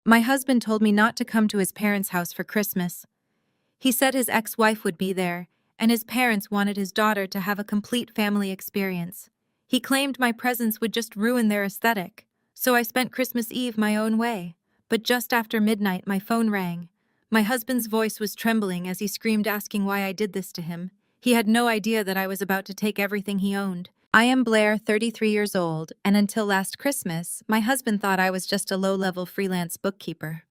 My husband told me not to come to his parents' house for Christmas. He said his ex-wife would be there, and his parents wanted his daughter to have a complete family experience. He claimed my presence would just ruin their aesthetic, so I spent Christmas Eve my own way. But just after midnight, my phone rang. My husband's voice was trembling as he screamed, asking why I did this to him. He had no idea that I was about to take everything he owned. I am Blair, 33 years old, and until last Christmas, my husband thought I was just a low-level freelance bookkeeper.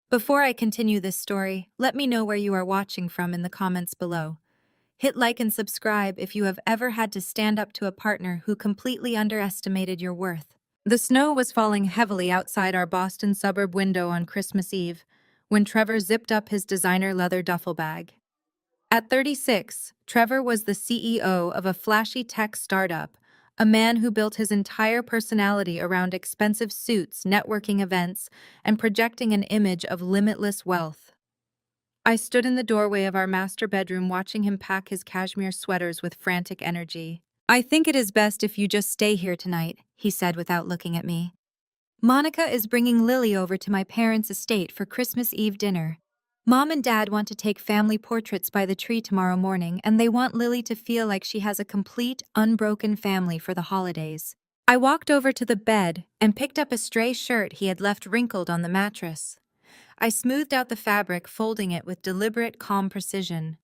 Before I continue this story, let me know where you are watching from in the comments below. Hit like and subscribe if you have ever had to stand up to a partner who completely underestimated your worth. The snow was falling heavily outside our Boston suburb window on Christmas Eve when Trevor zipped up his designer leather duffel bag. At 36, Trevor was the CEO of a flashy tech startup, a man who built his entire personality around expensive suits, networking events, and projecting an image of limitless wealth. I stood in the doorway of our master bedroom watching him pack his cashmere sweaters with frantic energy. "I think it is best if you just stay here tonight," he said without looking at me. "Monica is bringing Lily over to my parents' estate for Christmas Eve dinner. Mom and Dad want to take family portraits by the tree tomorrow morning, and they want Lily to feel like she has a complete, unbroken family for the holidays." I walked over to the bed and picked up a stray shirt he had left wrinkled on the mattress. I smoothed out the fabric, folding it with deliberate, calm precision.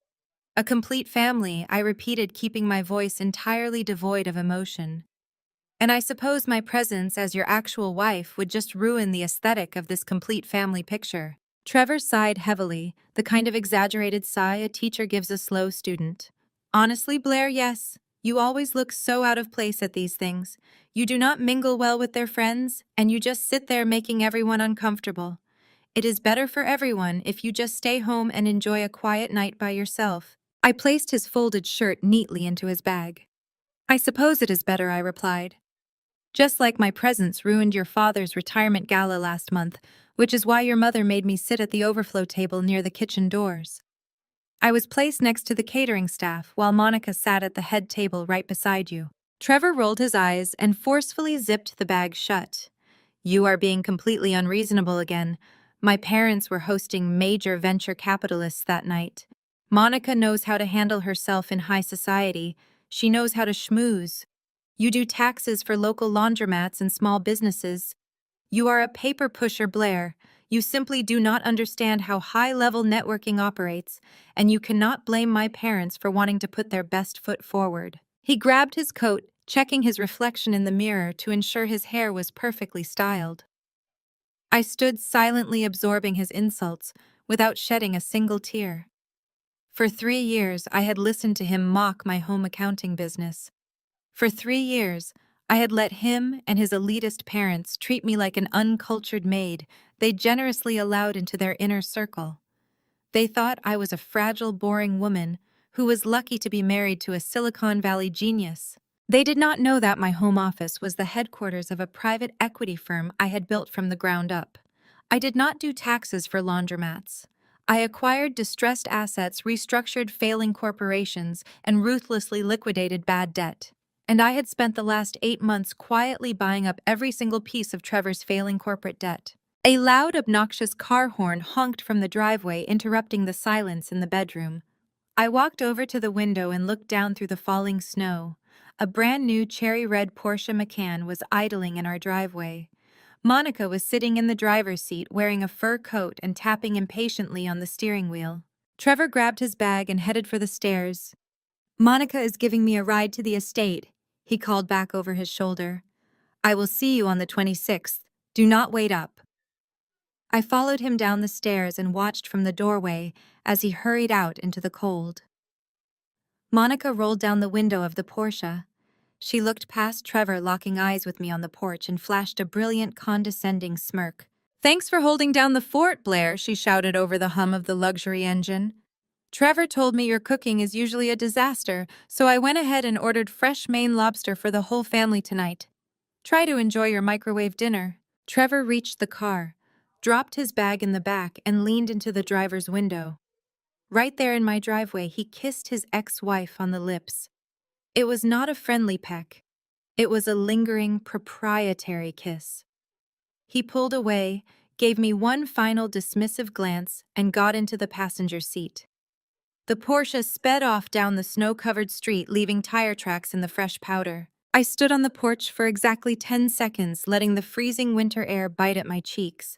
"A complete family," I repeated, keeping my voice entirely devoid of emotion. "And I suppose my presence as your actual wife would just ruin the aesthetic of this complete family picture." Trevor sighed heavily, the kind of exaggerated sigh a teacher gives a slow student. "Honestly, Blair, yes. You always look so out of place at these things. You do not mingle well with their friends, and you just sit there making everyone uncomfortable. It is better for everyone if you just stay home and enjoy a quiet night by yourself." I placed his folded shirt neatly into his bag. "I suppose it is better," I replied. "Just like my presence ruined your father's retirement gala last month, which is why your mother made me sit at the overflow table near the kitchen doors." I was placed next to the catering staff while Monica sat at the head table right beside you. Trevor rolled his eyes and forcefully zipped the bag shut. "You are being completely unreasonable again. My parents were hosting major venture capitalists that night. Monica knows how to handle herself in high society. She knows how to schmooze. You do taxes for local laundromats and small businesses. You are a paper pusher, Blair. You simply do not understand how high-level networking operates, and you cannot blame my parents for wanting to put their best foot forward." He grabbed his coat, checking his reflection in the mirror to ensure his hair was perfectly styled. I stood silently absorbing his insults without shedding a single tear. For 3 years, I had listened to him mock my home accounting business. For 3 years, I had let him and his elitist parents treat me like an uncultured maid they generously allowed into their inner circle. They thought I was a fragile, boring woman who was lucky to be married to a Silicon Valley genius. They did not know that my home office was the headquarters of a private equity firm I had built from the ground up. I did not do taxes for laundromats. I acquired distressed assets, restructured failing corporations, and ruthlessly liquidated bad debt. And I had spent the last 8 months quietly buying up every single piece of Trevor's failing corporate debt. A loud, obnoxious car horn honked from the driveway, interrupting the silence in the bedroom. I walked over to the window and looked down through the falling snow. A brand-new cherry-red Porsche Macan was idling in our driveway. Monica was sitting in the driver's seat wearing a fur coat and tapping impatiently on the steering wheel. Trevor grabbed his bag and headed for the stairs. "Monica is giving me a ride to the estate," he called back over his shoulder. "I will see you on the 26th. Do not wait up." I followed him down the stairs and watched from the doorway as he hurried out into the cold. Monica rolled down the window of the Porsche. She looked past Trevor, locking eyes with me on the porch, and flashed a brilliant, condescending smirk. "Thanks for holding down the fort, Blair," she shouted over the hum of the luxury engine. "Trevor told me your cooking is usually a disaster, so I went ahead and ordered fresh Maine lobster for the whole family tonight. Try to enjoy your microwave dinner." Trevor reached the car, dropped his bag in the back, and leaned into the driver's window. Right there in my driveway, he kissed his ex-wife on the lips. It was not a friendly peck. It was a lingering, proprietary kiss. He pulled away, gave me one final dismissive glance, and got into the passenger seat. The Porsche sped off down the snow-covered street, leaving tire tracks in the fresh powder. I stood on the porch for exactly 10 seconds, letting the freezing winter air bite at my cheeks.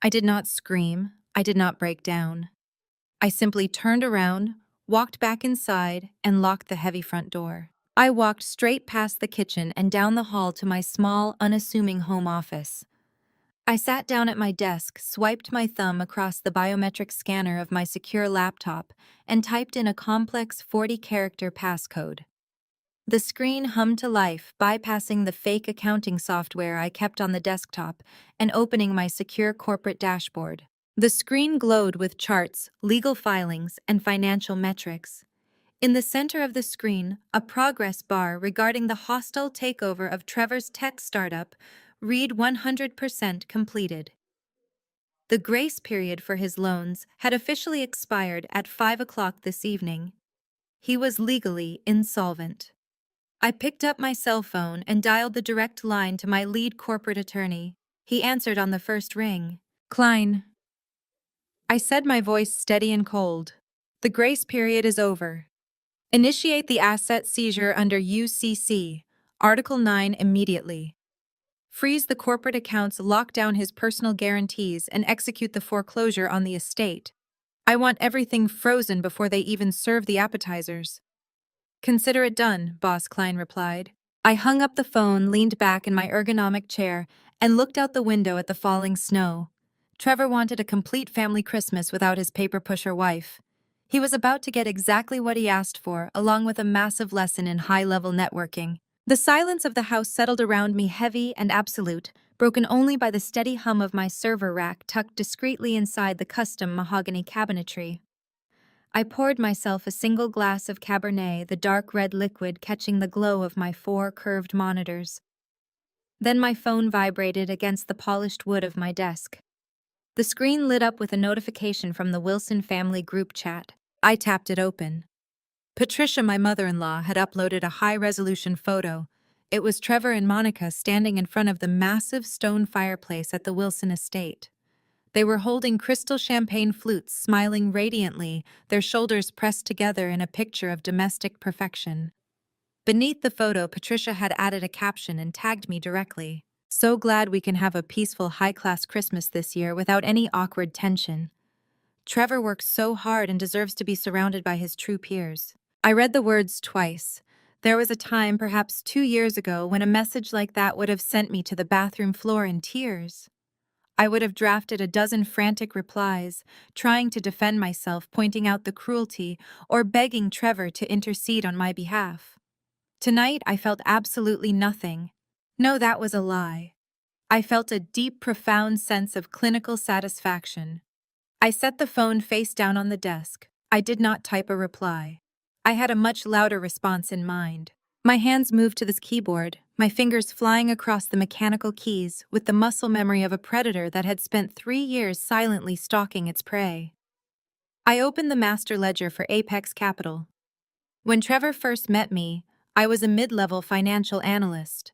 I did not scream. I did not break down. I simply turned around, walked back inside, and locked the heavy front door. I walked straight past the kitchen and down the hall to my small, unassuming home office. I sat down at my desk, swiped my thumb across the biometric scanner of my secure laptop, and typed in a complex 40-character passcode. The screen hummed to life, bypassing the fake accounting software I kept on the desktop and opening my secure corporate dashboard. The screen glowed with charts, legal filings, and financial metrics. In the center of the screen, a progress bar regarding the hostile takeover of Trevor's tech startup read 100% completed. The grace period for his loans had officially expired at 5 o'clock this evening. He was legally insolvent. I picked up my cell phone and dialed the direct line to my lead corporate attorney. He answered on the first ring. "Klein," I said, my voice steady and cold. "The grace period is over. Initiate the asset seizure under UCC, Article 9 immediately. Freeze the corporate accounts, lock down his personal guarantees, and execute the foreclosure on the estate. I want everything frozen before they even serve the appetizers." "Consider it done," Boss Klein replied. I hung up the phone, leaned back in my ergonomic chair, and looked out the window at the falling snow. Trevor wanted a complete family Christmas without his paper pusher wife. He was about to get exactly what he asked for, along with a massive lesson in high-level networking. The silence of the house settled around me, heavy and absolute, broken only by the steady hum of my server rack tucked discreetly inside the custom mahogany cabinetry. I poured myself a single glass of Cabernet, the dark red liquid catching the glow of my 4 curved monitors. Then my phone vibrated against the polished wood of my desk. The screen lit up with a notification from the Wilson family group chat. I tapped it open. Patricia, my mother-in-law, had uploaded a high-resolution photo. It was Trevor and Monica standing in front of the massive stone fireplace at the Wilson estate. They were holding crystal champagne flutes, smiling radiantly, their shoulders pressed together in a picture of domestic perfection. Beneath the photo, Patricia had added a caption and tagged me directly. "So glad we can have a peaceful, high-class Christmas this year without any awkward tension. Trevor works so hard and deserves to be surrounded by his true peers." I read the words twice. There was a time, perhaps 2 years ago, when a message like that would have sent me to the bathroom floor in tears. I would have drafted a dozen frantic replies, trying to defend myself, pointing out the cruelty, or begging Trevor to intercede on my behalf. Tonight, I felt absolutely nothing. No, that was a lie. I felt a deep, profound sense of clinical satisfaction. I set the phone face down on the desk. I did not type a reply. I had a much louder response in mind. My hands moved to this keyboard, my fingers flying across the mechanical keys with the muscle memory of a predator that had spent 3 years silently stalking its prey. I opened the master ledger for Apex Capital. When Trevor first met me, I was a mid-level financial analyst.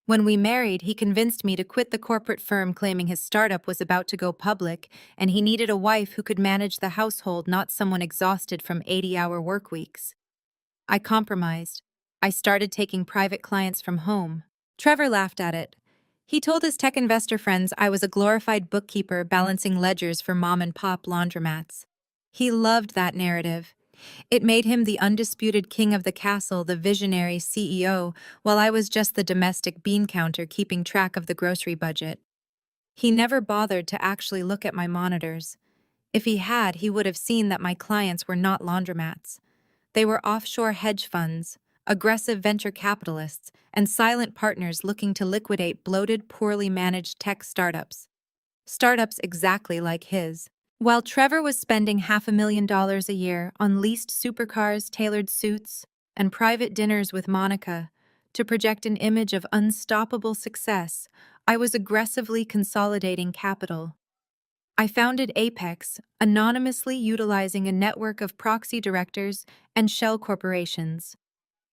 When we married, he convinced me to quit the corporate firm, claiming his startup was about to go public and he needed a wife who could manage the household, not someone exhausted from 80-hour work weeks. I compromised. I started taking private clients from home. Trevor laughed at it. He told his tech investor friends I was a glorified bookkeeper balancing ledgers for mom-and-pop laundromats. He loved that narrative. It made him the undisputed king of the castle, the visionary CEO, while I was just the domestic bean counter keeping track of the grocery budget. He never bothered to actually look at my monitors. If he had, he would have seen that my clients were not laundromats. They were offshore hedge funds, aggressive venture capitalists, and silent partners looking to liquidate bloated, poorly managed tech startups. Startups exactly like his. While Trevor was spending $500,000 a year on leased supercars, tailored suits, and private dinners with Monica to project an image of unstoppable success, I was aggressively consolidating capital. I founded Apex, anonymously utilizing a network of proxy directors and shell corporations.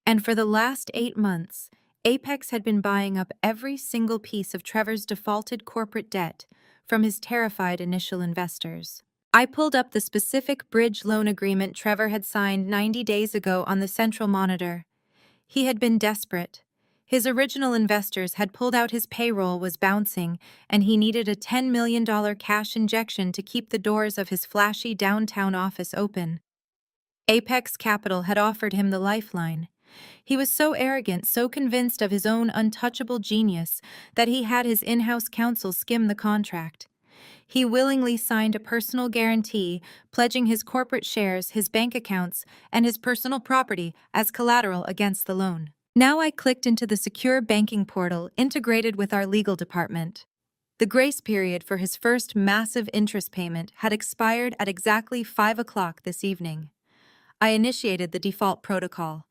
And for the last 8 months, Apex had been buying up every single piece of Trevor's defaulted corporate debt, from his terrified initial investors. I pulled up the specific bridge loan agreement Trevor had signed 90 days ago on the central monitor. He had been desperate. His original investors had pulled out, his payroll was bouncing, and he needed a $10 million cash injection to keep the doors of his flashy downtown office open. Apex Capital had offered him the lifeline. He was so arrogant, so convinced of his own untouchable genius, that he had his in-house counsel skim the contract. He willingly signed a personal guarantee, pledging his corporate shares, his bank accounts, and his personal property as collateral against the loan. Now I clicked into the secure banking portal integrated with our legal department. The grace period for his first massive interest payment had expired at exactly 5 o'clock this evening. I initiated the default protocol.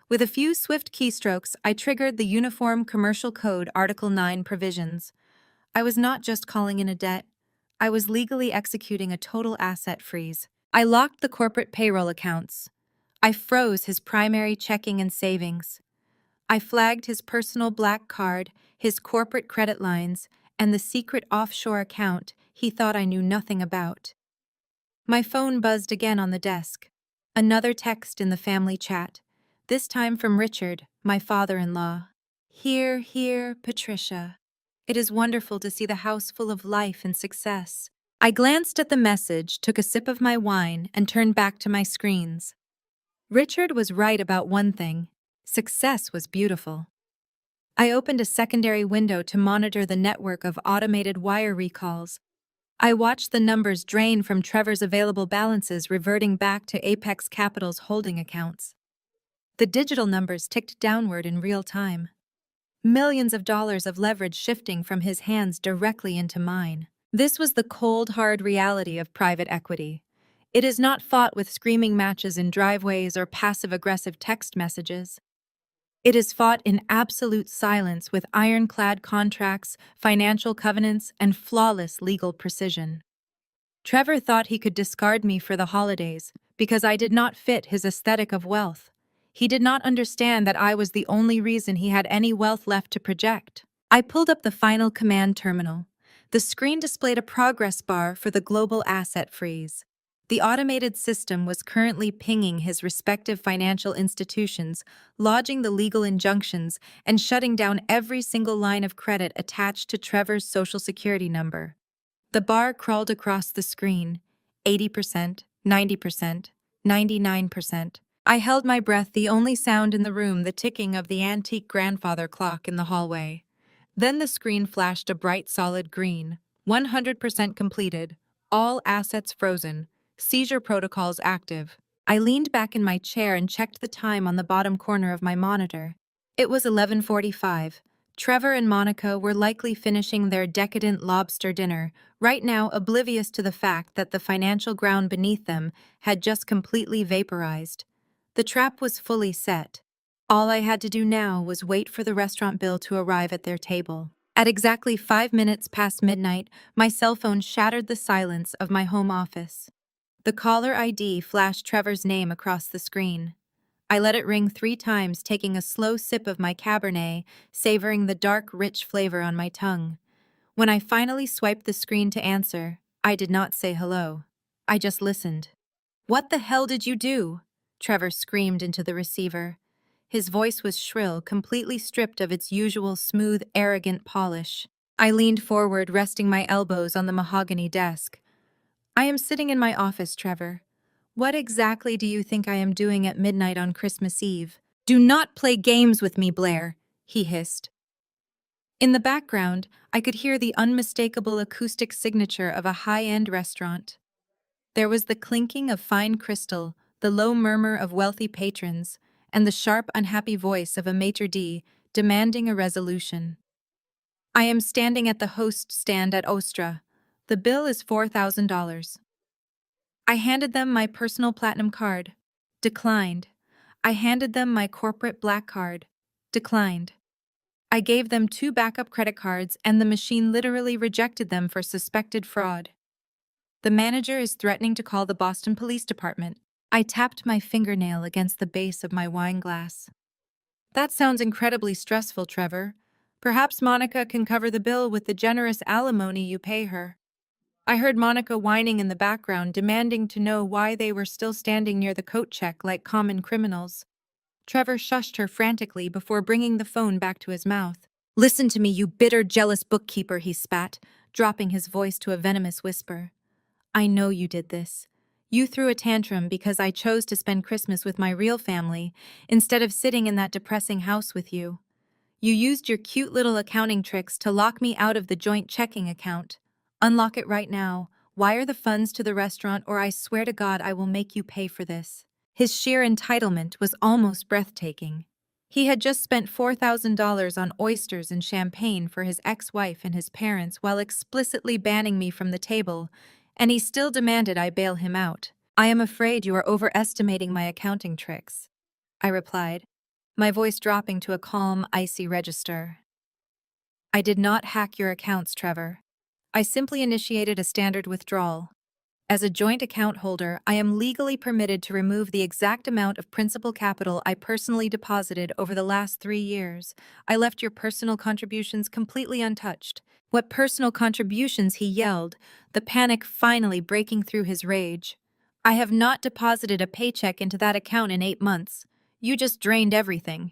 With a few swift keystrokes, I triggered the Uniform Commercial Code Article 9 provisions. I was not just calling in a debt. I was legally executing a total asset freeze. I locked the corporate payroll accounts. I froze his primary checking and savings. I flagged his personal black card, his corporate credit lines, and the secret offshore account he thought I knew nothing about. My phone buzzed again on the desk. Another text in the family chat, this time from Richard, my father-in-law. Here, Patricia. It is wonderful to see the house full of life and success. I glanced at the message, took a sip of my wine, and turned back to my screens. Richard was right about one thing. Success was beautiful. I opened a secondary window to monitor the network of automated wire recalls. I watched the numbers drain from Trevor's available balances, reverting back to Apex Capital's holding accounts. The digital numbers ticked downward in real time. Millions of dollars of leverage shifting from his hands directly into mine. This was the cold, hard reality of private equity. It is not fought with screaming matches in driveways or passive-aggressive text messages. It is fought in absolute silence with ironclad contracts, financial covenants, and flawless legal precision. Trevor thought he could discard me for the holidays because I did not fit his aesthetic of wealth. He did not understand that I was the only reason he had any wealth left to project. I pulled up the final command terminal. The screen displayed a progress bar for the global asset freeze. The automated system was currently pinging his respective financial institutions, lodging the legal injunctions, and shutting down every single line of credit attached to Trevor's social security number. The bar crawled across the screen, 80%, 90%, 99%. I held my breath, the only sound in the room the ticking of the antique grandfather clock in the hallway. Then the screen flashed a bright solid green, 100% completed, all assets frozen, seizure protocols active. I leaned back in my chair and checked the time on the bottom corner of my monitor. It was 11:45. Trevor and Monica were likely finishing their decadent lobster dinner, right now oblivious to the fact that the financial ground beneath them had just completely vaporized. The trap was fully set. All I had to do now was wait for the restaurant bill to arrive at their table. At exactly 5 minutes past midnight, my cell phone shattered the silence of my home office. The caller ID flashed Trevor's name across the screen. I let it ring 3 times, taking a slow sip of my Cabernet, savoring the dark, rich flavor on my tongue. When I finally swiped the screen to answer, I did not say hello. I just listened. "What the hell did you do?" Trevor screamed into the receiver. His voice was shrill, completely stripped of its usual smooth, arrogant polish. I leaned forward, resting my elbows on the mahogany desk. "I am sitting in my office, Trevor. What exactly do you think I am doing at midnight on Christmas Eve?" "Do not play games with me, Blair," he hissed. In the background, I could hear the unmistakable acoustic signature of a high-end restaurant. There was the clinking of fine crystal, the low murmur of wealthy patrons, and the sharp, unhappy voice of a maitre d' demanding a resolution. "I am standing at the host stand at Ostra. The bill is $4,000. I handed them my personal platinum card. Declined. I handed them my corporate black card. Declined. I gave them 2 backup credit cards, and the machine literally rejected them for suspected fraud. The manager is threatening to call the Boston Police Department." I tapped my fingernail against the base of my wine glass. "That sounds incredibly stressful, Trevor. Perhaps Monica can cover the bill with the generous alimony you pay her." I heard Monica whining in the background, demanding to know why they were still standing near the coat check like common criminals. Trevor shushed her frantically before bringing the phone back to his mouth. "Listen to me, you bitter, jealous bookkeeper," he spat, dropping his voice to a venomous whisper. "I know you did this. You threw a tantrum because I chose to spend Christmas with my real family instead of sitting in that depressing house with you. You used your cute little accounting tricks to lock me out of the joint checking account. Unlock it right now, wire the funds to the restaurant, or I swear to God I will make you pay for this." His sheer entitlement was almost breathtaking. He had just spent $4,000 on oysters and champagne for his ex-wife and his parents while explicitly banning me from the table, and he still demanded I bail him out. "I am afraid you are overestimating my accounting tricks," I replied, my voice dropping to a calm, icy register. "I did not hack your accounts, Trevor. I simply initiated a standard withdrawal. As a joint account holder, I am legally permitted to remove the exact amount of principal capital I personally deposited over the last 3 years. I left your personal contributions completely untouched." "What personal contributions?" he yelled, the panic finally breaking through his rage. "I have not deposited a paycheck into that account in 8 months. You just drained everything."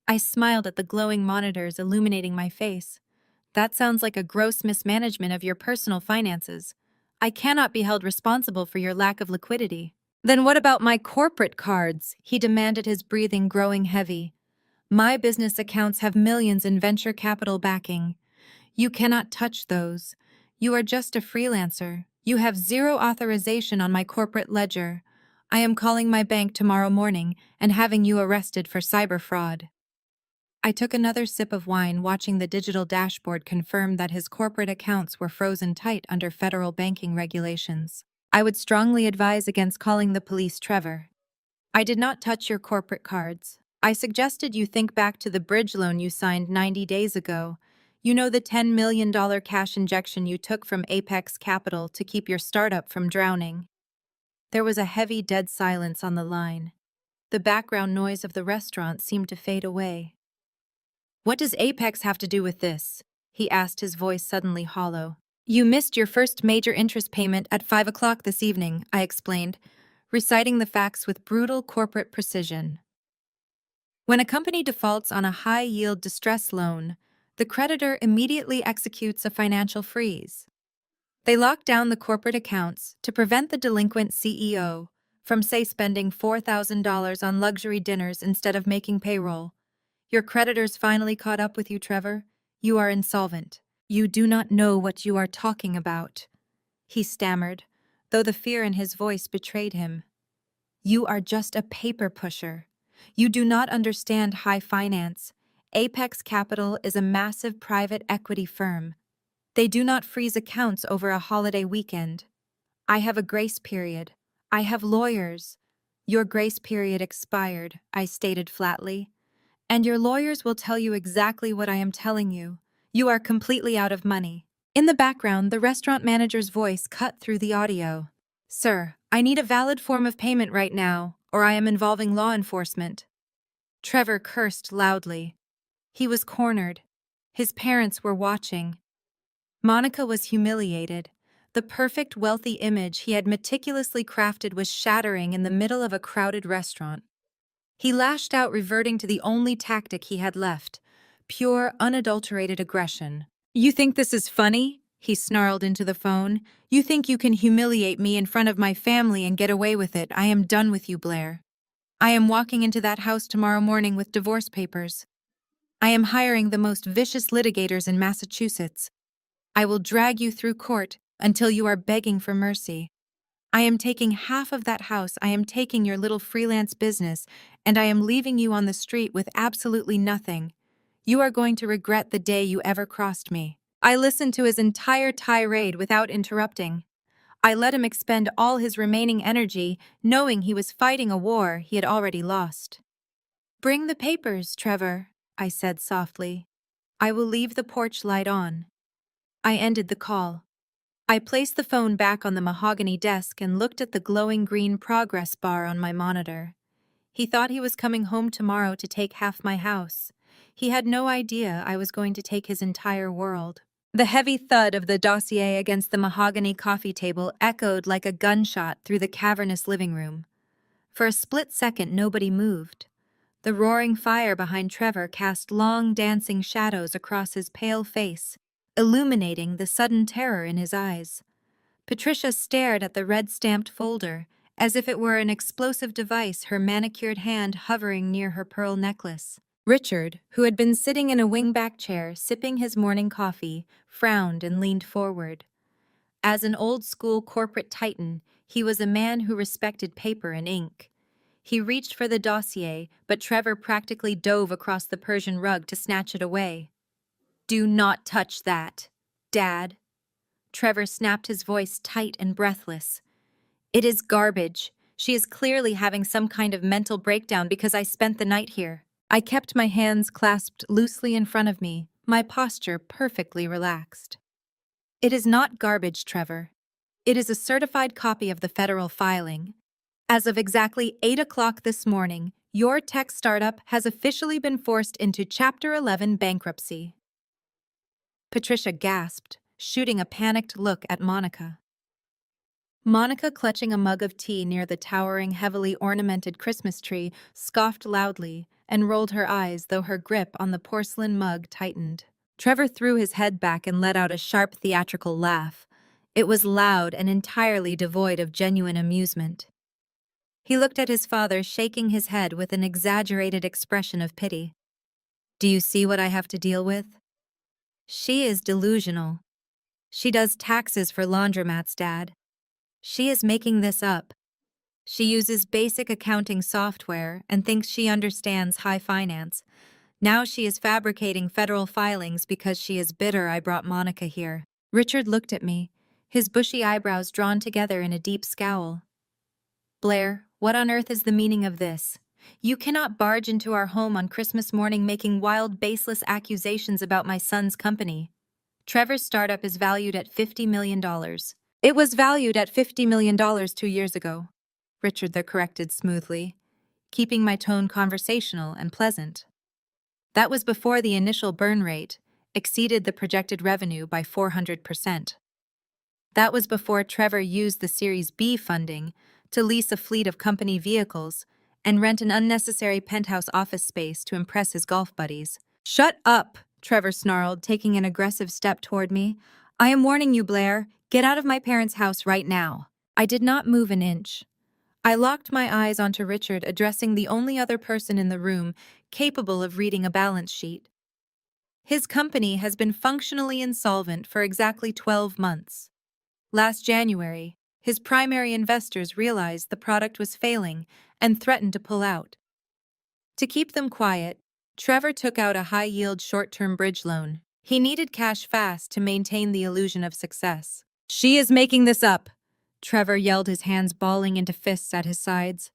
I smiled at the glowing monitors illuminating my face. "That sounds like a gross mismanagement of your personal finances. I cannot be held responsible for your lack of liquidity." "Then what about my corporate cards?" he demanded, his breathing growing heavy. "My business accounts have millions in venture capital backing. You cannot touch those. You are just a freelancer. You have zero authorization on my corporate ledger. I am calling my bank tomorrow morning and having you arrested for cyber fraud." I took another sip of wine, watching the digital dashboard confirm that his corporate accounts were frozen tight under federal banking regulations. "I would strongly advise against calling the police, Trevor. I did not touch your corporate cards. I suggested you think back to the bridge loan you signed 90 days ago. You know, the $10 million cash injection you took from Apex Capital to keep your startup from drowning." There was a heavy, dead silence on the line. The background noise of the restaurant seemed to fade away. "What does Apex have to do with this?" he asked, his voice suddenly hollow. "You missed your first major interest payment at 5 o'clock this evening," I explained, reciting the facts with brutal corporate precision. "When a company defaults on a high-yield distress loan, the creditor immediately executes a financial freeze. They lock down the corporate accounts to prevent the delinquent CEO from, say, spending $4,000 on luxury dinners instead of making payroll. Your creditors finally caught up with you, Trevor. You are insolvent. You do not know what you are talking about," he stammered, though the fear in his voice betrayed him. "You are just a paper pusher. You do not understand high finance. Apex Capital is a massive private equity firm. They do not freeze accounts over a holiday weekend. I have a grace period. I have lawyers." "Your grace period expired," I stated flatly. "And your lawyers will tell you exactly what I am telling you. You are completely out of money." In the background, the restaurant manager's voice cut through the audio. "Sir, I need a valid form of payment right now, or I am involving law enforcement." Trevor cursed loudly. He was cornered. His parents were watching. Monica was humiliated. The perfect wealthy image he had meticulously crafted was shattering in the middle of a crowded restaurant. He lashed out, reverting to the only tactic he had left: pure, unadulterated aggression. "You think this is funny?" he snarled into the phone. "You think you can humiliate me in front of my family and get away with it? I am done with you, Blair. I am walking into that house tomorrow morning with divorce papers. I am hiring the most vicious litigators in Massachusetts. I will drag you through court until you are begging for mercy. I am taking half of that house, I am taking your little freelance business, and I am leaving you on the street with absolutely nothing. You are going to regret the day you ever crossed me." I listened to his entire tirade without interrupting. I let him expend all his remaining energy, knowing he was fighting a war he had already lost. "Bring the papers, Trevor," I said softly. "I will leave the porch light on." I ended the call. I placed the phone back on the mahogany desk and looked at the glowing green progress bar on my monitor. He thought he was coming home tomorrow to take half my house. He had no idea I was going to take his entire world. The heavy thud of the dossier against the mahogany coffee table echoed like a gunshot through the cavernous living room. For a split second, nobody moved. The roaring fire behind Trevor cast long, dancing shadows across his pale face, illuminating the sudden terror in his eyes. Patricia stared at the red-stamped folder, as if it were an explosive device, her manicured hand hovering near her pearl necklace. Richard, who had been sitting in a wingback chair sipping his morning coffee, frowned and leaned forward. As an old-school corporate titan, he was a man who respected paper and ink. He reached for the dossier, but Trevor practically dove across the Persian rug to snatch it away. "Do not touch that, Dad." Trevor snapped, his voice tight and breathless. "It is garbage. She is clearly having some kind of mental breakdown because I spent the night here." I kept my hands clasped loosely in front of me, my posture perfectly relaxed. "It is not garbage, Trevor. It is a certified copy of the federal filing. As of exactly 8 o'clock this morning, your tech startup has officially been forced into Chapter 11 bankruptcy." Patricia gasped, shooting a panicked look at Monica. Monica, clutching a mug of tea near the towering, heavily ornamented Christmas tree, scoffed loudly and rolled her eyes, though her grip on the porcelain mug tightened. Trevor threw his head back and let out a sharp, theatrical laugh. It was loud and entirely devoid of genuine amusement. He looked at his father, shaking his head with an exaggerated expression of pity. "Do you see what I have to deal with? She is delusional. She does taxes for laundromats, Dad. She is making this up. She uses basic accounting software and thinks she understands high finance. Now she is fabricating federal filings because she is bitter I brought Monica here." Richard looked at me, his bushy eyebrows drawn together in a deep scowl. "Blair, what on earth is the meaning of this? You cannot barge into our home on Christmas morning making wild, baseless accusations about my son's company. Trevor's startup is valued at $50 million. It was valued at $50 million 2 years ago," Richard corrected smoothly, keeping my tone conversational and pleasant. "That was before the initial burn rate exceeded the projected revenue by 400%. That was before Trevor used the Series B funding to lease a fleet of company vehicles and rent an unnecessary penthouse office space to impress his golf buddies." "Shut up," Trevor snarled, taking an aggressive step toward me. "I am warning you, Blair. Get out of my parents' house right now." I did not move an inch. I locked my eyes onto Richard, addressing the only other person in the room capable of reading a balance sheet. His company has been functionally insolvent for exactly 12 months. Last January, his primary investors realized the product was failing and threatened to pull out. To keep them quiet, Trevor took out a high-yield short-term bridge loan. He needed cash fast to maintain the illusion of success. "She is making this up," Trevor yelled, his hands balling into fists at his sides.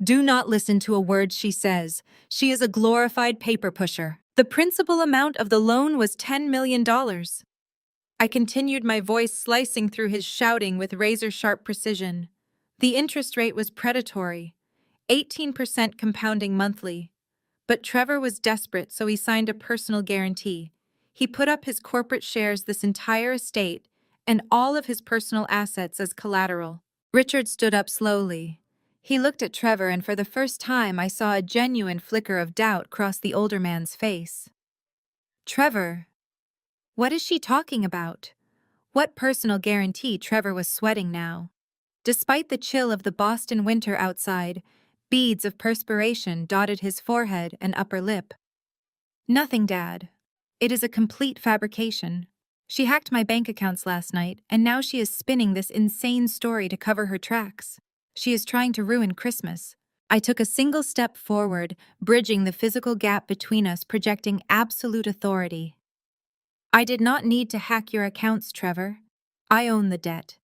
"Do not listen to a word she says. She is a glorified paper pusher. The principal amount of the loan was $10 million. I continued, my voice slicing through his shouting with razor-sharp precision. The interest rate was predatory, 18% compounding monthly. But Trevor was desperate, so he signed a personal guarantee. He put up his corporate shares, this entire estate, and all of his personal assets as collateral." Richard stood up slowly. He looked at Trevor, and for the first time I saw a genuine flicker of doubt cross the older man's face. "Trevor, what is she talking about?" What personal guarantee? Trevor was sweating now. Despite the chill of the Boston winter outside, beads of perspiration dotted his forehead and upper lip. "Nothing, Dad. It is a complete fabrication. She hacked my bank accounts last night, and now she is spinning this insane story to cover her tracks. She is trying to ruin Christmas." I took a single step forward, bridging the physical gap between us, projecting absolute authority. "I did not need to hack your accounts, Trevor. I own the debt.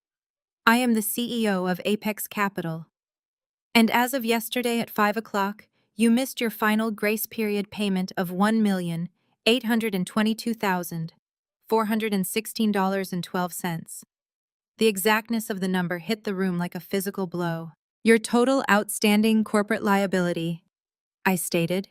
I am the CEO of Apex Capital. And as of yesterday at 5 o'clock, you missed your final grace period payment of $1,822,416.12. The exactness of the number hit the room like a physical blow. "Your total outstanding corporate liability," I stated,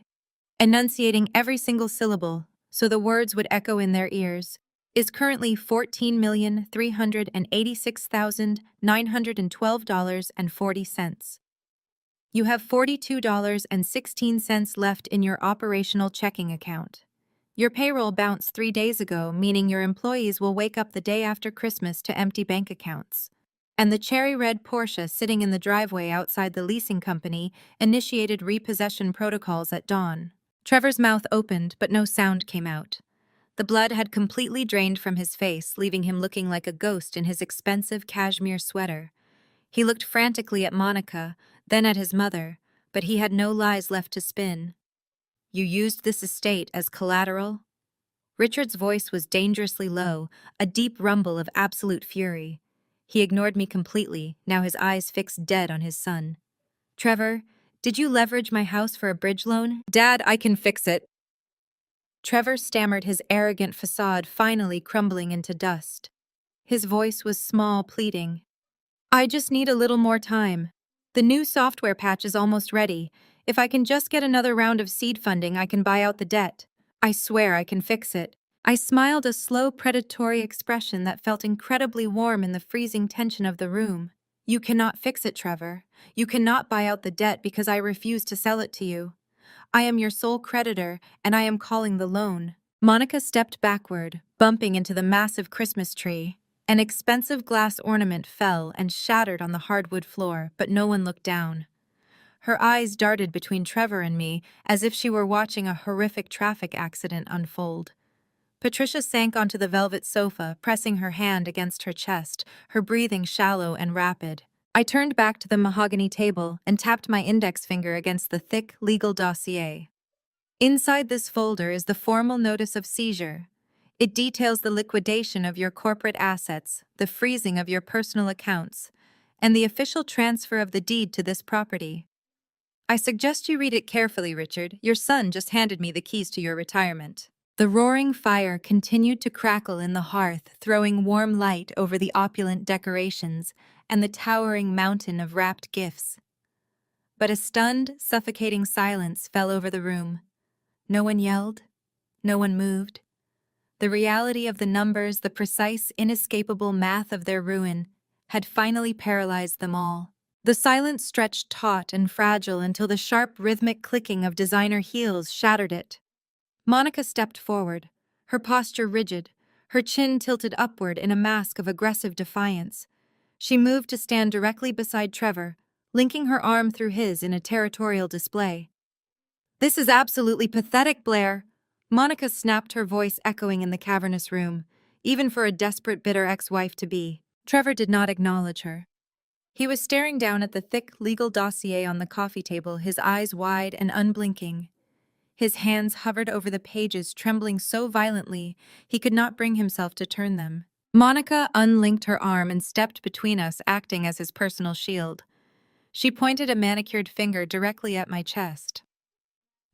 enunciating every single syllable so the words would echo in their ears, is currently $14,386,912.40. You have $42.16 left in your operational checking account. Your payroll bounced 3 days ago, meaning your employees will wake up the day after Christmas to empty bank accounts. And the cherry red Porsche sitting in the driveway outside the leasing company initiated repossession protocols at dawn. Trevor's mouth opened, but no sound came out. The blood had completely drained from his face, leaving him looking like a ghost in his expensive cashmere sweater. He looked frantically at Monica, then at his mother, but he had no lies left to spin. You used this estate as collateral? Richard's voice was dangerously low, a deep rumble of absolute fury. He ignored me completely, now his eyes fixed dead on his son. Trevor, did you leverage my house for a bridge loan? Dad, I can fix it. Trevor stammered, his arrogant facade finally crumbling into dust. His voice was small, pleading. I just need a little more time. The new software patch is almost ready. If I can just get another round of seed funding, I can buy out the debt. I swear I can fix it. I smiled, a slow, predatory expression that felt incredibly warm in the freezing tension of the room. You cannot fix it, Trevor. You cannot buy out the debt because I refuse to sell it to you. I am your sole creditor, and I am calling the loan. Monica stepped backward, bumping into the massive Christmas tree. An expensive glass ornament fell and shattered on the hardwood floor, but no one looked down. Her eyes darted between Trevor and me, as if she were watching a horrific traffic accident unfold. Patricia sank onto the velvet sofa, pressing her hand against her chest, her breathing shallow and rapid. I turned back to the mahogany table and tapped my index finger against the thick legal dossier. Inside this folder is the formal notice of seizure. It details the liquidation of your corporate assets, the freezing of your personal accounts, and the official transfer of the deed to this property. I suggest you read it carefully, Richard. Your son just handed me the keys to your retirement. The roaring fire continued to crackle in the hearth, throwing warm light over the opulent decorations and the towering mountain of wrapped gifts. But a stunned, suffocating silence fell over the room. No one yelled. No one moved. The reality of the numbers, the precise, inescapable math of their ruin, had finally paralyzed them all. The silence stretched taut and fragile until the sharp, rhythmic clicking of designer heels shattered it. Monica stepped forward, her posture rigid, her chin tilted upward in a mask of aggressive defiance. She moved to stand directly beside Trevor, linking her arm through his in a territorial display. This is absolutely pathetic, Blair. Monica snapped, her voice echoing in the cavernous room, even for a desperate, bitter ex-wife-to-be. Trevor did not acknowledge her. He was staring down at the thick legal dossier on the coffee table, his eyes wide and unblinking. His hands hovered over the pages, trembling so violently he could not bring himself to turn them. Monica unlinked her arm and stepped between us, acting as his personal shield. She pointed a manicured finger directly at my chest.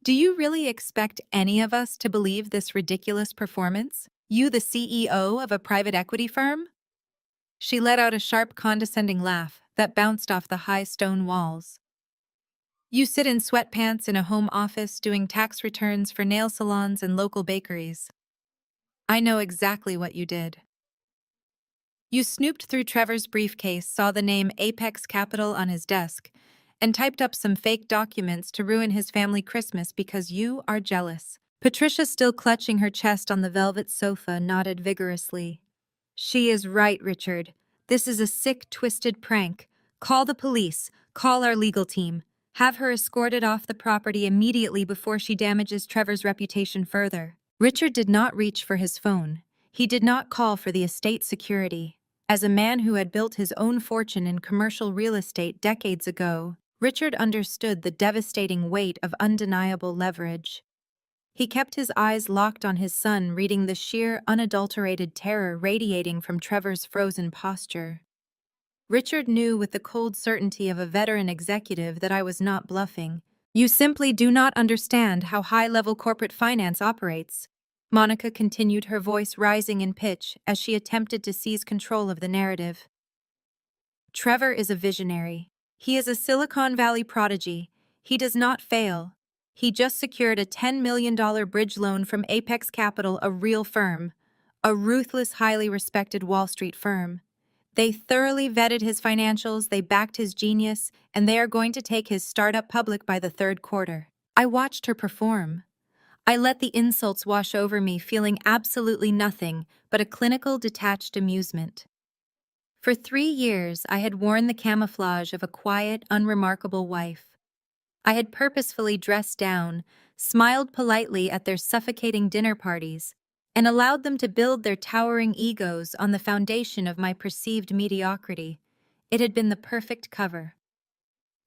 Do you really expect any of us to believe this ridiculous performance? You, the CEO of a private equity firm? She let out a sharp, condescending laugh that bounced off the high stone walls. You sit in sweatpants in a home office doing tax returns for nail salons and local bakeries. I know exactly what you did. You snooped through Trevor's briefcase, saw the name Apex Capital on his desk, and typed up some fake documents to ruin his family Christmas because you are jealous. Patricia, still clutching her chest on the velvet sofa, nodded vigorously. She is right, Richard. This is a sick, twisted prank. Call the police. Call our legal team. Have her escorted off the property immediately before she damages Trevor's reputation further. Richard did not reach for his phone. He did not call for the estate security. As a man who had built his own fortune in commercial real estate decades ago, Richard understood the devastating weight of undeniable leverage. He kept his eyes locked on his son, reading the sheer, unadulterated terror radiating from Trevor's frozen posture. Richard knew with the cold certainty of a veteran executive that I was not bluffing. You simply do not understand how high-level corporate finance operates. Monica continued, her voice rising in pitch as she attempted to seize control of the narrative. Trevor is a visionary. He is a Silicon Valley prodigy. He does not fail. He just secured a $10 million bridge loan from Apex Capital, a real firm. a ruthless, highly respected Wall Street firm. They thoroughly vetted his financials, they backed his genius, and they are going to take his startup public by the third quarter. I watched her perform. I let the insults wash over me, feeling absolutely nothing but a clinical, detached amusement. For 3 years, I had worn the camouflage of a quiet, unremarkable wife. I had purposefully dressed down, smiled politely at their suffocating dinner parties, and allowed them to build their towering egos on the foundation of my perceived mediocrity. It had been the perfect cover.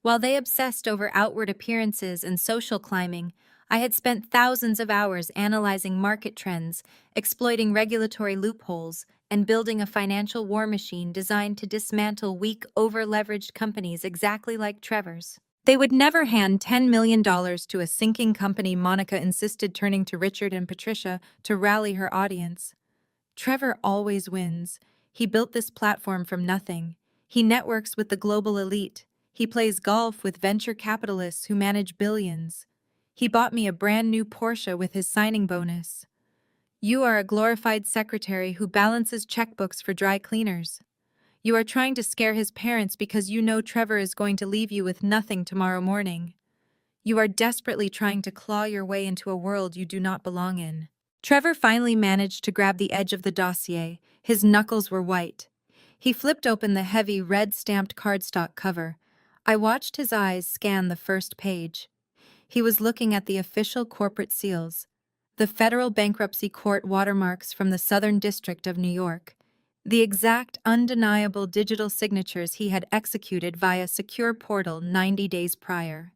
While they obsessed over outward appearances and social climbing, I had spent thousands of hours analyzing market trends, exploiting regulatory loopholes, and building a financial war machine designed to dismantle weak, over-leveraged companies exactly like Trevor's. They would never hand $10 million to a sinking company, Monica insisted, turning to Richard and Patricia to rally her audience. Trevor always wins. He built this platform from nothing. He networks with the global elite. He plays golf with venture capitalists who manage billions. He bought me a brand new Porsche with his signing bonus. You are a glorified secretary who balances checkbooks for dry cleaners. You are trying to scare his parents because you know Trevor is going to leave you with nothing tomorrow morning. You are desperately trying to claw your way into a world you do not belong in. Trevor finally managed to grab the edge of the dossier. His knuckles were white. He flipped open the heavy, red-stamped cardstock cover. I watched his eyes scan the first page. He was looking at the official corporate seals, the federal bankruptcy court watermarks from the Southern District of New York, the exact, undeniable digital signatures he had executed via secure portal 90 days prior.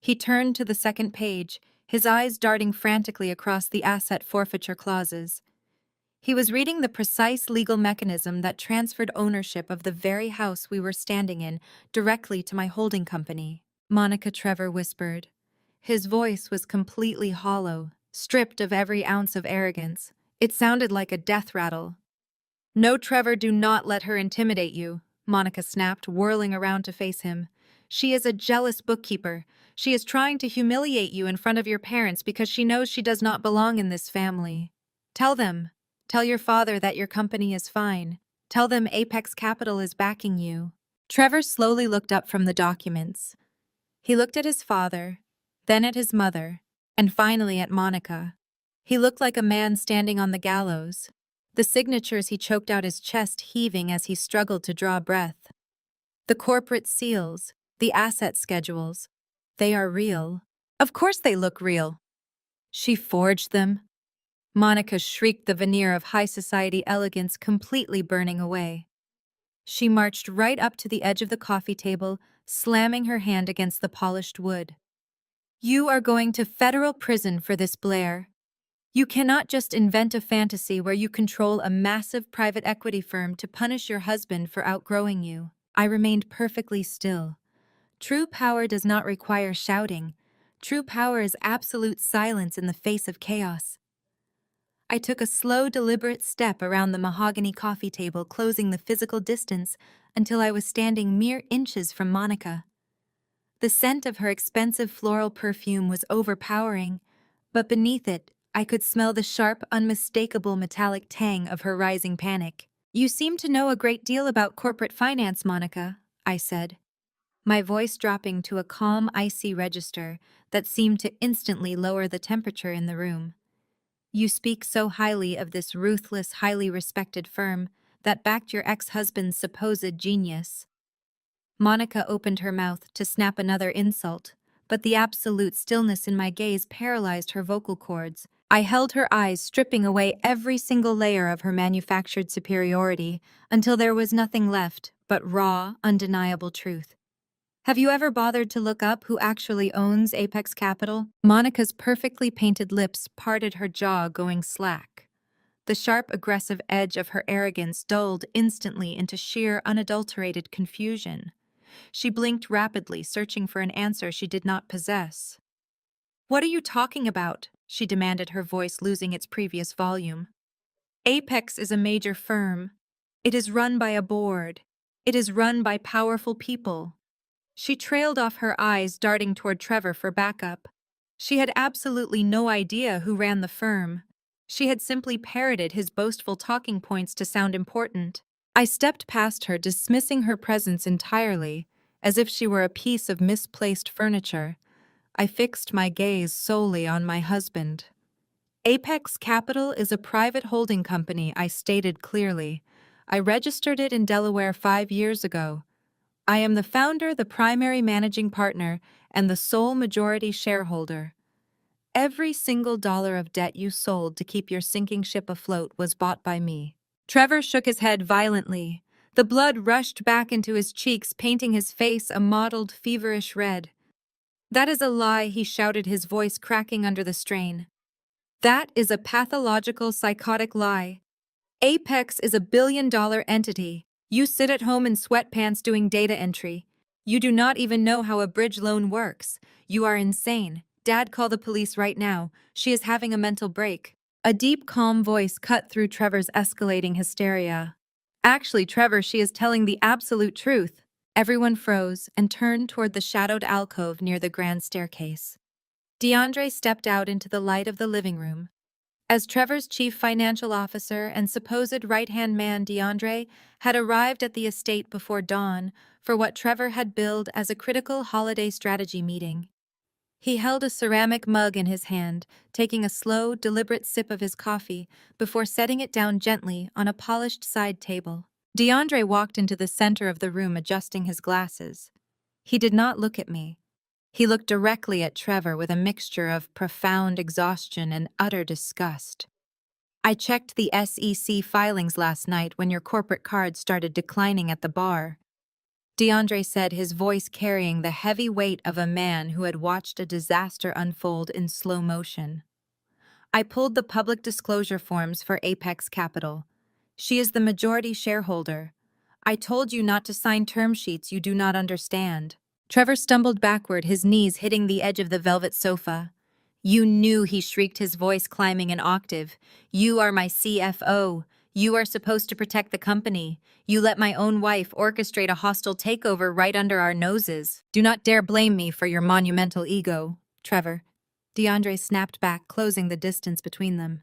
He turned to the second page, his eyes darting frantically across the asset forfeiture clauses. He was reading the precise legal mechanism that transferred ownership of the very house we were standing in directly to my holding company. Monica, Trevor whispered. His voice was completely hollow, stripped of every ounce of arrogance. It sounded like a death rattle. No, Trevor, do not let her intimidate you, Monica snapped, whirling around to face him. She is a jealous bookkeeper. She is trying to humiliate you in front of your parents because she knows she does not belong in this family. Tell them. Tell your father that your company is fine. Tell them Apex Capital is backing you. Trevor slowly looked up from the documents. He looked at his father, then at his mother, and finally at Monica. He looked like a man standing on the gallows. The signatures, he choked out, his chest heaving as he struggled to draw breath. The corporate seals, the asset schedules, they are real. Of course they look real. She forged them. Monica shrieked, the veneer of high society elegance completely burning away. She marched right up to the edge of the coffee table, slamming her hand against the polished wood. You are going to federal prison for this, Blair. You cannot just invent a fantasy where you control a massive private equity firm to punish your husband for outgrowing you. I remained perfectly still. True power does not require shouting. True power is absolute silence in the face of chaos. I took a slow, deliberate step around the mahogany coffee table, closing the physical distance until I was standing mere inches from Monica. The scent of her expensive floral perfume was overpowering, but beneath it, I could smell the sharp, unmistakable metallic tang of her rising panic. You seem to know a great deal about corporate finance, Monica, I said, my voice dropping to a calm, icy register that seemed to instantly lower the temperature in the room. You speak so highly of this ruthless, highly respected firm that backed your ex-husband's supposed genius. Monica opened her mouth to snap another insult, but the absolute stillness in my gaze paralyzed her vocal cords. I held her eyes, stripping away every single layer of her manufactured superiority until there was nothing left but raw, undeniable truth. Have you ever bothered to look up who actually owns Apex Capital? Monica's perfectly painted lips parted, her jaw going slack. The sharp, aggressive edge of her arrogance dulled instantly into sheer, unadulterated confusion. She blinked rapidly, searching for an answer she did not possess. What are you talking about? She demanded, her voice losing its previous volume. Apex is a major firm. It is run by a board. It is run by powerful people. She trailed off, her eyes darting toward Trevor for backup. She had absolutely no idea who ran the firm. She had simply parroted his boastful talking points to sound important. I stepped past her, dismissing her presence entirely, as if she were a piece of misplaced furniture. I fixed my gaze solely on my husband. Apex Capital is a private holding company, I stated clearly. I registered it in Delaware 5 years ago. I am the founder, the primary managing partner, and the sole majority shareholder. Every single dollar of debt you sold to keep your sinking ship afloat was bought by me. Trevor shook his head violently. The blood rushed back into his cheeks, painting his face a mottled, feverish red. That is a lie, he shouted, his voice cracking under the strain. That is a pathological, psychotic lie. Apex is a billion-dollar entity. You sit at home in sweatpants doing data entry. You do not even know how a bridge loan works. You are insane. Dad, call the police right now. She is having a mental break. A deep, calm voice cut through Trevor's escalating hysteria. Actually, Trevor, she is telling the absolute truth. Everyone froze and turned toward the shadowed alcove near the grand staircase. DeAndre stepped out into the light of the living room. As Trevor's chief financial officer and supposed right-hand man, DeAndre had arrived at the estate before dawn for what Trevor had billed as a critical holiday strategy meeting. He held a ceramic mug in his hand, taking a slow, deliberate sip of his coffee before setting it down gently on a polished side table. DeAndre walked into the center of the room, adjusting his glasses. He did not look at me. He looked directly at Trevor with a mixture of profound exhaustion and utter disgust. I checked the SEC filings last night when your corporate card started declining at the bar. DeAndre said, his voice carrying the heavy weight of a man who had watched a disaster unfold in slow motion. I pulled the public disclosure forms for Apex Capital. She is the majority shareholder. I told you not to sign term sheets you do not understand. Trevor stumbled backward, his knees hitting the edge of the velvet sofa. You knew, he shrieked, his voice climbing an octave. You are my CFO. You are supposed to protect the company. You let my own wife orchestrate a hostile takeover right under our noses. Do not dare blame me for your monumental ego, Trevor. DeAndre snapped back, closing the distance between them.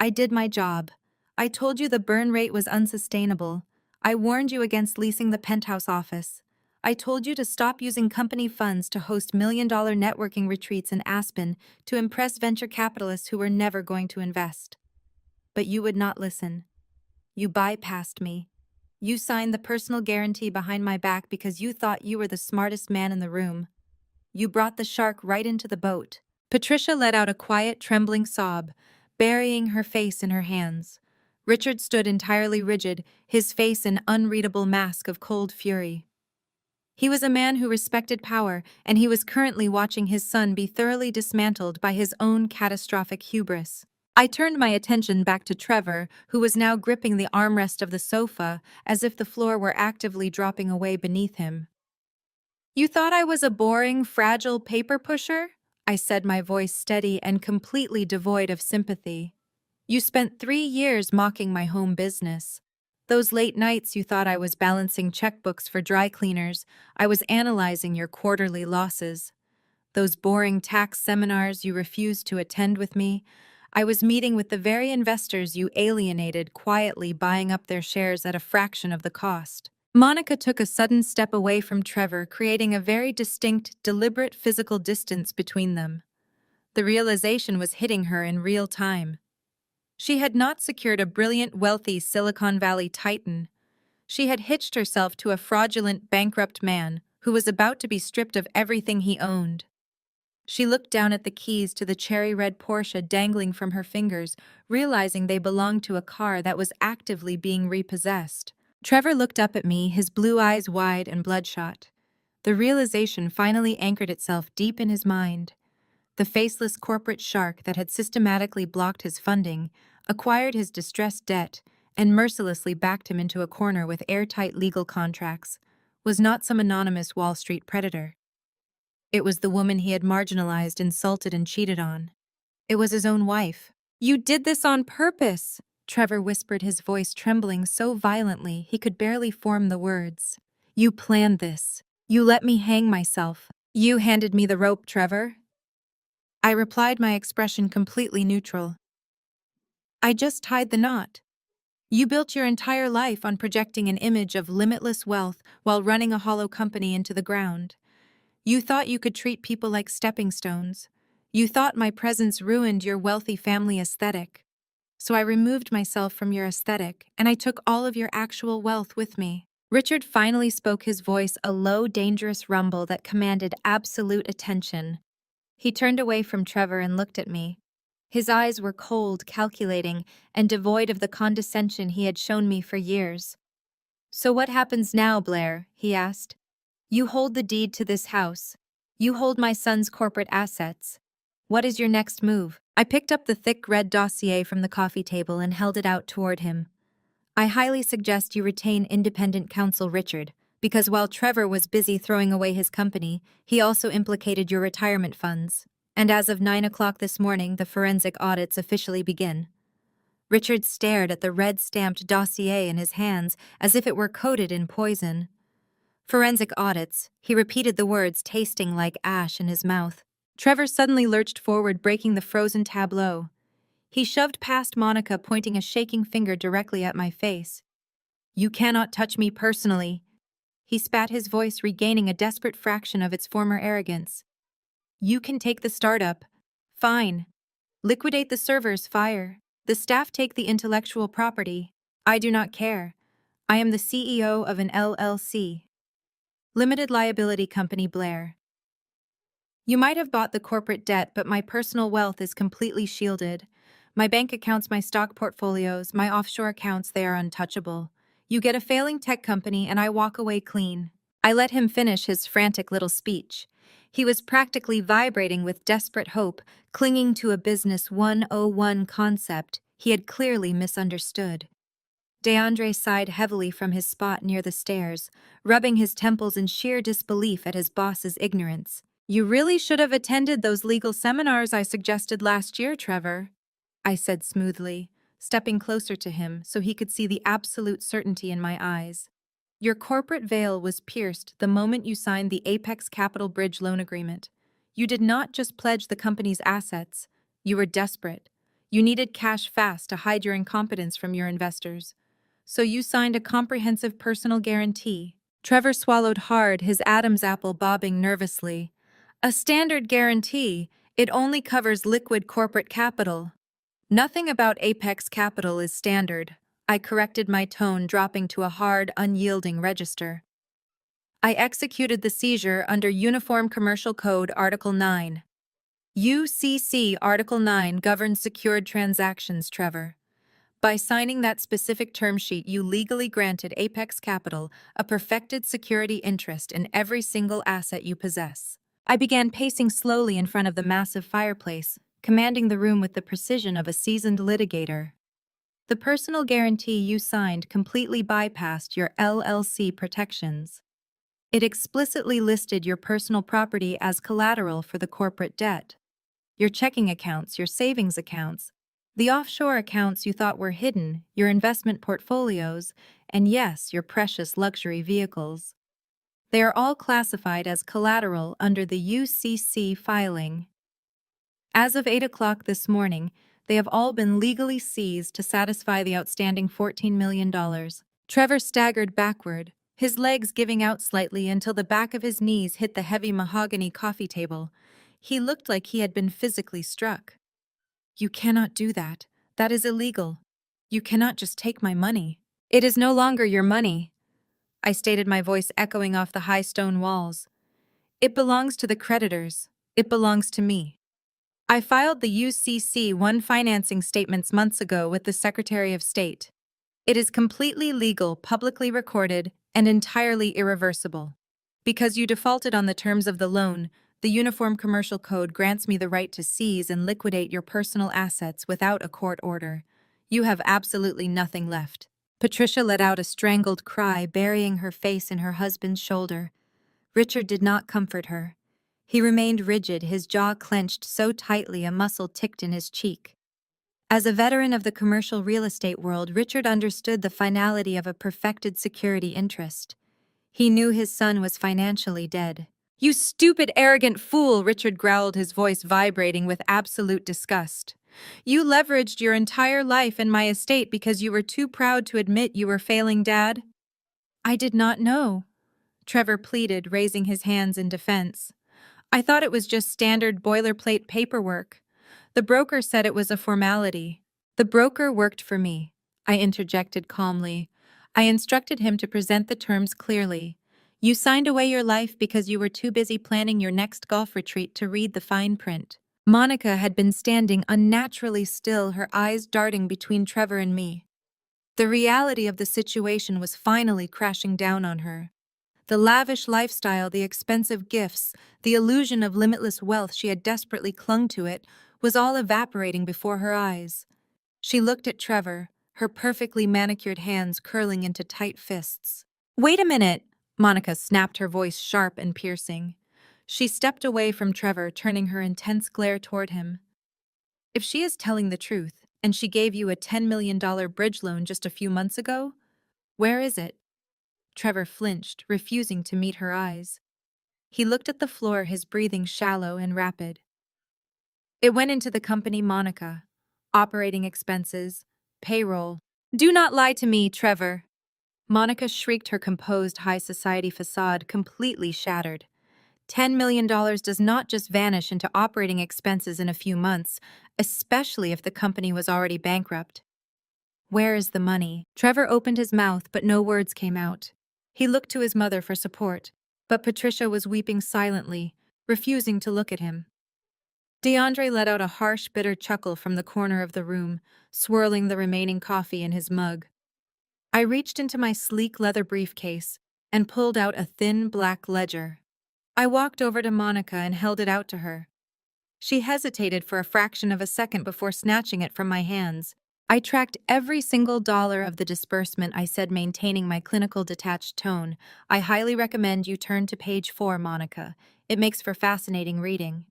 I did my job. I told you the burn rate was unsustainable. I warned you against leasing the penthouse office. I told you to stop using company funds to host million-dollar networking retreats in Aspen to impress venture capitalists who were never going to invest. But you would not listen. You bypassed me. You signed the personal guarantee behind my back because you thought you were the smartest man in the room. You brought the shark right into the boat. Patricia let out a quiet, trembling sob, burying her face in her hands. Richard stood entirely rigid, his face an unreadable mask of cold fury. He was a man who respected power, and he was currently watching his son be thoroughly dismantled by his own catastrophic hubris. I turned my attention back to Trevor, who was now gripping the armrest of the sofa as if the floor were actively dropping away beneath him. You thought I was a boring, fragile paper pusher? I said, my voice steady and completely devoid of sympathy. You spent 3 years mocking my home business. Those late nights you thought I was balancing checkbooks for dry cleaners, I was analyzing your quarterly losses. Those boring tax seminars you refused to attend with me, I was meeting with the very investors you alienated, quietly buying up their shares at a fraction of the cost. Monica took a sudden step away from Trevor, creating a very distinct, deliberate physical distance between them. The realization was hitting her in real time. She had not secured a brilliant, wealthy Silicon Valley titan. She had hitched herself to a fraudulent, bankrupt man who was about to be stripped of everything he owned. She looked down at the keys to the cherry-red Porsche dangling from her fingers, realizing they belonged to a car that was actively being repossessed. Trevor looked up at me, his blue eyes wide and bloodshot. The realization finally anchored itself deep in his mind. The faceless corporate shark that had systematically blocked his funding, acquired his distressed debt, and mercilessly backed him into a corner with airtight legal contracts, was not some anonymous Wall Street predator. It was the woman he had marginalized, insulted, and cheated on. It was his own wife. You did this on purpose, Trevor whispered, his voice trembling so violently he could barely form the words. You planned this. You let me hang myself. You handed me the rope, Trevor. I replied, my expression completely neutral. I just tied the knot. You built your entire life on projecting an image of limitless wealth while running a hollow company into the ground. You thought you could treat people like stepping stones. You thought my presence ruined your wealthy family aesthetic. So I removed myself from your aesthetic, and I took all of your actual wealth with me. Richard finally spoke, his voice a low, dangerous rumble that commanded absolute attention. He turned away from Trevor and looked at me. His eyes were cold, calculating, and devoid of the condescension he had shown me for years. "So what happens now, Blair?" he asked. "You hold the deed to this house. You hold my son's corporate assets. What is your next move?" I picked up the thick red dossier from the coffee table and held it out toward him. "I highly suggest you retain independent counsel, Richard, because while Trevor was busy throwing away his company, he also implicated your retirement funds. And as of 9 o'clock this morning, the forensic audits officially begin." Richard stared at the red-stamped dossier in his hands as if it were coated in poison. "Forensic audits," he repeated the words, tasting like ash in his mouth. Trevor suddenly lurched forward, breaking the frozen tableau. He shoved past Monica, pointing a shaking finger directly at my face. "You cannot touch me personally." He spat, his voice regaining a desperate fraction of its former arrogance. "You can take the startup. Fine. Liquidate the servers, fire. The staff take the intellectual property. I do not care. I am the CEO of an LLC. Limited Liability Company, Blair. You might have bought the corporate debt, but my personal wealth is completely shielded. My bank accounts, my stock portfolios, my offshore accounts, they are untouchable. You get a failing tech company and I walk away clean." I let him finish his frantic little speech. He was practically vibrating with desperate hope, clinging to a Business 101 concept he had clearly misunderstood. DeAndre sighed heavily from his spot near the stairs, rubbing his temples in sheer disbelief at his boss's ignorance. "You really should have attended those legal seminars I suggested last year, Trevor," I said smoothly, stepping closer to him so he could see the absolute certainty in my eyes. "Your corporate veil was pierced the moment you signed the Apex Capital Bridge loan agreement. You did not just pledge the company's assets. You were desperate. You needed cash fast to hide your incompetence from your investors. So you signed a comprehensive personal guarantee." Trevor swallowed hard, his Adam's apple bobbing nervously. "A standard guarantee. It only covers liquid corporate capital." "Nothing about Apex Capital is standard," I corrected, my tone dropping to a hard, unyielding register. "I executed the seizure under Uniform Commercial Code Article 9. UCC Article 9 governs secured transactions, Trevor. By signing that specific term sheet, you legally granted Apex Capital a perfected security interest in every single asset you possess." I began pacing slowly in front of the massive fireplace, commanding the room with the precision of a seasoned litigator. "The personal guarantee you signed completely bypassed your LLC protections. It explicitly listed your personal property as collateral for the corporate debt. Your checking accounts, your savings accounts, the offshore accounts you thought were hidden, your investment portfolios, and yes, your precious luxury vehicles. They are all classified as collateral under the UCC filing. As of 8 o'clock this morning, they have all been legally seized to satisfy the outstanding $14 million. Trevor staggered backward, his legs giving out slightly until the back of his knees hit the heavy mahogany coffee table. He looked like he had been physically struck. "You cannot do that. That is illegal. You cannot just take my money." "It is no longer your money," I stated, my voice echoing off the high stone walls. "It belongs to the creditors. It belongs to me. I filed the UCC-1 financing statements months ago with the Secretary of State. It is completely legal, publicly recorded, and entirely irreversible. Because you defaulted on the terms of the loan, the Uniform Commercial Code grants me the right to seize and liquidate your personal assets without a court order. You have absolutely nothing left." Patricia let out a strangled cry, burying her face in her husband's shoulder. Richard did not comfort her. He remained rigid, his jaw clenched so tightly a muscle ticked in his cheek. As a veteran of the commercial real estate world, Richard understood the finality of a perfected security interest. He knew his son was financially dead. "You stupid, arrogant fool!" Richard growled, his voice vibrating with absolute disgust. You leveraged your entire life and my estate because you were too proud to admit you were failing, Dad. I did not know, Trevor pleaded, raising his hands in defense. I thought it was just standard boilerplate paperwork. The broker said it was a formality. The broker worked for me, I interjected calmly. I instructed him to present the terms clearly. You signed away your life because you were too busy planning your next golf retreat to read the fine print. Monica had been standing unnaturally still, her eyes darting between Trevor and me. The reality of the situation was finally crashing down on her. The lavish lifestyle, the expensive gifts, the illusion of limitless wealth she had desperately clung to it, was all evaporating before her eyes. She looked at Trevor, her perfectly manicured hands curling into tight fists. "Wait a minute!" Monica snapped, her voice sharp and piercing. She stepped away from Trevor, turning her intense glare toward him. "If she is telling the truth, and she gave you a $10 million bridge loan just a few months ago, where is it?" Trevor flinched, refusing to meet her eyes. He looked at the floor, his breathing shallow and rapid. "It went into the company, Monica. Operating expenses, payroll." "Do not lie to me, Trevor!" Monica shrieked, her composed high society facade completely shattered. $10 million does not just vanish into operating expenses in a few months, especially if the company was already bankrupt. "Where is the money?" Trevor opened his mouth, but no words came out. He looked to his mother for support, but Patricia was weeping silently, refusing to look at him. DeAndre let out a harsh, bitter chuckle from the corner of the room, swirling the remaining coffee in his mug. I reached into my sleek leather briefcase and pulled out a thin black ledger. I walked over to Monica and held it out to her. She hesitated for a fraction of a second before snatching it from my hands. "I tracked every single dollar of the disbursement," I said, maintaining my clinical detached tone. "I highly recommend you turn to page 4, Monica. It makes for fascinating reading."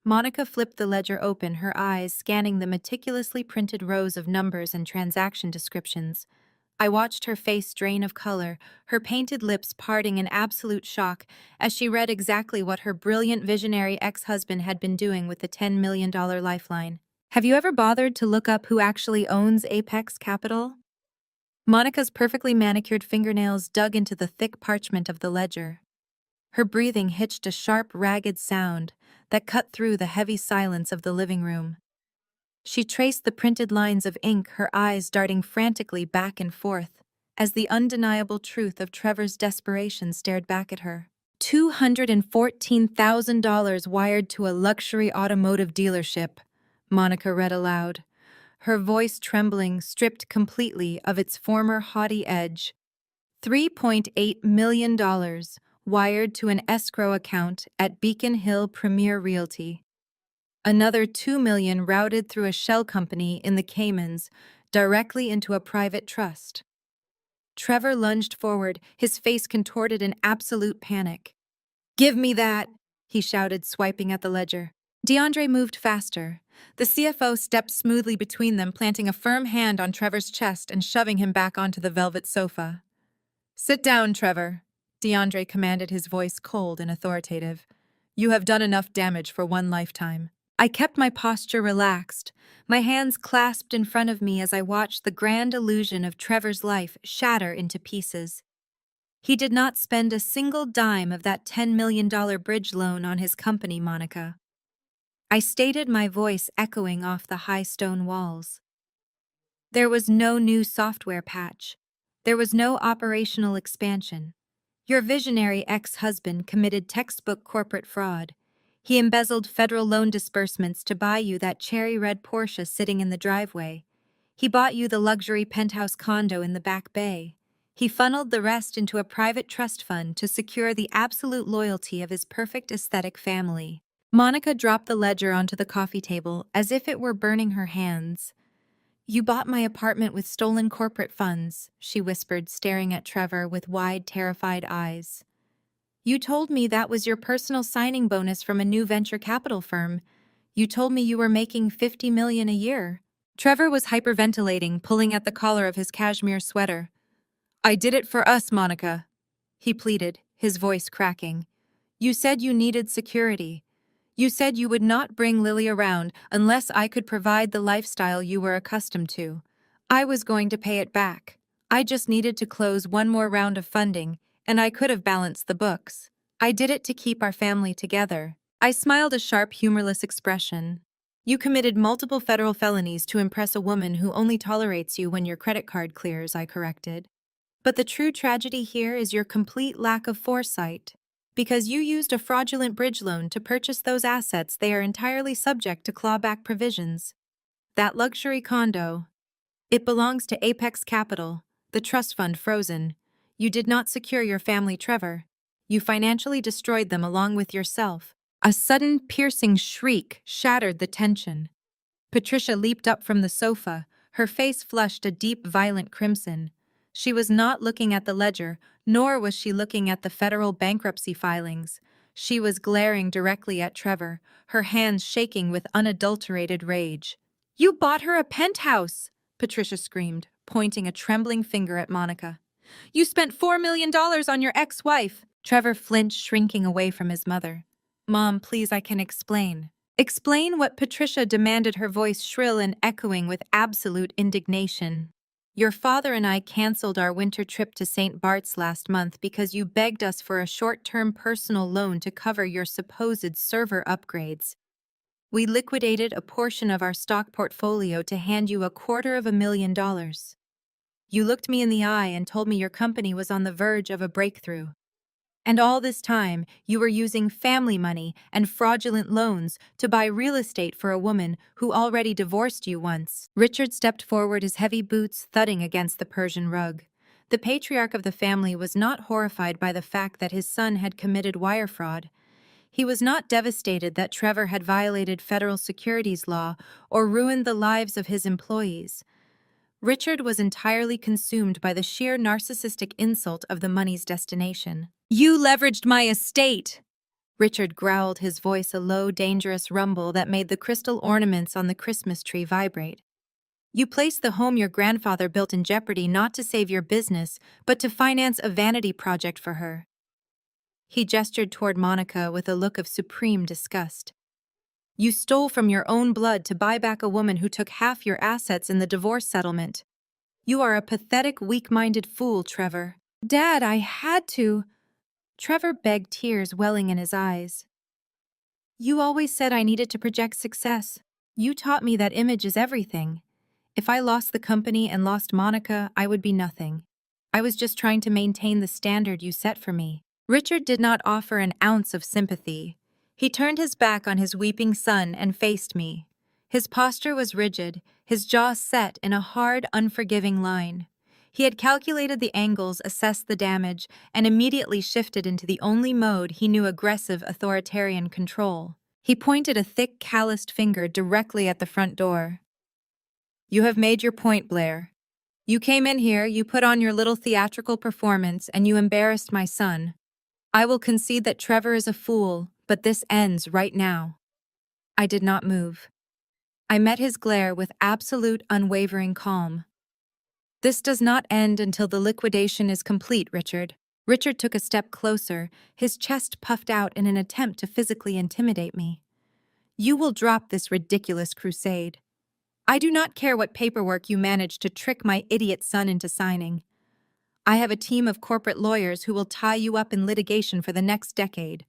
Monica flipped the ledger open, her eyes scanning the meticulously printed rows of numbers and transaction descriptions. I watched her face drain of color, her painted lips parting in absolute shock as she read exactly what her brilliant visionary ex-husband had been doing with the $10 million lifeline. "Have you ever bothered to look up who actually owns Apex Capital?" Monica's perfectly manicured fingernails dug into the thick parchment of the ledger. Her breathing hitched a sharp, ragged sound that cut through the heavy silence of the living room. She traced the printed lines of ink, her eyes darting frantically back and forth, as the undeniable truth of Trevor's desperation stared back at her. $214,000 wired to a luxury automotive dealership, Monica read aloud, her voice trembling, stripped completely of its former haughty edge. $3.8 million wired to an escrow account at Beacon Hill Premier Realty. Another $2 million routed through a shell company in the Caymans directly into a private trust. Trevor lunged forward, his face contorted in absolute panic. "Give me that!" he shouted, swiping at the ledger. DeAndre moved faster. The CFO stepped smoothly between them, planting a firm hand on Trevor's chest and shoving him back onto the velvet sofa. "Sit down, Trevor," DeAndre commanded, his voice cold and authoritative. "You have done enough damage for one lifetime." I kept my posture relaxed, my hands clasped in front of me as I watched the grand illusion of Trevor's life shatter into pieces. He did not spend a single dime of that $10 million bridge loan on his company, Monica. I stated, my voice echoing off the high stone walls. There was no new software patch. There was no operational expansion. Your visionary ex-husband committed textbook corporate fraud. He embezzled federal loan disbursements to buy you that cherry red Porsche sitting in the driveway. He bought you the luxury penthouse condo in the Back Bay. He funneled the rest into a private trust fund to secure the absolute loyalty of his perfect aesthetic family. Monica dropped the ledger onto the coffee table as if it were burning her hands. "You bought my apartment with stolen corporate funds," she whispered, staring at Trevor with wide, terrified eyes. "You told me that was your personal signing bonus from a new venture capital firm. You told me you were making $50 million a year." Trevor was hyperventilating, pulling at the collar of his cashmere sweater. "I did it for us, Monica," he pleaded, his voice cracking. "You said you needed security. You said you would not bring Lily around unless I could provide the lifestyle you were accustomed to. I was going to pay it back. I just needed to close one more round of funding, and I could have balanced the books. I did it to keep our family together. I smiled a sharp, humorless expression. You committed multiple federal felonies to impress a woman who only tolerates you when your credit card clears, I corrected. But the true tragedy here is your complete lack of foresight. Because you used a fraudulent bridge loan to purchase those assets, they are entirely subject to clawback provisions. That luxury condo, it belongs to Apex Capital, the trust fund frozen. You did not secure your family, Trevor. You financially destroyed them along with yourself. A sudden, piercing shriek shattered the tension. Patricia leaped up from the sofa, her face flushed a deep, violent crimson. She was not looking at the ledger, nor was she looking at the federal bankruptcy filings. She was glaring directly at Trevor, her hands shaking with unadulterated rage. "You bought her a penthouse!" Patricia screamed, pointing a trembling finger at Monica. "You spent $4 million on your ex-wife!" Trevor flinched, shrinking away from his mother. "Mom, please, I can explain." "Explain what?" Patricia demanded, her voice shrill and echoing with absolute indignation. "Your father and I canceled our winter trip to St. Bart's last month because you begged us for a short-term personal loan to cover your supposed server upgrades. We liquidated a portion of our stock portfolio to hand you $250,000. You looked me in the eye and told me your company was on the verge of a breakthrough. And all this time, you were using family money and fraudulent loans to buy real estate for a woman who already divorced you once." Richard stepped forward, his heavy boots thudding against the Persian rug. The patriarch of the family was not horrified by the fact that his son had committed wire fraud. He was not devastated that Trevor had violated federal securities law or ruined the lives of his employees. Richard was entirely consumed by the sheer narcissistic insult of the money's destination. "You leveraged my estate!" Richard growled, his voice a low, dangerous rumble that made the crystal ornaments on the Christmas tree vibrate. "You placed the home your grandfather built in jeopardy not to save your business, but to finance a vanity project for her." He gestured toward Monica with a look of supreme disgust. "You stole from your own blood to buy back a woman who took half your assets in the divorce settlement. You are a pathetic, weak-minded fool, Trevor." "Dad, I had to," Trevor begged, tears welling in his eyes. "You always said I needed to project success. You taught me that image is everything. If I lost the company and lost Monica, I would be nothing. I was just trying to maintain the standard you set for me." Richard did not offer an ounce of sympathy. He turned his back on his weeping son and faced me. His posture was rigid, his jaw set in a hard, unforgiving line. He had calculated the angles, assessed the damage, and immediately shifted into the only mode he knew: aggressive, authoritarian control. He pointed a thick, calloused finger directly at the front door. "You have made your point, Blair. You came in here, you put on your little theatrical performance, and you embarrassed my son. I will concede that Trevor is a fool, but this ends right now." I did not move. I met his glare with absolute, unwavering calm. "This does not end until the liquidation is complete, Richard." Richard took a step closer, his chest puffed out in an attempt to physically intimidate me. "You will drop this ridiculous crusade. I do not care what paperwork you managed to trick my idiot son into signing. I have a team of corporate lawyers who will tie you up in litigation for the next decade.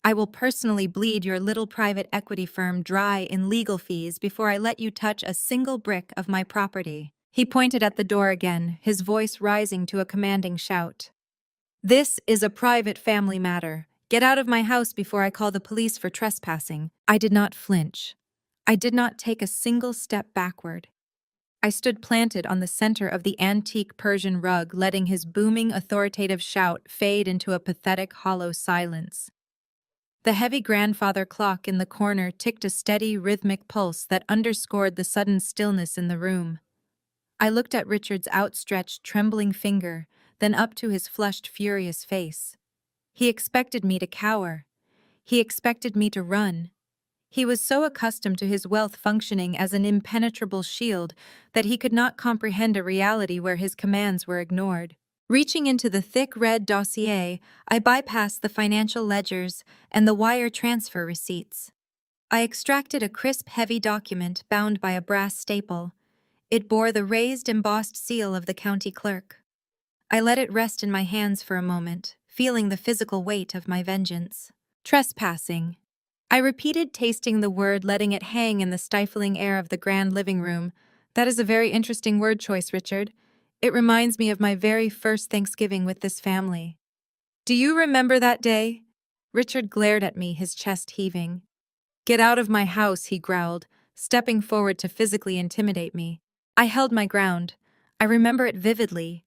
I will personally bleed your little private equity firm dry in legal fees before I let you touch a single brick of my property." He pointed at the door again, his voice rising to a commanding shout. "This is a private family matter. Get out of my house before I call the police for trespassing." I did not flinch. I did not take a single step backward. I stood planted on the center of the antique Persian rug, letting his booming, authoritative shout fade into a pathetic, hollow silence. The heavy grandfather clock in the corner ticked a steady, rhythmic pulse that underscored the sudden stillness in the room. I looked at Richard's outstretched, trembling finger, then up to his flushed, furious face. He expected me to cower. He expected me to run. He was so accustomed to his wealth functioning as an impenetrable shield that he could not comprehend a reality where his commands were ignored. Reaching into the thick red dossier, I bypassed the financial ledgers and the wire transfer receipts. I extracted a crisp, heavy document bound by a brass staple. It bore the raised, embossed seal of the county clerk. I let it rest in my hands for a moment, feeling the physical weight of my vengeance. Trespassing. I repeated, tasting the word, letting it hang in the stifling air of the grand living room. That is a very interesting word choice, Richard. It reminds me of my very first Thanksgiving with this family. Do you remember that day? Richard glared at me, his chest heaving. Get out of my house, he growled, stepping forward to physically intimidate me. I held my ground. I remember it vividly.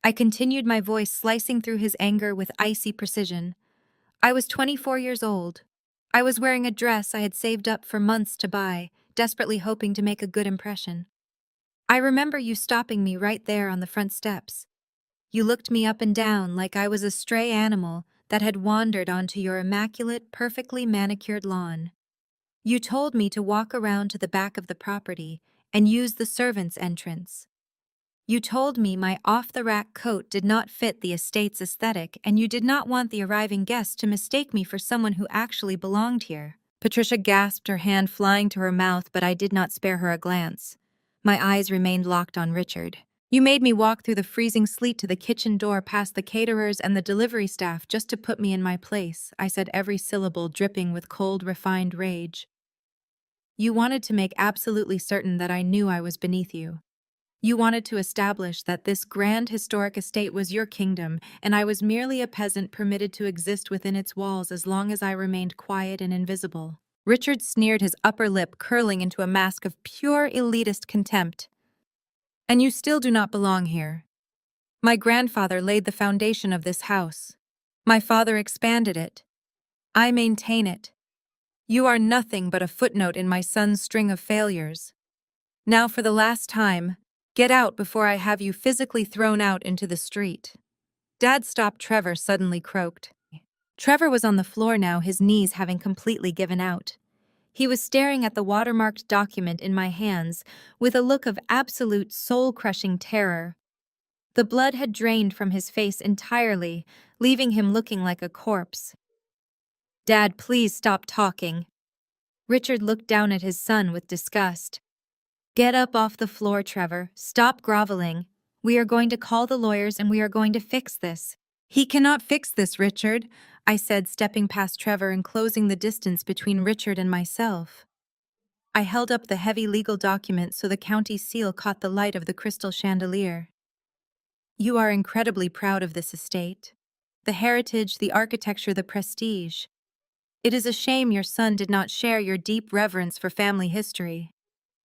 I continued, my voice slicing through his anger with icy precision. I was 24 years old. I was wearing a dress I had saved up for months to buy, desperately hoping to make a good impression. I remember you stopping me right there on the front steps. You looked me up and down like I was a stray animal that had wandered onto your immaculate, perfectly manicured lawn. You told me to walk around to the back of the property and use the servants' entrance. You told me my off-the-rack coat did not fit the estate's aesthetic, and you did not want the arriving guests to mistake me for someone who actually belonged here. Patricia gasped, her hand flying to her mouth, but I did not spare her a glance. My eyes remained locked on Richard. You made me walk through the freezing sleet to the kitchen door past the caterers and the delivery staff just to put me in my place, I said, every syllable dripping with cold, refined rage. You wanted to make absolutely certain that I knew I was beneath you. You wanted to establish that this grand historic estate was your kingdom, and I was merely a peasant permitted to exist within its walls as long as I remained quiet and invisible. Richard sneered, his upper lip curling into a mask of pure elitist contempt. And you still do not belong here. My grandfather laid the foundation of this house. My father expanded it. I maintain it. You are nothing but a footnote in my son's string of failures. Now, for the last time, get out before I have you physically thrown out into the street. Dad stopped, Trevor suddenly croaked. Trevor was on the floor now, his knees having completely given out. He was staring at the watermarked document in my hands with a look of absolute soul-crushing terror. The blood had drained from his face entirely, leaving him looking like a corpse. Dad, please stop talking. Richard looked down at his son with disgust. Get up off the floor, Trevor. Stop groveling. We are going to call the lawyers and we are going to fix this. He cannot fix this, Richard, I said, stepping past Trevor and closing the distance between Richard and myself. I held up the heavy legal document so the county seal caught the light of the crystal chandelier. You are incredibly proud of this estate. The heritage, the architecture, the prestige. It is a shame your son did not share your deep reverence for family history.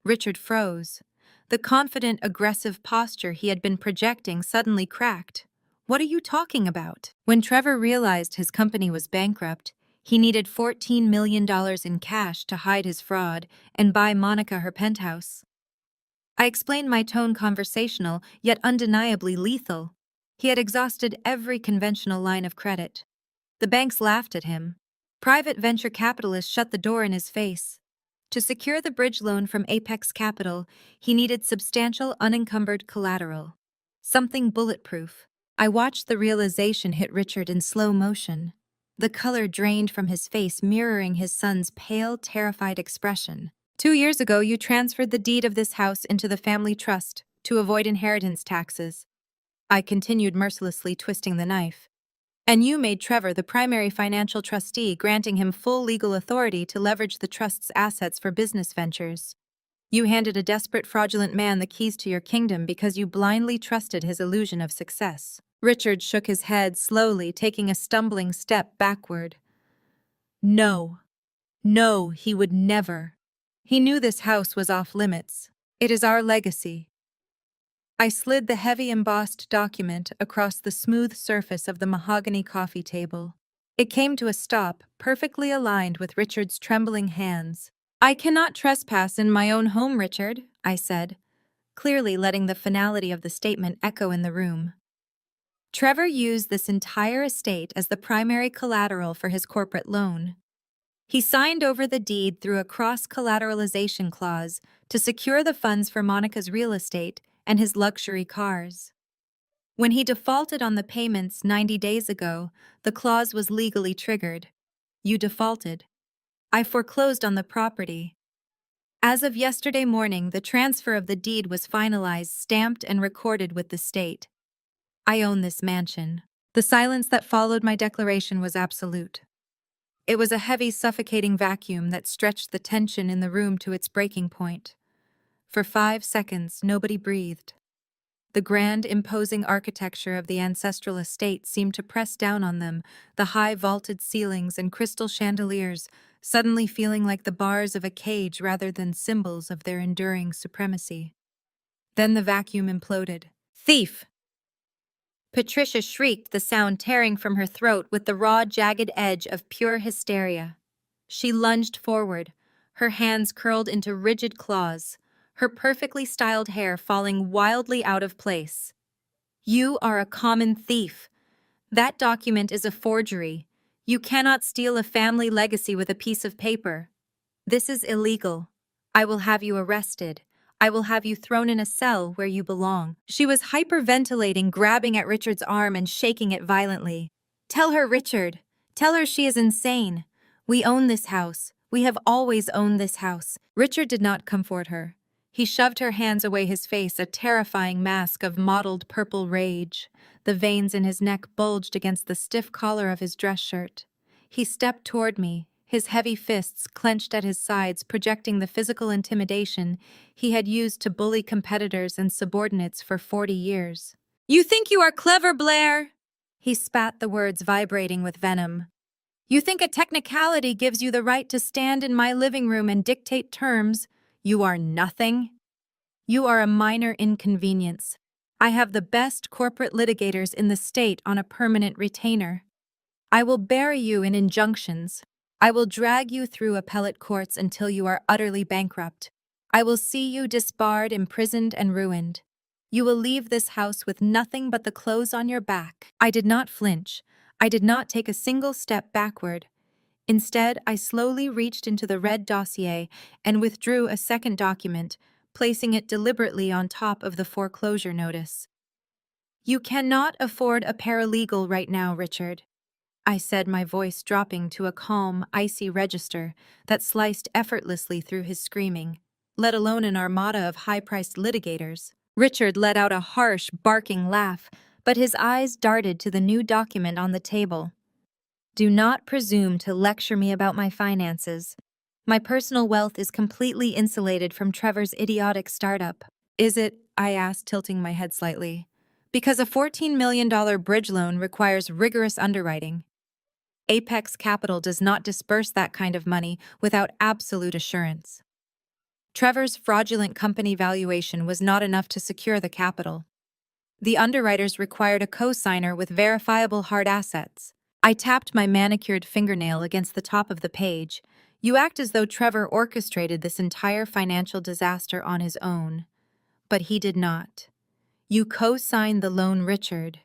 Richard froze. The confident, aggressive posture he had been projecting suddenly cracked. What are you talking about? When Trevor realized his company was bankrupt, he needed $14 million in cash to hide his fraud and buy Monica her penthouse. I explained, my tone conversational, yet undeniably lethal. He had exhausted every conventional line of credit. The banks laughed at him. Private venture capitalists shut the door in his face. To secure the bridge loan from Apex Capital, he needed substantial unencumbered collateral. Something bulletproof. I watched the realization hit Richard in slow motion. The color drained from his face, mirroring his son's pale, terrified expression. 2 years ago, you transferred the deed of this house into the family trust to avoid inheritance taxes. I continued, mercilessly twisting the knife. And you made Trevor the primary financial trustee, granting him full legal authority to leverage the trust's assets for business ventures. You handed a desperate, fraudulent man the keys to your kingdom because you blindly trusted his illusion of success. Richard shook his head, slowly taking a stumbling step backward. No. No, he would never. He knew this house was off limits. It is our legacy. I slid the heavy embossed document across the smooth surface of the mahogany coffee table. It came to a stop, perfectly aligned with Richard's trembling hands. I cannot trespass in my own home, Richard, I said, clearly letting the finality of the statement echo in the room. Trevor used this entire estate as the primary collateral for his corporate loan. He signed over the deed through a cross-collateralization clause to secure the funds for Monica's real estate and his luxury cars. When he defaulted on the payments 90 days ago, the clause was legally triggered. You defaulted. I foreclosed on the property. As of yesterday morning, the transfer of the deed was finalized, stamped, and recorded with the state. I own this mansion. The silence that followed my declaration was absolute. It was a heavy, suffocating vacuum that stretched the tension in the room to its breaking point. For 5 seconds, nobody breathed. The grand, imposing architecture of the ancestral estate seemed to press down on them, the high vaulted ceilings and crystal chandeliers suddenly feeling like the bars of a cage rather than symbols of their enduring supremacy. Then the vacuum imploded. "Thief!" Patricia shrieked, the sound tearing from her throat with the raw, jagged edge of pure hysteria. She lunged forward, her hands curled into rigid claws, her perfectly styled hair falling wildly out of place. "You are a common thief. That document is a forgery. You cannot steal a family legacy with a piece of paper. This is illegal. I will have you arrested. I will have you thrown in a cell where you belong." She was hyperventilating, grabbing at Richard's arm and shaking it violently. "Tell her, Richard. Tell her she is insane. We own this house. We have always owned this house." Richard did not comfort her. He shoved her hands away, his face a terrifying mask of mottled purple rage. The veins in his neck bulged against the stiff collar of his dress shirt. He stepped toward me, his heavy fists clenched at his sides, projecting the physical intimidation he had used to bully competitors and subordinates for 40 years. "You think you are clever, Blair?" He spat, the words vibrating with venom. "You think a technicality gives you the right to stand in my living room and dictate terms? You are nothing. You are a minor inconvenience. I have the best corporate litigators in the state on a permanent retainer. I will bury you in injunctions. I will drag you through appellate courts until you are utterly bankrupt. I will see you disbarred, imprisoned, and ruined. You will leave this house with nothing but the clothes on your back." I did not flinch. I did not take a single step backward. Instead, I slowly reached into the red dossier and withdrew a second document, placing it deliberately on top of the foreclosure notice. "You cannot afford a paralegal right now, Richard," I said, my voice dropping to a calm, icy register that sliced effortlessly through his screaming, let alone an armada of high-priced litigators. Richard let out a harsh, barking laugh, but his eyes darted to the new document on the table. "Do not presume to lecture me about my finances. My personal wealth is completely insulated from Trevor's idiotic startup." "Is it?" I asked, tilting my head slightly. "Because a $14 million bridge loan requires rigorous underwriting. Apex Capital does not disburse that kind of money without absolute assurance. Trevor's fraudulent company valuation was not enough to secure the capital. The underwriters required a co-signer with verifiable hard assets." I tapped my manicured fingernail against the top of the page. "You act as though Trevor orchestrated this entire financial disaster on his own. But he did not. You co-signed the loan, Richard.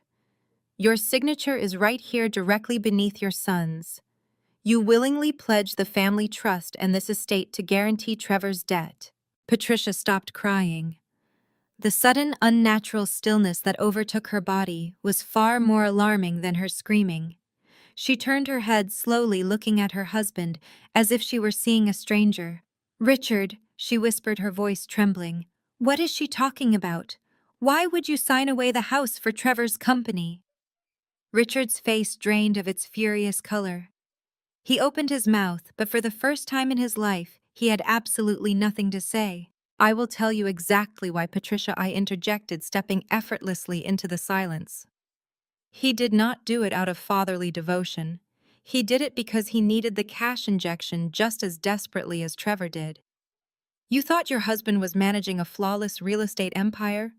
Your signature is right here directly beneath your son's. You willingly pledged the family trust and this estate to guarantee Trevor's debt." Patricia stopped crying. The sudden, unnatural stillness that overtook her body was far more alarming than her screaming. She turned her head slowly, looking at her husband as if she were seeing a stranger. "Richard," she whispered, her voice trembling, "what is she talking about? Why would you sign away the house for Trevor's company?" Richard's face drained of its furious color. He opened his mouth, but for the first time in his life, he had absolutely nothing to say. "I will tell you exactly why, Patricia," I interjected, stepping effortlessly into the silence. "He did not do it out of fatherly devotion. He did it because he needed the cash injection just as desperately as Trevor did. You thought your husband was managing a flawless real estate empire?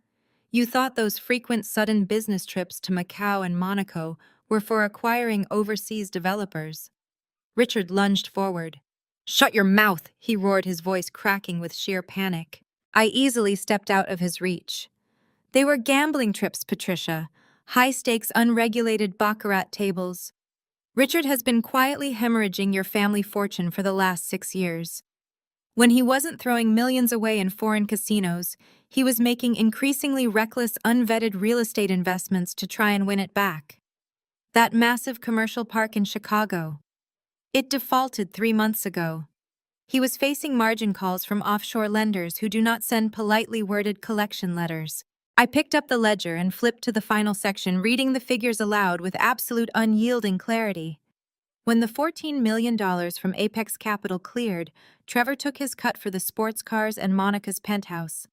You thought those frequent sudden business trips to Macau and Monaco were for acquiring overseas developers." Richard lunged forward. "Shut your mouth," he roared, his voice cracking with sheer panic. I easily stepped out of his reach. "They were gambling trips, Patricia. High-stakes, unregulated baccarat tables. Richard has been quietly hemorrhaging your family fortune for the last 6 years. When he wasn't throwing millions away in foreign casinos, he was making increasingly reckless, unvetted real estate investments to try and win it back. That massive commercial park in Chicago. It defaulted 3 months ago. He was facing margin calls from offshore lenders who do not send politely worded collection letters. I picked up the ledger and flipped to the final section, reading the figures aloud with absolute unyielding clarity. When the $14 million from Apex Capital cleared, Trevor took his cut for the sports cars and Monica's penthouse.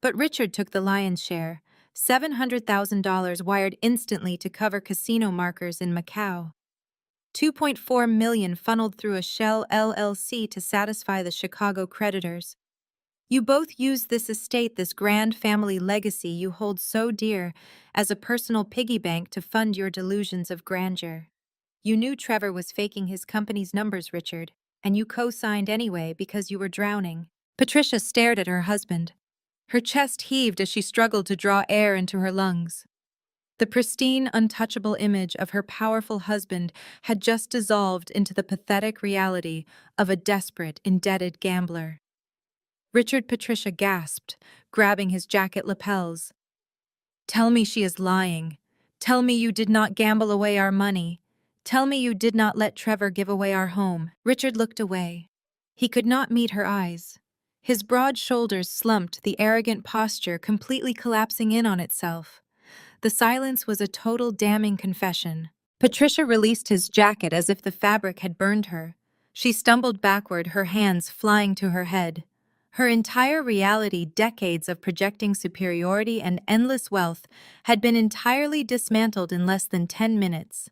But Richard took the lion's share, $700,000 wired instantly to cover casino markers in Macau. $2.4 million funneled through a shell LLC to satisfy the Chicago creditors. You both used this estate, this grand family legacy you hold so dear, as a personal piggy bank to fund your delusions of grandeur. You knew Trevor was faking his company's numbers, Richard, and you co-signed anyway because you were drowning. Patricia stared at her husband. Her chest heaved as she struggled to draw air into her lungs. The pristine, untouchable image of her powerful husband had just dissolved into the pathetic reality of a desperate, indebted gambler. Richard Patricia gasped, grabbing his jacket lapels. Tell me she is lying. Tell me you did not gamble away our money. Tell me you did not let Trevor give away our home. Richard looked away. He could not meet her eyes. His broad shoulders slumped, the arrogant posture completely collapsing in on itself. The silence was a total damning confession. Patricia released his jacket as if the fabric had burned her. She stumbled backward, her hands flying to her head. Her entire reality, decades of projecting superiority and endless wealth, had been entirely dismantled in less than 10 minutes.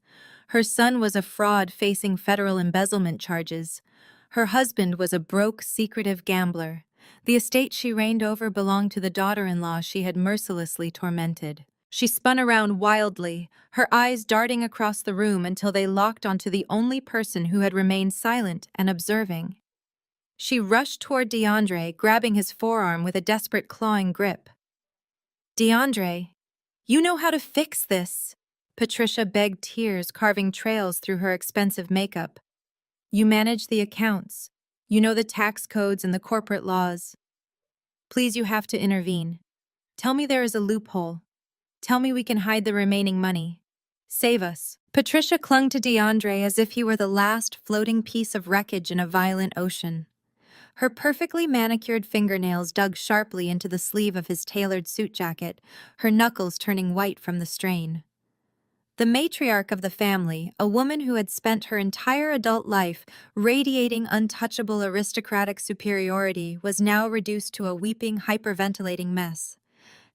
Her son was a fraud facing federal embezzlement charges. Her husband was a broke, secretive gambler. The estate she reigned over belonged to the daughter-in-law she had mercilessly tormented. She spun around wildly, her eyes darting across the room until they locked onto the only person who had remained silent and observing. She rushed toward DeAndre, grabbing his forearm with a desperate clawing grip. DeAndre, you know how to fix this, Patricia begged, tears carving trails through her expensive makeup. You manage the accounts. You know the tax codes and the corporate laws. Please, you have to intervene. Tell me there is a loophole. Tell me we can hide the remaining money. Save us. Patricia clung to DeAndre as if he were the last floating piece of wreckage in a violent ocean. Her perfectly manicured fingernails dug sharply into the sleeve of his tailored suit jacket, her knuckles turning white from the strain. The matriarch of the family, a woman who had spent her entire adult life radiating untouchable aristocratic superiority, was now reduced to a weeping, hyperventilating mess.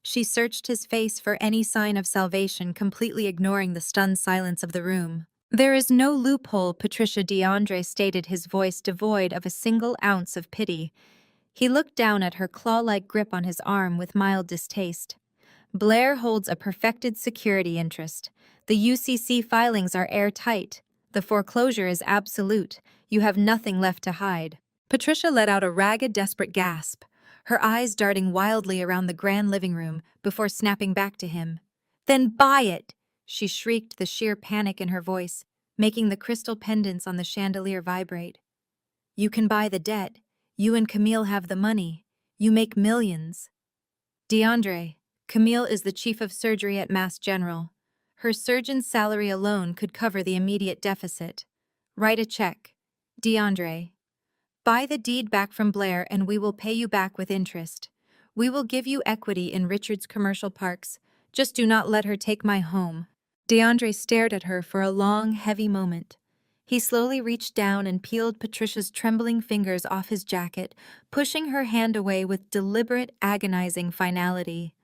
She searched his face for any sign of salvation, completely ignoring the stunned silence of the room. There is no loophole, Patricia. DeAndre stated, his voice devoid of a single ounce of pity. He looked down at her claw-like grip on his arm with mild distaste. Blair holds a perfected security interest. The UCC filings are airtight. The foreclosure is absolute. You have nothing left to hide. Patricia let out a ragged, desperate gasp, her eyes darting wildly around the grand living room before snapping back to him. Then buy it, she shrieked, the sheer panic in her voice, making the crystal pendants on the chandelier vibrate. You can buy the debt. You and Camille have the money. You make millions. DeAndre, Camille is the chief of surgery at Mass General. Her surgeon's salary alone could cover the immediate deficit. Write a check. DeAndre. Buy the deed back from Blair and we will pay you back with interest. We will give you equity in Richard's commercial parks. Just do not let her take my home. DeAndre stared at her for a long, heavy moment. He slowly reached down and peeled Patricia's trembling fingers off his jacket, pushing her hand away with deliberate, agonizing finality.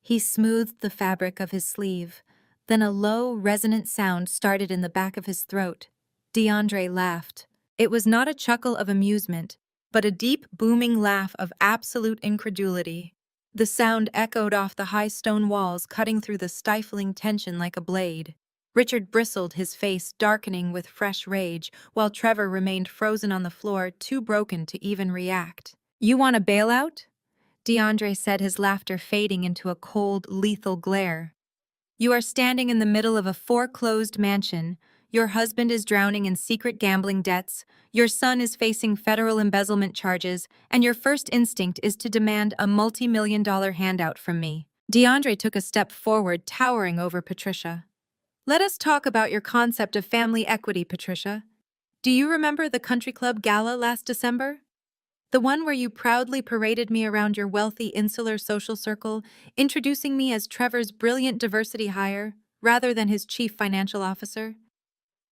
He smoothed the fabric of his sleeve. Then a low, resonant sound started in the back of his throat. DeAndre laughed. It was not a chuckle of amusement, but a deep, booming laugh of absolute incredulity. The sound echoed off the high stone walls, cutting through the stifling tension like a blade. Richard bristled, his face darkening with fresh rage, while Trevor remained frozen on the floor, too broken to even react. You want a bailout? DeAndre said, his laughter fading into a cold, lethal glare. You are standing in the middle of a foreclosed mansion. Your husband is drowning in secret gambling debts, your son is facing federal embezzlement charges, and your first instinct is to demand a multi-million-dollar handout from me. DeAndre took a step forward, towering over Patricia. Let us talk about your concept of family equity, Patricia. Do you remember the country club gala last December? The one where you proudly paraded me around your wealthy insular social circle, introducing me as Trevor's brilliant diversity hire rather than his chief financial officer?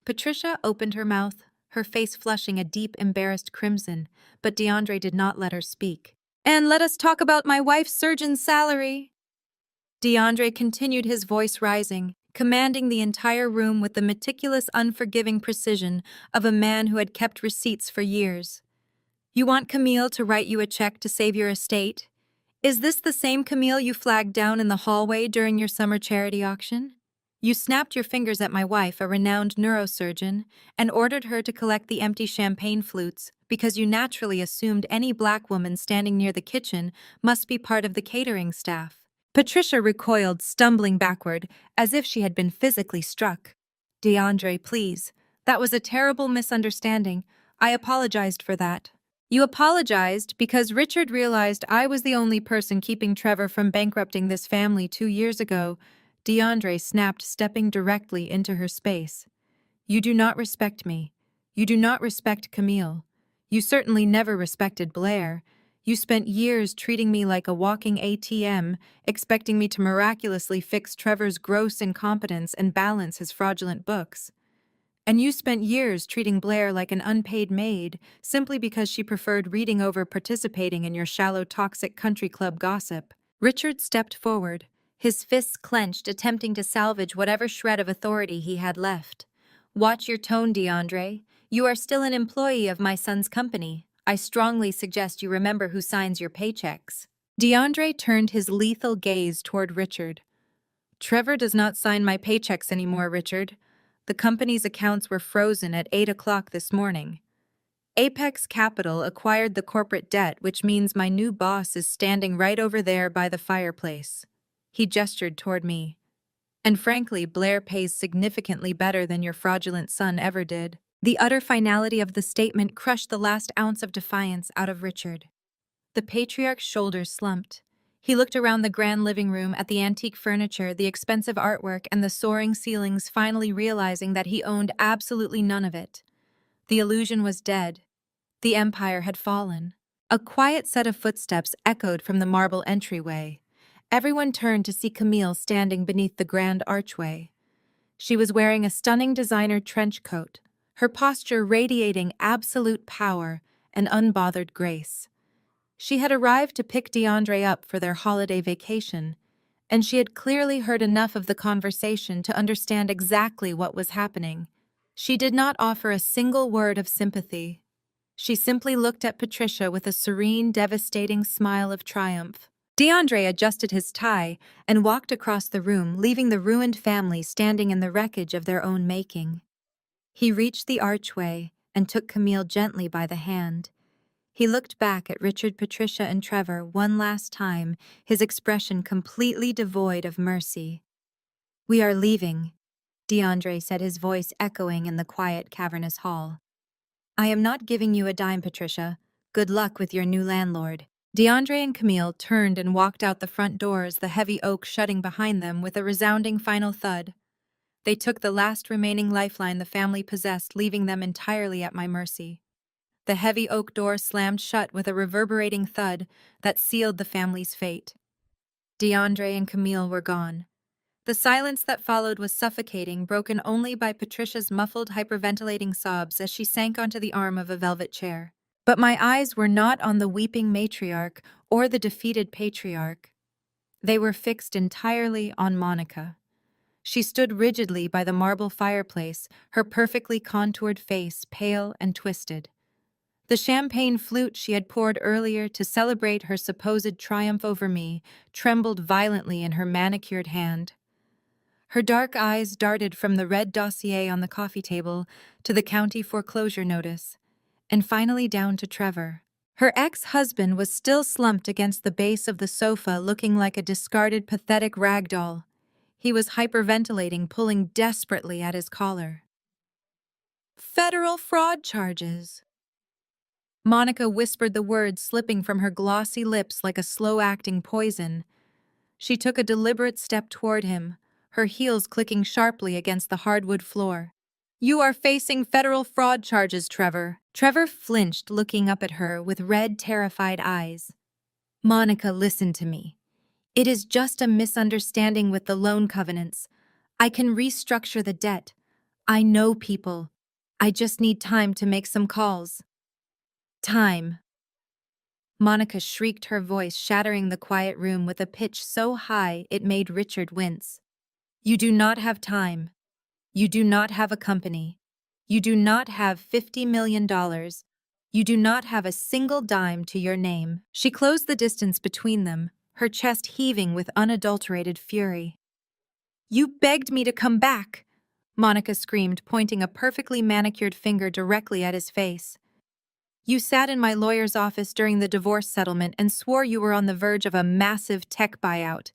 Patricia opened her mouth, her face flushing a deep, embarrassed crimson, but DeAndre did not let her speak. And let us talk about my wife's surgeon's salary. DeAndre continued, his voice rising, commanding the entire room with the meticulous, unforgiving precision of a man who had kept receipts for years. You want Camille to write you a check to save your estate? Is this the same Camille you flagged down in the hallway during your summer charity auction? You snapped your fingers at my wife, a renowned neurosurgeon, and ordered her to collect the empty champagne flutes because you naturally assumed any black woman standing near the kitchen must be part of the catering staff. Patricia recoiled, stumbling backward, as if she had been physically struck. DeAndre, please. That was a terrible misunderstanding. I apologized for that. You apologized because Richard realized I was the only person keeping Trevor from bankrupting this family 2 years ago. DeAndre snapped, stepping directly into her space. You do not respect me. You do not respect Camille. You certainly never respected Blair. You spent years treating me like a walking ATM, expecting me to miraculously fix Trevor's gross incompetence and balance his fraudulent books. And you spent years treating Blair like an unpaid maid simply because she preferred reading over participating in your shallow, toxic country club gossip. Richard stepped forward, his fists clenched, attempting to salvage whatever shred of authority he had left. Watch your tone, DeAndre. You are still an employee of my son's company. I strongly suggest you remember who signs your paychecks. DeAndre turned his lethal gaze toward Richard. Trevor does not sign my paychecks anymore, Richard. The company's accounts were frozen at 8 o'clock this morning. Apex Capital acquired the corporate debt, which means my new boss is standing right over there by the fireplace. He gestured toward me. And frankly, Blair pays significantly better than your fraudulent son ever did. The utter finality of the statement crushed the last ounce of defiance out of Richard. The patriarch's shoulders slumped. He looked around the grand living room at the antique furniture, the expensive artwork, and the soaring ceilings, finally realizing that he owned absolutely none of it. The illusion was dead. The empire had fallen. A quiet set of footsteps echoed from the marble entryway. Everyone turned to see Camille standing beneath the grand archway. She was wearing a stunning designer trench coat, her posture radiating absolute power and unbothered grace. She had arrived to pick DeAndre up for their holiday vacation, and she had clearly heard enough of the conversation to understand exactly what was happening. She did not offer a single word of sympathy. She simply looked at Patricia with a serene, devastating smile of triumph. DeAndre adjusted his tie and walked across the room, leaving the ruined family standing in the wreckage of their own making. He reached the archway and took Camille gently by the hand. He looked back at Richard, Patricia, and Trevor one last time, his expression completely devoid of mercy. "We are leaving," DeAndre said, his voice echoing in the quiet, cavernous hall. "I am not giving you a dime, Patricia. Good luck with your new landlord." DeAndre and Camille turned and walked out the front doors, the heavy oak shutting behind them with a resounding final thud. They took the last remaining lifeline the family possessed, leaving them entirely at my mercy. The heavy oak door slammed shut with a reverberating thud that sealed the family's fate. DeAndre and Camille were gone. The silence that followed was suffocating, broken only by Patricia's muffled, hyperventilating sobs as she sank onto the arm of a velvet chair. But my eyes were not on the weeping matriarch or the defeated patriarch. They were fixed entirely on Monica. She stood rigidly by the marble fireplace, her perfectly contoured face pale and twisted. The champagne flute she had poured earlier to celebrate her supposed triumph over me trembled violently in her manicured hand. Her dark eyes darted from the red dossier on the coffee table to the county foreclosure notice, and finally down to Trevor. Her ex-husband was still slumped against the base of the sofa, looking like a discarded, pathetic rag doll. He was hyperventilating, pulling desperately at his collar. "Federal fraud charges." Monica whispered the words, slipping from her glossy lips like a slow-acting poison. She took a deliberate step toward him, her heels clicking sharply against the hardwood floor. You are facing federal fraud charges, Trevor. Trevor flinched, looking up at her with red, terrified eyes. Monica, listen to me. It is just a misunderstanding with the loan covenants. I can restructure the debt. I know people. I just need time to make some calls. Time. Monica shrieked, her voice shattering the quiet room with a pitch so high it made Richard wince. You do not have time. You do not have a company. You do not have $50 million. You do not have a single dime to your name. She closed the distance between them, her chest heaving with unadulterated fury. You begged me to come back, Monica screamed, pointing a perfectly manicured finger directly at his face. You sat in my lawyer's office during the divorce settlement and swore you were on the verge of a massive tech buyout.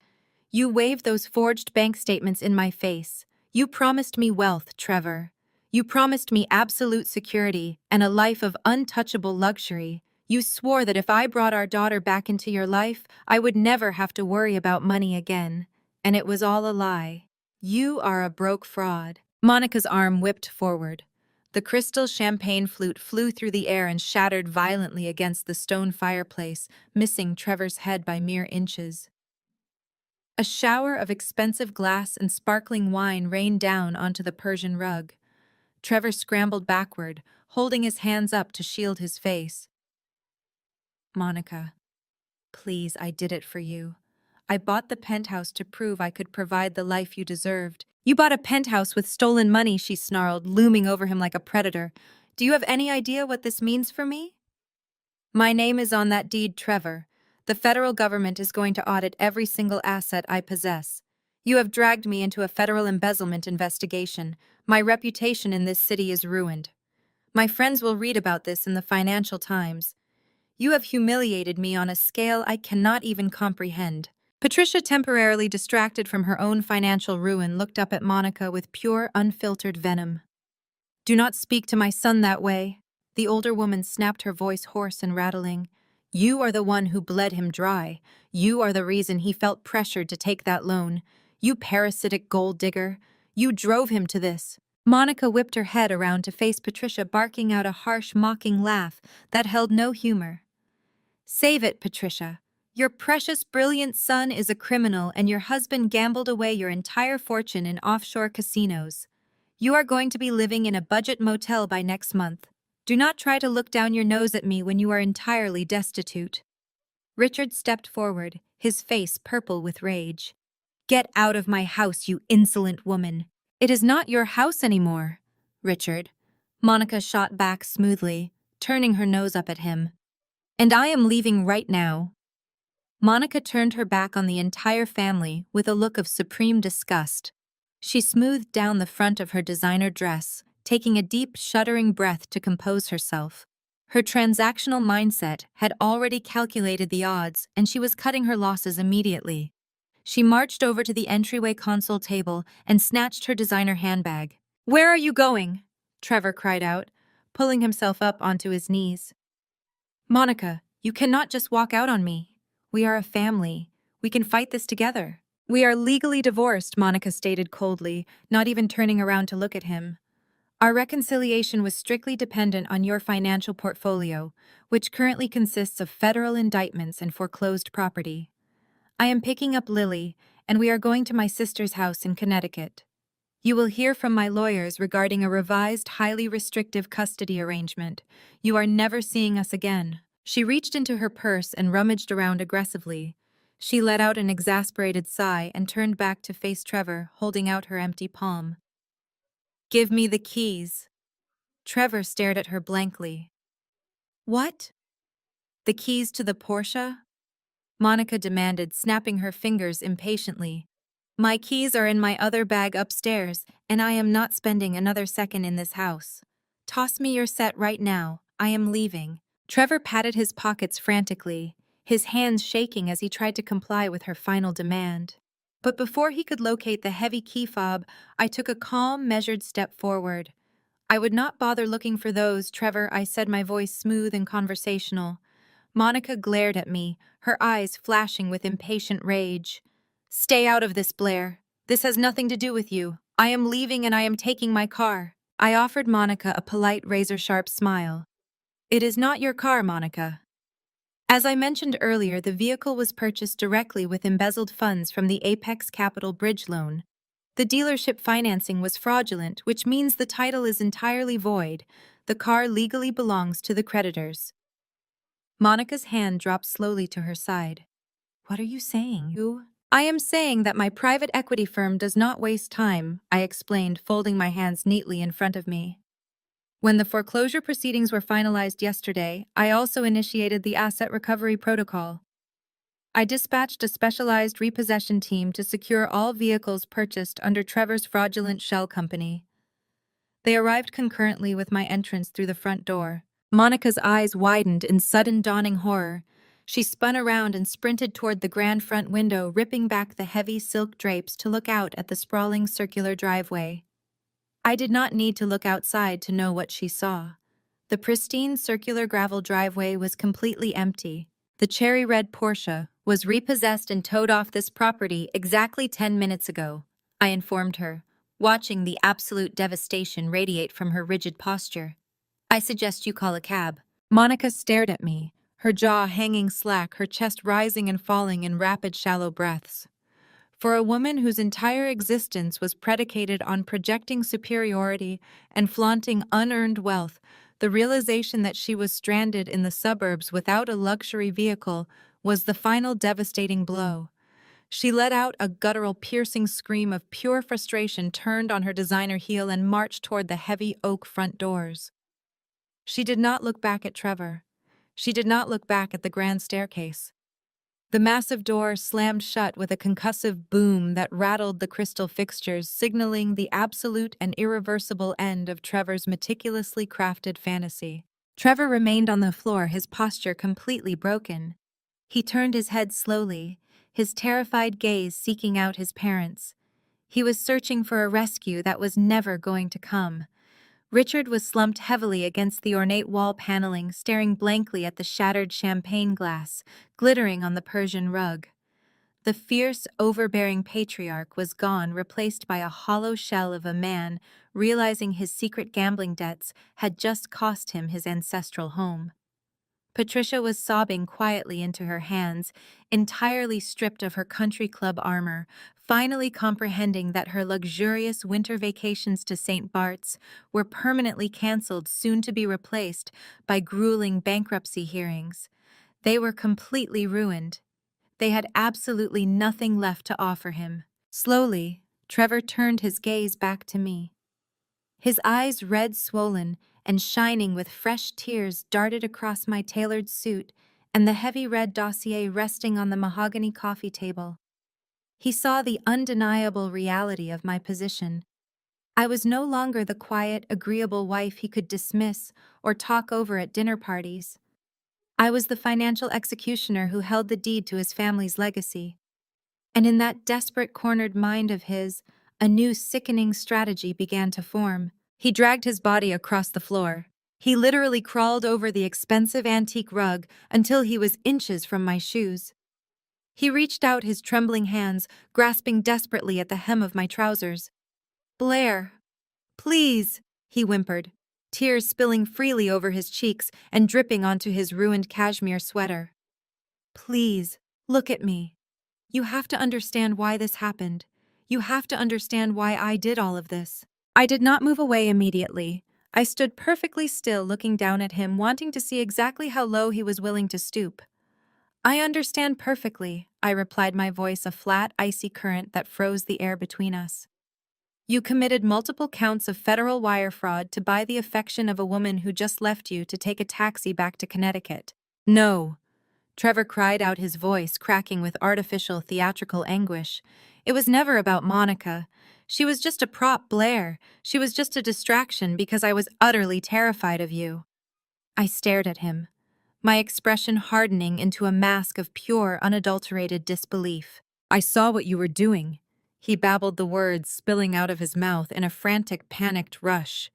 You waved those forged bank statements in my face. You promised me wealth, Trevor. You promised me absolute security and a life of untouchable luxury. You swore that if I brought our daughter back into your life, I would never have to worry about money again. And it was all a lie. You are a broke fraud. Monica's arm whipped forward. The crystal champagne flute flew through the air and shattered violently against the stone fireplace, missing Trevor's head by mere inches. A shower of expensive glass and sparkling wine rained down onto the Persian rug. Trevor scrambled backward, holding his hands up to shield his face. Monica, please, I did it for you. I bought the penthouse to prove I could provide the life you deserved. You bought a penthouse with stolen money, she snarled, looming over him like a predator. Do you have any idea what this means for me? My name is on that deed, Trevor. The federal government is going to audit every single asset I possess. You have dragged me into a federal embezzlement investigation. My reputation in this city is ruined. My friends will read about this in the Financial Times. You have humiliated me on a scale I cannot even comprehend. Patricia, temporarily distracted from her own financial ruin, looked up at Monica with pure, unfiltered venom. Do not speak to my son that way. The older woman snapped, her voice hoarse and rattling. You are the one who bled him dry. You are the reason he felt pressured to take that loan. You parasitic gold digger. You drove him to this. Monica whipped her head around to face Patricia, barking out a harsh, mocking laugh that held no humor. Save it, Patricia. Your precious, brilliant son is a criminal, and your husband gambled away your entire fortune in offshore casinos. You are going to be living in a budget motel by next month. Do not try to look down your nose at me when you are entirely destitute. Richard stepped forward, his face purple with rage. Get out of my house, you insolent woman. It is not your house anymore, Richard. Monica shot back smoothly, turning her nose up at him. And I am leaving right now. Monica turned her back on the entire family with a look of supreme disgust. She smoothed down the front of her designer dress, taking a deep, shuddering breath to compose herself. Her transactional mindset had already calculated the odds, and she was cutting her losses immediately. She marched over to the entryway console table and snatched her designer handbag. Where are you going? Trevor cried out, pulling himself up onto his knees. Monica, you cannot just walk out on me. We are a family. We can fight this together. We are legally divorced, Monica stated coldly, not even turning around to look at him. Our reconciliation was strictly dependent on your financial portfolio, which currently consists of federal indictments and foreclosed property. I am picking up Lily, and we are going to my sister's house in Connecticut. You will hear from my lawyers regarding a revised, highly restrictive custody arrangement. You are never seeing us again. She reached into her purse and rummaged around aggressively. She let out an exasperated sigh and turned back to face Trevor, holding out her empty palm. Give me the keys. Trevor stared at her blankly. What? The keys to the Porsche? Monica demanded, snapping her fingers impatiently. My keys are in my other bag upstairs, and I am not spending another second in this house. Toss me your set right now. I am leaving. Trevor patted his pockets frantically, his hands shaking as he tried to comply with her final demand. But before he could locate the heavy key fob, I took a calm, measured step forward. I would not bother looking for those, Trevor, I said, my voice smooth and conversational. Monica glared at me, her eyes flashing with impatient rage. Stay out of this, Blair. This has nothing to do with you. I am leaving and I am taking my car. I offered Monica a polite razor-sharp smile. It is not your car, Monica. As I mentioned earlier, the vehicle was purchased directly with embezzled funds from the Apex Capital bridge loan. The dealership financing was fraudulent, which means the title is entirely void. The car legally belongs to the creditors. Monica's hand dropped slowly to her side. What are you saying? I am saying that my private equity firm does not waste time, I explained, folding my hands neatly in front of me. When the foreclosure proceedings were finalized yesterday, I also initiated the asset recovery protocol. I dispatched a specialized repossession team to secure all vehicles purchased under Trevor's fraudulent shell company. They arrived concurrently with my entrance through the front door. Monica's eyes widened in sudden dawning horror. She spun around and sprinted toward the grand front window, ripping back the heavy silk drapes to look out at the sprawling circular driveway. I did not need to look outside to know what she saw. The pristine circular gravel driveway was completely empty. The cherry-red Porsche was repossessed and towed off this property exactly 10 minutes ago, I informed her, watching the absolute devastation radiate from her rigid posture. I suggest you call a cab. Monica stared at me, her jaw hanging slack, her chest rising and falling in rapid, shallow breaths. For a woman whose entire existence was predicated on projecting superiority and flaunting unearned wealth, the realization that she was stranded in the suburbs without a luxury vehicle was the final devastating blow. She let out a guttural, piercing scream of pure frustration, turned on her designer heel, and marched toward the heavy oak front doors. She did not look back at Trevor. She did not look back at the grand staircase. The massive door slammed shut with a concussive boom that rattled the crystal fixtures, signaling the absolute and irreversible end of Trevor's meticulously crafted fantasy. Trevor remained on the floor, his posture completely broken. He turned his head slowly, his terrified gaze seeking out his parents. He was searching for a rescue that was never going to come. Richard was slumped heavily against the ornate wall paneling, staring blankly at the shattered champagne glass, glittering on the Persian rug. The fierce, overbearing patriarch was gone, replaced by a hollow shell of a man, realizing his secret gambling debts had just cost him his ancestral home. Patricia was sobbing quietly into her hands, entirely stripped of her country club armor, finally comprehending that her luxurious winter vacations to St. Bart's were permanently canceled, soon to be replaced by grueling bankruptcy hearings. They were completely ruined. They had absolutely nothing left to offer him. Slowly, Trevor turned his gaze back to me. His eyes, red, swollen, and shining with fresh tears, darted across my tailored suit and the heavy red dossier resting on the mahogany coffee table. He saw the undeniable reality of my position. I was no longer the quiet, agreeable wife he could dismiss or talk over at dinner parties. I was the financial executioner who held the deed to his family's legacy. And in that desperate, cornered mind of his, a new sickening strategy began to form. He dragged his body across the floor. He literally crawled over the expensive antique rug until he was inches from my shoes. He reached out his trembling hands, grasping desperately at the hem of my trousers. "Blair, please," he whimpered, tears spilling freely over his cheeks and dripping onto his ruined cashmere sweater. "Please, look at me. You have to understand why this happened. You have to understand why I did all of this." I did not move away immediately. I stood perfectly still, looking down at him, wanting to see exactly how low he was willing to stoop. "I understand perfectly," I replied, my voice a flat, icy current that froze the air between us. "You committed multiple counts of federal wire fraud to buy the affection of a woman who just left you to take a taxi back to Connecticut." "No," Trevor cried out, his voice cracking with artificial theatrical anguish. "It was never about Monica. She was just a prop, Blair. She was just a distraction because I was utterly terrified of you." I stared at him, my expression hardening into a mask of pure, unadulterated disbelief. "I saw what you were doing." He babbled, the words spilling out of his mouth in a frantic, panicked rush.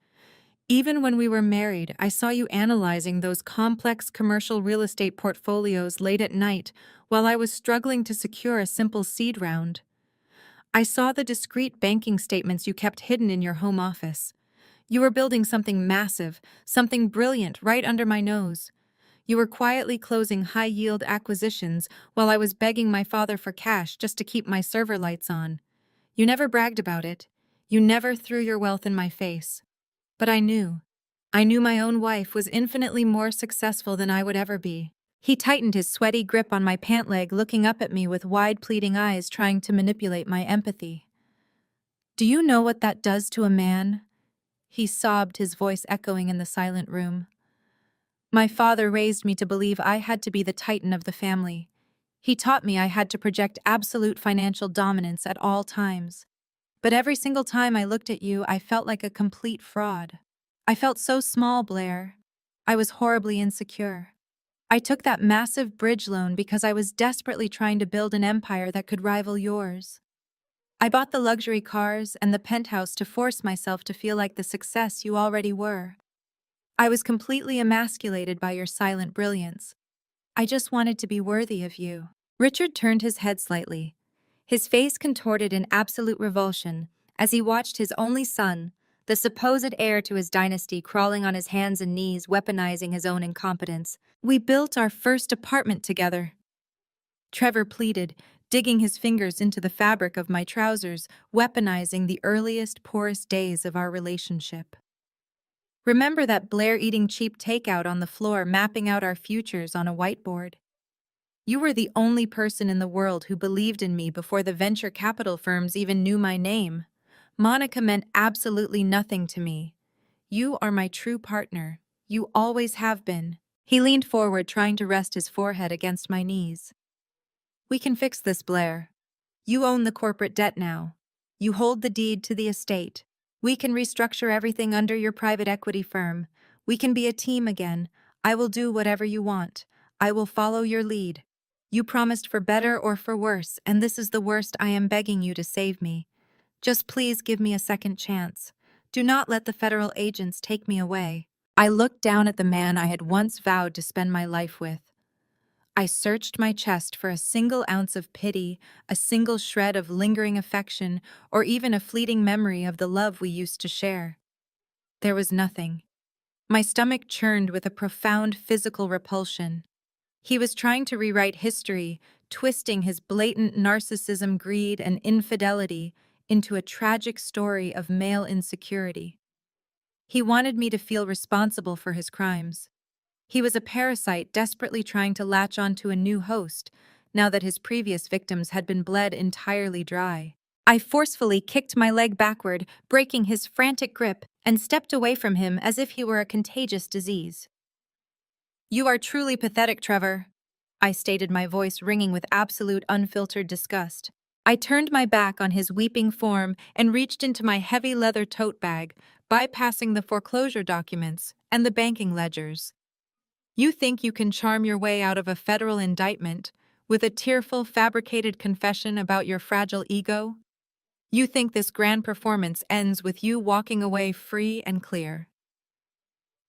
"Even when we were married, I saw you analyzing those complex commercial real estate portfolios late at night while I was struggling to secure a simple seed round. I saw the discreet banking statements you kept hidden in your home office. You were building something massive, something brilliant right under my nose. You were quietly closing high-yield acquisitions while I was begging my father for cash just to keep my server lights on. You never bragged about it. You never threw your wealth in my face. But I knew. I knew my own wife was infinitely more successful than I would ever be. He tightened his sweaty grip on my pant leg, looking up at me with wide, pleading eyes, trying to manipulate my empathy. "Do you know what that does to a man?" He sobbed, his voice echoing in the silent room. My father raised me to believe I had to be the titan of the family. He taught me I had to project absolute financial dominance at all times. But every single time I looked at you, I felt like a complete fraud. I felt so small, Blair. I was horribly insecure. I took that massive bridge loan because I was desperately trying to build an empire that could rival yours. I bought the luxury cars and the penthouse to force myself to feel like the success you already were. I was completely emasculated by your silent brilliance. I just wanted to be worthy of you. Richard turned his head slightly, his face contorted in absolute revulsion as he watched his only son, the supposed heir to his dynasty, crawling on his hands and knees, weaponizing his own incompetence. "We built our first apartment together," Trevor pleaded, digging his fingers into the fabric of my trousers, weaponizing the earliest, poorest days of our relationship. "Remember that Blair eating cheap takeout on the floor, mapping out our futures on a whiteboard? You were the only person in the world who believed in me before the venture capital firms even knew my name. Monica meant absolutely nothing to me. You are my true partner. You always have been." He leaned forward, trying to rest his forehead against my knees. "We can fix this, Blair. You own the corporate debt now. You hold the deed to the estate. We can restructure everything under your private equity firm. We can be a team again. I will do whatever you want. I will follow your lead. You promised for better or for worse, and this is the worst. I am begging you to save me. Just please give me a second chance. Do not let the federal agents take me away." I looked down at the man I had once vowed to spend my life with. I searched my chest for a single ounce of pity, a single shred of lingering affection, or even a fleeting memory of the love we used to share. There was nothing. My stomach churned with a profound physical repulsion. He was trying to rewrite history, twisting his blatant narcissism, greed, and infidelity into a tragic story of male insecurity. He wanted me to feel responsible for his crimes. He was a parasite desperately trying to latch onto a new host, now that his previous victims had been bled entirely dry. I forcefully kicked my leg backward, breaking his frantic grip, and stepped away from him as if he were a contagious disease. "You are truly pathetic, Trevor," I stated, my voice ringing with absolute unfiltered disgust. I turned my back on his weeping form and reached into my heavy leather tote bag, bypassing the foreclosure documents and the banking ledgers. "You think you can charm your way out of a federal indictment with a tearful, fabricated confession about your fragile ego? You think this grand performance ends with you walking away free and clear?"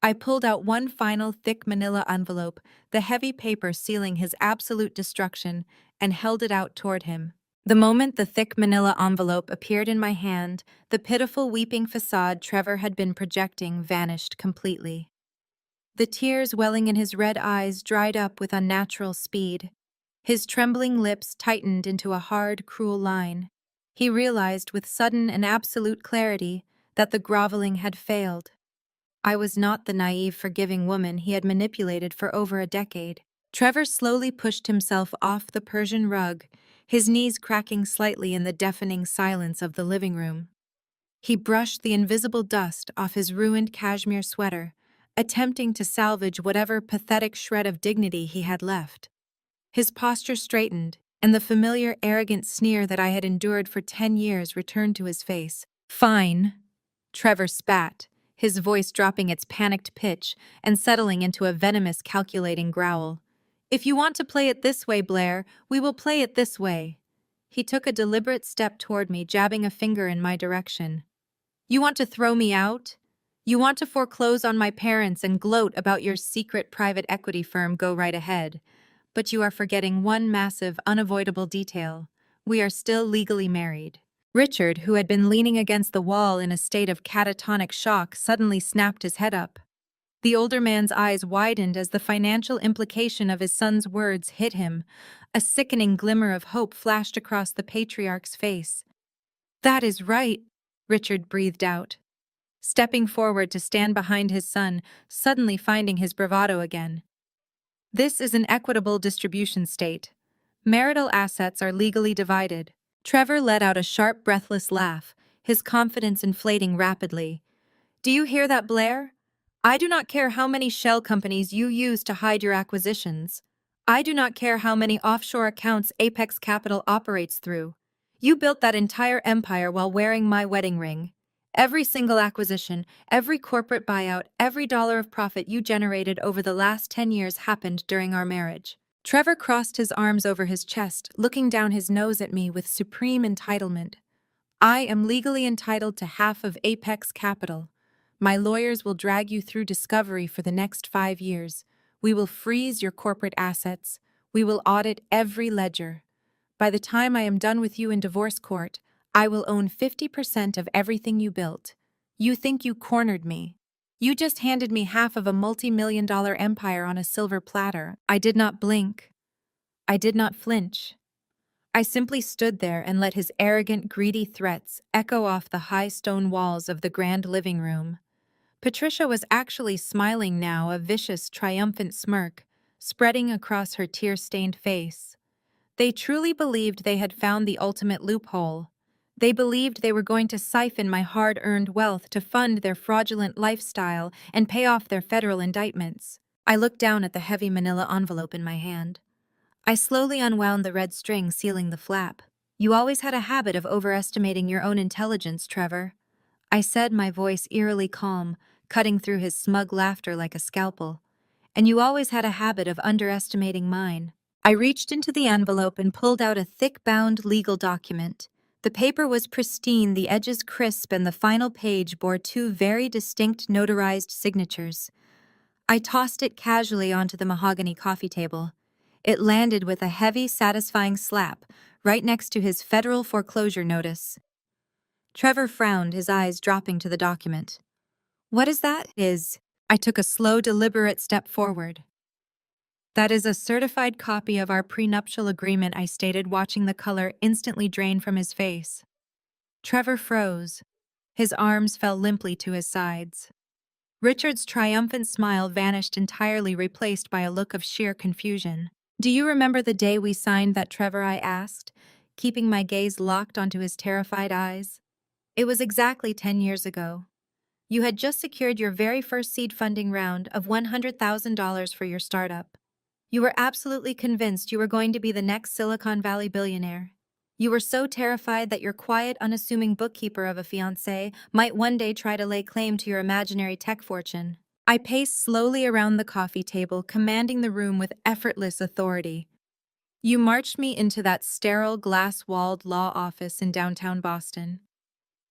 I pulled out one final thick manila envelope, the heavy paper sealing his absolute destruction, and held it out toward him. The moment the thick manila envelope appeared in my hand, the pitiful weeping facade Trevor had been projecting vanished completely. The tears welling in his red eyes dried up with unnatural speed. His trembling lips tightened into a hard, cruel line. He realized with sudden and absolute clarity that the groveling had failed. I was not the naive, forgiving woman he had manipulated for over a decade. Trevor slowly pushed himself off the Persian rug, his knees cracking slightly in the deafening silence of the living room. He brushed the invisible dust off his ruined cashmere sweater, attempting to salvage whatever pathetic shred of dignity he had left. His posture straightened, and the familiar arrogant sneer that I had endured for 10 years returned to his face. "Fine," Trevor spat, his voice dropping its panicked pitch and settling into a venomous, calculating growl. "If you want to play it this way, Blair, we will play it this way." He took a deliberate step toward me, jabbing a finger in my direction. "You want to throw me out? You want to foreclose on my parents and gloat about your secret private equity firm? Go right ahead. But you are forgetting one massive, unavoidable detail. We are still legally married." Richard, who had been leaning against the wall in a state of catatonic shock, suddenly snapped his head up. The older man's eyes widened as the financial implication of his son's words hit him. A sickening glimmer of hope flashed across the patriarch's face. "That is right," Richard breathed out, stepping forward to stand behind his son, suddenly finding his bravado again. "This is an equitable distribution state. Marital assets are legally divided." Trevor let out a sharp, breathless laugh, his confidence inflating rapidly. "Do you hear that, Blair? I do not care how many shell companies you use to hide your acquisitions. I do not care how many offshore accounts Apex Capital operates through. You built that entire empire while wearing my wedding ring. Every single acquisition, every corporate buyout, every dollar of profit you generated over the last 10 years happened during our marriage." Trevor crossed his arms over his chest, looking down his nose at me with supreme entitlement. "I am legally entitled to half of Apex Capital. My lawyers will drag you through discovery for the next 5 years. We will freeze your corporate assets. We will audit every ledger. By the time I am done with you in divorce court, I will own 50% of everything you built. You think you cornered me. You just handed me half of a multi-million-dollar empire on a silver platter." I did not blink. I did not flinch. I simply stood there and let his arrogant, greedy threats echo off the high stone walls of the grand living room. Patricia was actually smiling now, a vicious, triumphant smirk spreading across her tear-stained face. They truly believed they had found the ultimate loophole. They believed they were going to siphon my hard-earned wealth to fund their fraudulent lifestyle and pay off their federal indictments. I looked down at the heavy manila envelope in my hand. I slowly unwound the red string sealing the flap. "You always had a habit of overestimating your own intelligence, Trevor," I said, my voice eerily calm, cutting through his smug laughter like a scalpel. "And you always had a habit of underestimating mine." I reached into the envelope and pulled out a thick-bound legal document. The paper was pristine, the edges crisp, and the final page bore 2 very distinct notarized signatures. I tossed it casually onto the mahogany coffee table. It landed with a heavy, satisfying slap, right next to his federal foreclosure notice. Trevor frowned, his eyes dropping to the document. "What is that?" I took a slow, deliberate step forward. "That is a certified copy of our prenuptial agreement," I stated, watching the color instantly drain from his face. Trevor froze. His arms fell limply to his sides. Richard's triumphant smile vanished entirely, replaced by a look of sheer confusion. "Do you remember the day we signed that, Trevor?" I asked, keeping my gaze locked onto his terrified eyes. "It was exactly 10 years ago. You had just secured your very first seed funding round of $100,000 for your startup. You were absolutely convinced you were going to be the next Silicon Valley billionaire. You were so terrified that your quiet, unassuming bookkeeper of a fiancé might one day try to lay claim to your imaginary tech fortune." I paced slowly around the coffee table, commanding the room with effortless authority. "You marched me into that sterile, glass-walled law office in downtown Boston.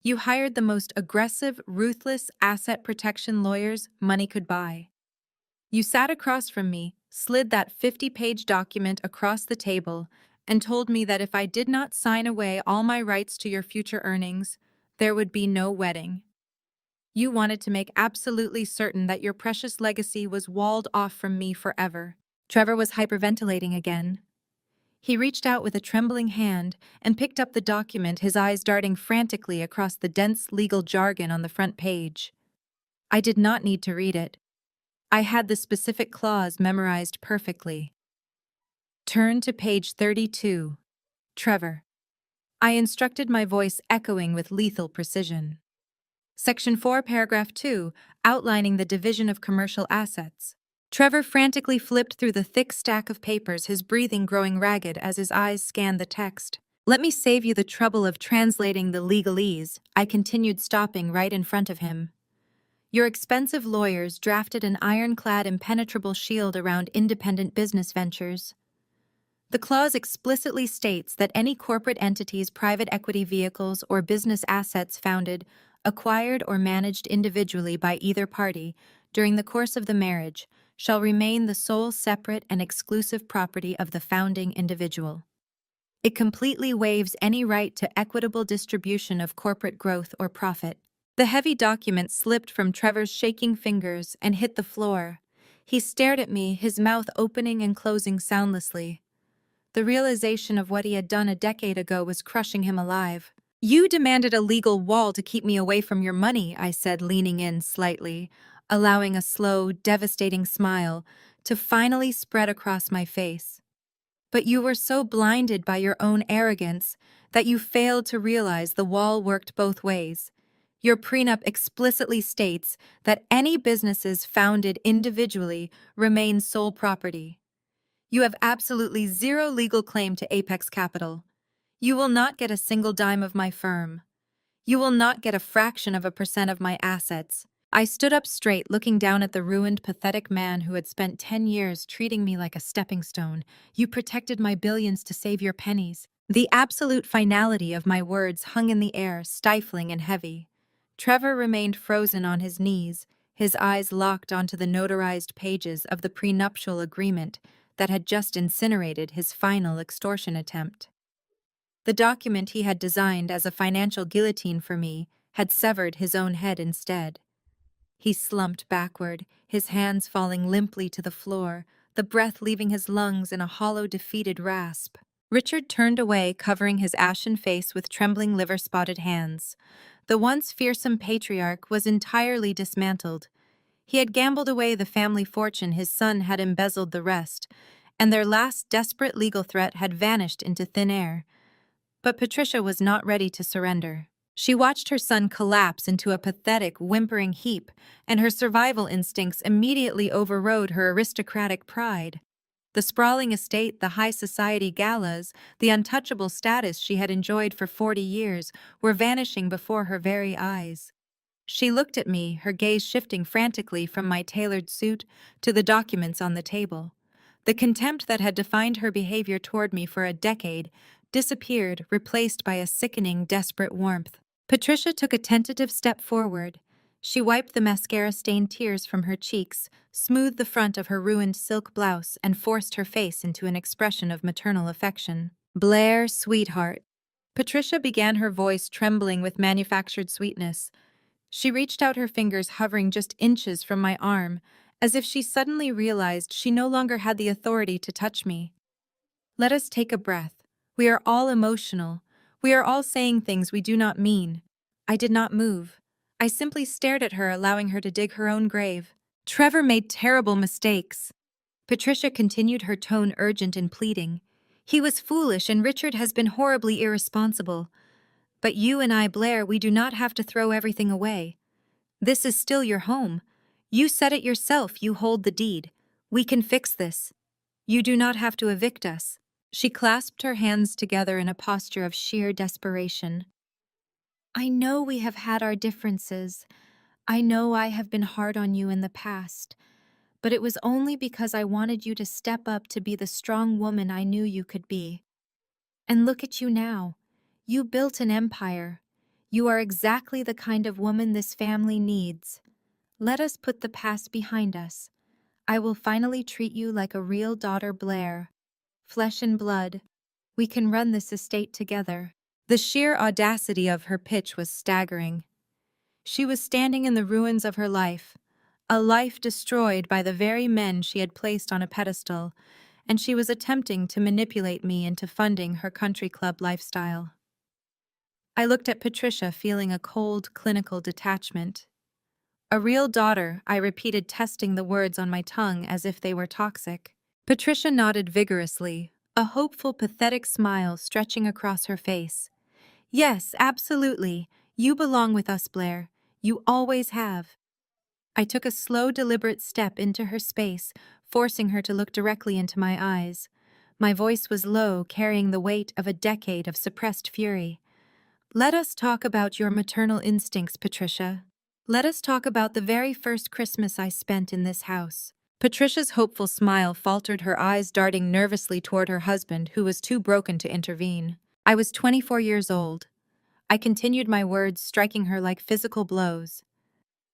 You hired the most aggressive, ruthless asset protection lawyers money could buy. You sat across from me, slid that 50-page document across the table, and told me that if I did not sign away all my rights to your future earnings, there would be no wedding. You wanted to make absolutely certain that your precious legacy was walled off from me forever." Trevor was hyperventilating again. He reached out with a trembling hand and picked up the document, his eyes darting frantically across the dense legal jargon on the front page. I did not need to read it. I had the specific clause memorized perfectly. "Turn to page 32. Trevor." I instructed, my voice echoing with lethal precision. "Section 4, paragraph 2, outlining the division of commercial assets." Trevor frantically flipped through the thick stack of papers, his breathing growing ragged as his eyes scanned the text. "Let me save you the trouble of translating the legalese," I continued, stopping right in front of him. "Your expensive lawyers drafted an ironclad, impenetrable shield around independent business ventures. The clause explicitly states that any corporate entities, private equity vehicles, or business assets founded, acquired, or managed individually by either party during the course of the marriage shall remain the sole, separate, and exclusive property of the founding individual." It completely waives any right to equitable distribution of corporate growth or profit. The heavy document slipped from Trevor's shaking fingers and hit the floor. He stared at me, his mouth opening and closing soundlessly. The realization of what he had done a decade ago was crushing him alive. "You demanded a legal wall to keep me away from your money," I said, leaning in slightly, allowing a slow, devastating smile to finally spread across my face. "But you were so blinded by your own arrogance that you failed to realize the wall worked both ways. Your prenup explicitly states that any businesses founded individually remain sole property. You have absolutely zero legal claim to Apex Capital. You will not get a single dime of my firm. You will not get a fraction of a percent of my assets." I stood up straight, looking down at the ruined, pathetic man who had spent 10 years treating me like a stepping stone. "You protected my billions to save your pennies." The absolute finality of my words hung in the air, stifling and heavy. Trevor remained frozen on his knees, his eyes locked onto the notarized pages of the prenuptial agreement that had just incinerated his final extortion attempt. The document he had designed as a financial guillotine for me had severed his own head instead. He slumped backward, his hands falling limply to the floor, the breath leaving his lungs in a hollow, defeated rasp. Richard turned away, covering his ashen face with trembling, liver-spotted hands. The once fearsome patriarch was entirely dismantled. He had gambled away the family fortune, his son had embezzled the rest, and their last desperate legal threat had vanished into thin air. But Patricia was not ready to surrender. She watched her son collapse into a pathetic, whimpering heap, and her survival instincts immediately overrode her aristocratic pride. The sprawling estate, the high society galas, the untouchable status she had enjoyed for 40 years were vanishing before her very eyes. She looked at me, her gaze shifting frantically from my tailored suit to the documents on the table. The contempt that had defined her behavior toward me for a decade disappeared, replaced by a sickening, desperate warmth. Patricia took a tentative step forward. She wiped the mascara-stained tears from her cheeks, smoothed the front of her ruined silk blouse, and forced her face into an expression of maternal affection. "Blair, sweetheart." Patricia began, her voice trembling with manufactured sweetness. She reached out, her fingers hovering just inches from my arm, as if she suddenly realized she no longer had the authority to touch me. "Let us take a breath. We are all emotional. We are all saying things we do not mean." I did not move. I simply stared at her, allowing her to dig her own grave. "Trevor made terrible mistakes." Patricia continued, her tone urgent and pleading. "He was foolish, and Richard has been horribly irresponsible. But you and I, Blair, we do not have to throw everything away. This is still your home. You said it yourself, you hold the deed. We can fix this. You do not have to evict us." She clasped her hands together in a posture of sheer desperation. "I know we have had our differences. I know I have been hard on you in the past. But it was only because I wanted you to step up to be the strong woman I knew you could be. And look at you now. You built an empire. You are exactly the kind of woman this family needs. Let us put the past behind us. I will finally treat you like a real daughter, Blair. Flesh and blood. We can run this estate together." The sheer audacity of her pitch was staggering. She was standing in the ruins of her life, a life destroyed by the very men she had placed on a pedestal, and she was attempting to manipulate me into funding her country club lifestyle. I looked at Patricia, feeling a cold, clinical detachment. "A real daughter," I repeated, testing the words on my tongue as if they were toxic. Patricia nodded vigorously, a hopeful, pathetic smile stretching across her face. "Yes, absolutely. You belong with us, Blair. You always have." I took a slow, deliberate step into her space, forcing her to look directly into my eyes. My voice was low, carrying the weight of a decade of suppressed fury. "Let us talk about your maternal instincts, Patricia. Let us talk about the very first Christmas I spent in this house." Patricia's hopeful smile faltered, her eyes darting nervously toward her husband, who was too broken to intervene. "I was 24 years old." I continued, my words striking her like physical blows.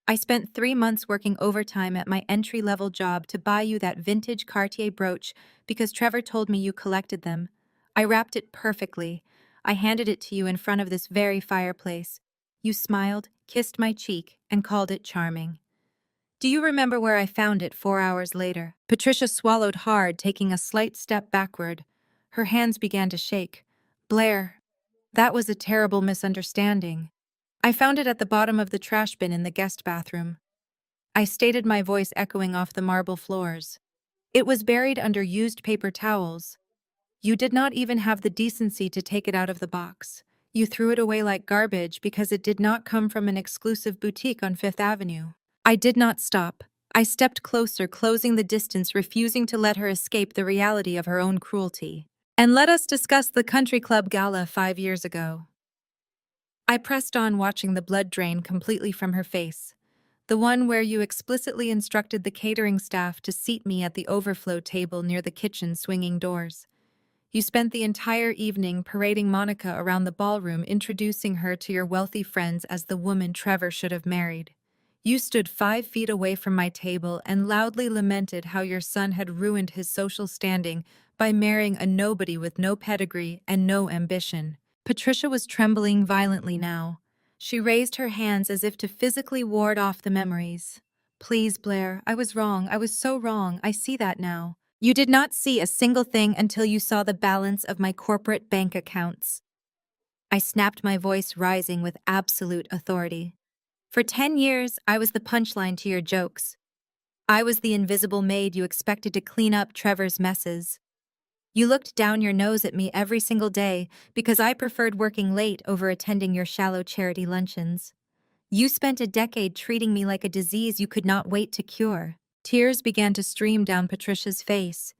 "I spent 3 months working overtime at my entry-level job to buy you that vintage Cartier brooch because Trevor told me you collected them. I wrapped it perfectly. I handed it to you in front of this very fireplace. You smiled, kissed my cheek, and called it charming. Do you remember where I found it 4 hours later? Patricia swallowed hard, taking a slight step backward. Her hands began to shake. Blair, that was a terrible misunderstanding. I found it at the bottom of the trash bin in the guest bathroom. I stated, my voice echoing off the marble floors. It was buried under used paper towels. You did not even have the decency to take it out of the box. You threw it away like garbage because it did not come from an exclusive boutique on Fifth Avenue. I did not stop. I stepped closer, closing the distance, refusing to let her escape the reality of her own cruelty. And let us discuss the country club gala 5 years ago. I pressed on, watching the blood drain completely from her face. The one where you explicitly instructed the catering staff to seat me at the overflow table near the kitchen swinging doors. You spent the entire evening parading Monica around the ballroom, introducing her to your wealthy friends as the woman Trevor should have married. You stood 5 feet away from my table and loudly lamented how your son had ruined his social standing by marrying a nobody with no pedigree and no ambition. Patricia was trembling violently now. She raised her hands as if to physically ward off the memories. Please, Blair, I was wrong. I was so wrong. I see that now. You did not see a single thing until you saw the balance of my corporate bank accounts. I snapped, my voice rising with absolute authority. For 10 years, I was the punchline to your jokes. I was the invisible maid you expected to clean up Trevor's messes. You looked down your nose at me every single day because I preferred working late over attending your shallow charity luncheons. You spent a decade treating me like a disease you could not wait to cure. Tears began to stream down Patricia's face.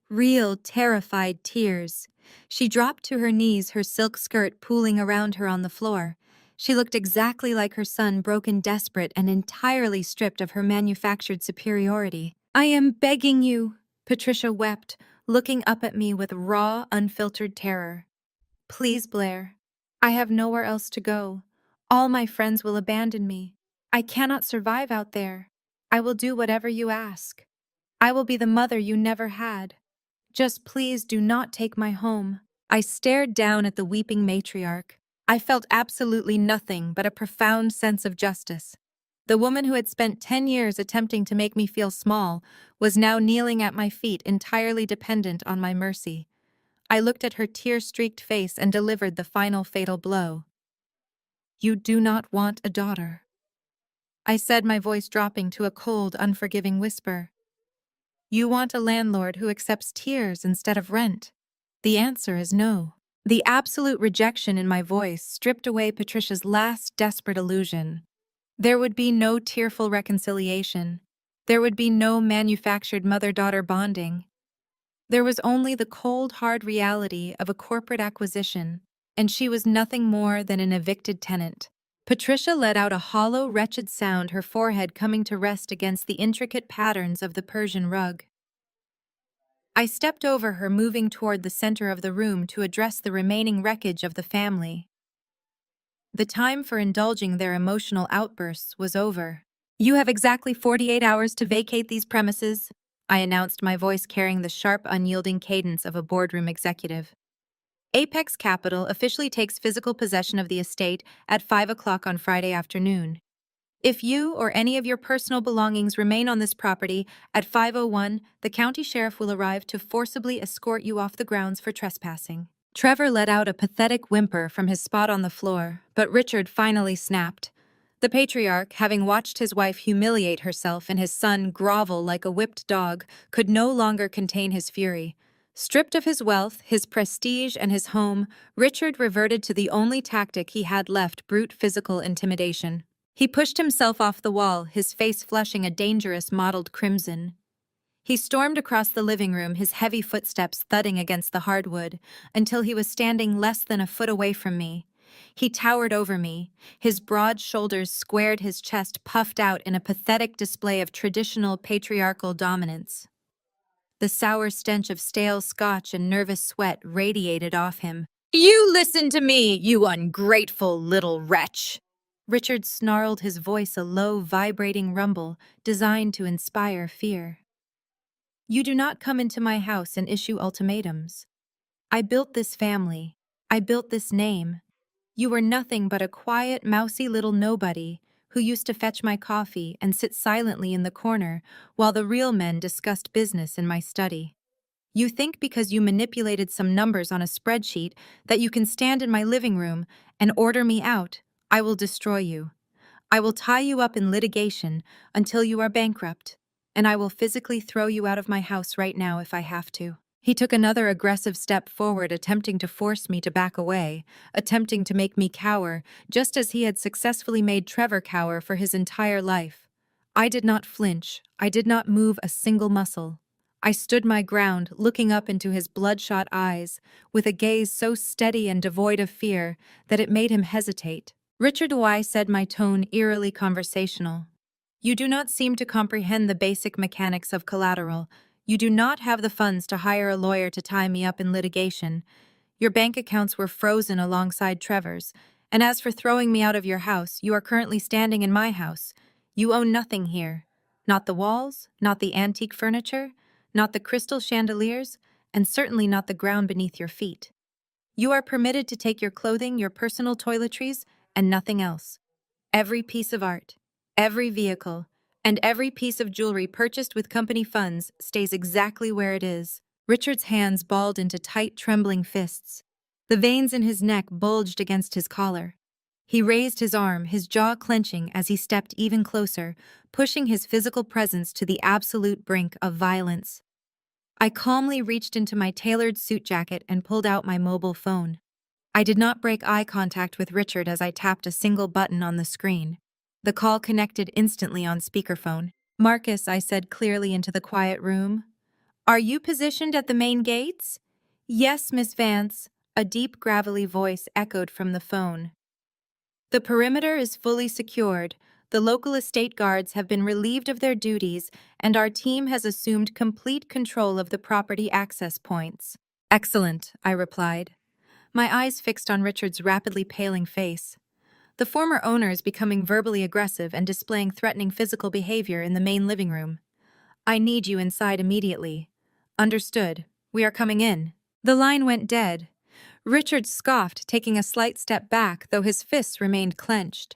Real, terrified tears. She dropped to her knees, her silk skirt pooling around her on the floor. She looked exactly like her son, broken, desperate, and entirely stripped of her manufactured superiority. I am begging you, Patricia wept, looking up at me with raw, unfiltered terror. Please, Blair. I have nowhere else to go. All my friends will abandon me. I cannot survive out there. I will do whatever you ask. I will be the mother you never had. Just please do not take my home. I stared down at the weeping matriarch. I felt absolutely nothing but a profound sense of justice. The woman who had spent 10 years attempting to make me feel small was now kneeling at my feet, entirely dependent on my mercy. I looked at her tear-streaked face and delivered the final fatal blow. You do not want a daughter, I said, my voice dropping to a cold, unforgiving whisper. You want a landlord who accepts tears instead of rent. The answer is no. The absolute rejection in my voice stripped away Patricia's last desperate illusion. There would be no tearful reconciliation. There would be no manufactured mother-daughter bonding. There was only the cold, hard reality of a corporate acquisition, and she was nothing more than an evicted tenant. Patricia let out a hollow, wretched sound, her forehead coming to rest against the intricate patterns of the Persian rug. I stepped over her, moving toward the center of the room to address the remaining wreckage of the family. The time for indulging their emotional outbursts was over. You have exactly 48 hours to vacate these premises, I announced, my voice carrying the sharp, unyielding cadence of a boardroom executive. Apex Capital officially takes physical possession of the estate at 5 o'clock on Friday afternoon. If you or any of your personal belongings remain on this property at 5:01, the county sheriff will arrive to forcibly escort you off the grounds for trespassing. Trevor let out a pathetic whimper from his spot on the floor, but Richard finally snapped. The patriarch, having watched his wife humiliate herself and his son grovel like a whipped dog, could no longer contain his fury. Stripped of his wealth, his prestige, and his home, Richard reverted to the only tactic he had left: brute physical intimidation. He pushed himself off the wall, his face flushing a dangerous mottled crimson. He stormed across the living room, his heavy footsteps thudding against the hardwood, until he was standing less than a foot away from me. He towered over me, his broad shoulders squared, his chest puffed out in a pathetic display of traditional patriarchal dominance. The sour stench of stale scotch and nervous sweat radiated off him. You listen to me, you ungrateful little wretch! Richard snarled, his voice a low, vibrating rumble designed to inspire fear. You do not come into my house and issue ultimatums. I built this family. I built this name. You were nothing but a quiet, mousy little nobody who used to fetch my coffee and sit silently in the corner while the real men discussed business in my study. You think because you manipulated some numbers on a spreadsheet that you can stand in my living room and order me out. I will destroy you. I will tie you up in litigation until you are bankrupt, and I will physically throw you out of my house right now if I have to. He took another aggressive step forward, attempting to force me to back away, attempting to make me cower, just as he had successfully made Trevor cower for his entire life. I did not flinch. I did not move a single muscle. I stood my ground, looking up into his bloodshot eyes, with a gaze so steady and devoid of fear that it made him hesitate. Richard Y. said, my tone eerily conversational. You do not seem to comprehend the basic mechanics of collateral. You do not have the funds to hire a lawyer to tie me up in litigation. Your bank accounts were frozen alongside Trevor's. And as for throwing me out of your house, you are currently standing in my house. You own nothing here. Not the walls, not the antique furniture, not the crystal chandeliers, and certainly not the ground beneath your feet. You are permitted to take your clothing, your personal toiletries, and nothing else. Every piece of art, every vehicle, and every piece of jewelry purchased with company funds stays exactly where it is. Richard's hands balled into tight, trembling fists. The veins in his neck bulged against his collar. He raised his arm, his jaw clenching as he stepped even closer, pushing his physical presence to the absolute brink of violence. I calmly reached into my tailored suit jacket and pulled out my mobile phone. I did not break eye contact with Richard as I tapped a single button on the screen. The call connected instantly on speakerphone. Marcus, I said clearly into the quiet room. Are you positioned at the main gates? Yes, Miss Vance, a deep gravelly voice echoed from the phone. The perimeter is fully secured. The local estate guards have been relieved of their duties, and our team has assumed complete control of the property access points. Excellent, I replied, my eyes fixed on Richard's rapidly paling face. The former owner is becoming verbally aggressive and displaying threatening physical behavior in the main living room. I need you inside immediately. Understood. We are coming in. The line went dead. Richard scoffed, taking a slight step back, though his fists remained clenched.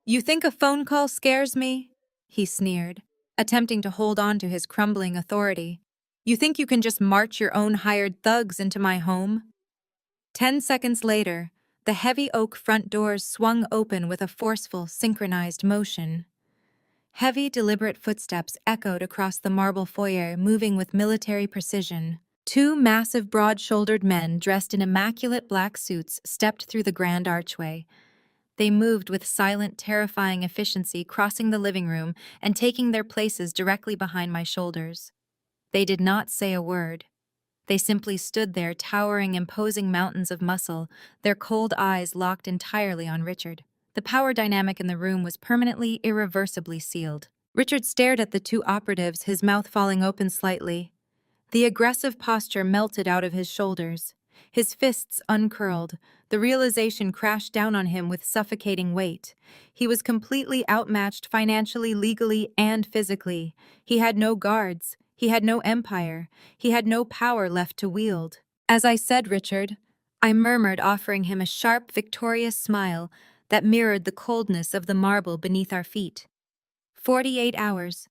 You think a phone call scares me? He sneered, attempting to hold on to his crumbling authority. You think you can just march your own hired thugs into my home? 10 seconds later, the heavy oak front doors swung open with a forceful, synchronized motion. Heavy, deliberate footsteps echoed across the marble foyer, moving with military precision. Two massive, broad-shouldered men dressed in immaculate black suits stepped through the grand archway. They moved with silent, terrifying efficiency, crossing the living room and taking their places directly behind my shoulders. They did not say a word. They simply stood there, towering, imposing mountains of muscle, their cold eyes locked entirely on Richard. The power dynamic in the room was permanently, irreversibly sealed. Richard stared at the two operatives, his mouth falling open slightly. The aggressive posture melted out of his shoulders. His fists uncurled. The realization crashed down on him with suffocating weight. He was completely outmatched financially, legally, and physically. He had no guards. He had no empire. He had no power left to wield. As I said, Richard, I murmured, offering him a sharp, victorious smile that mirrored the coldness of the marble beneath our feet. 48 hours.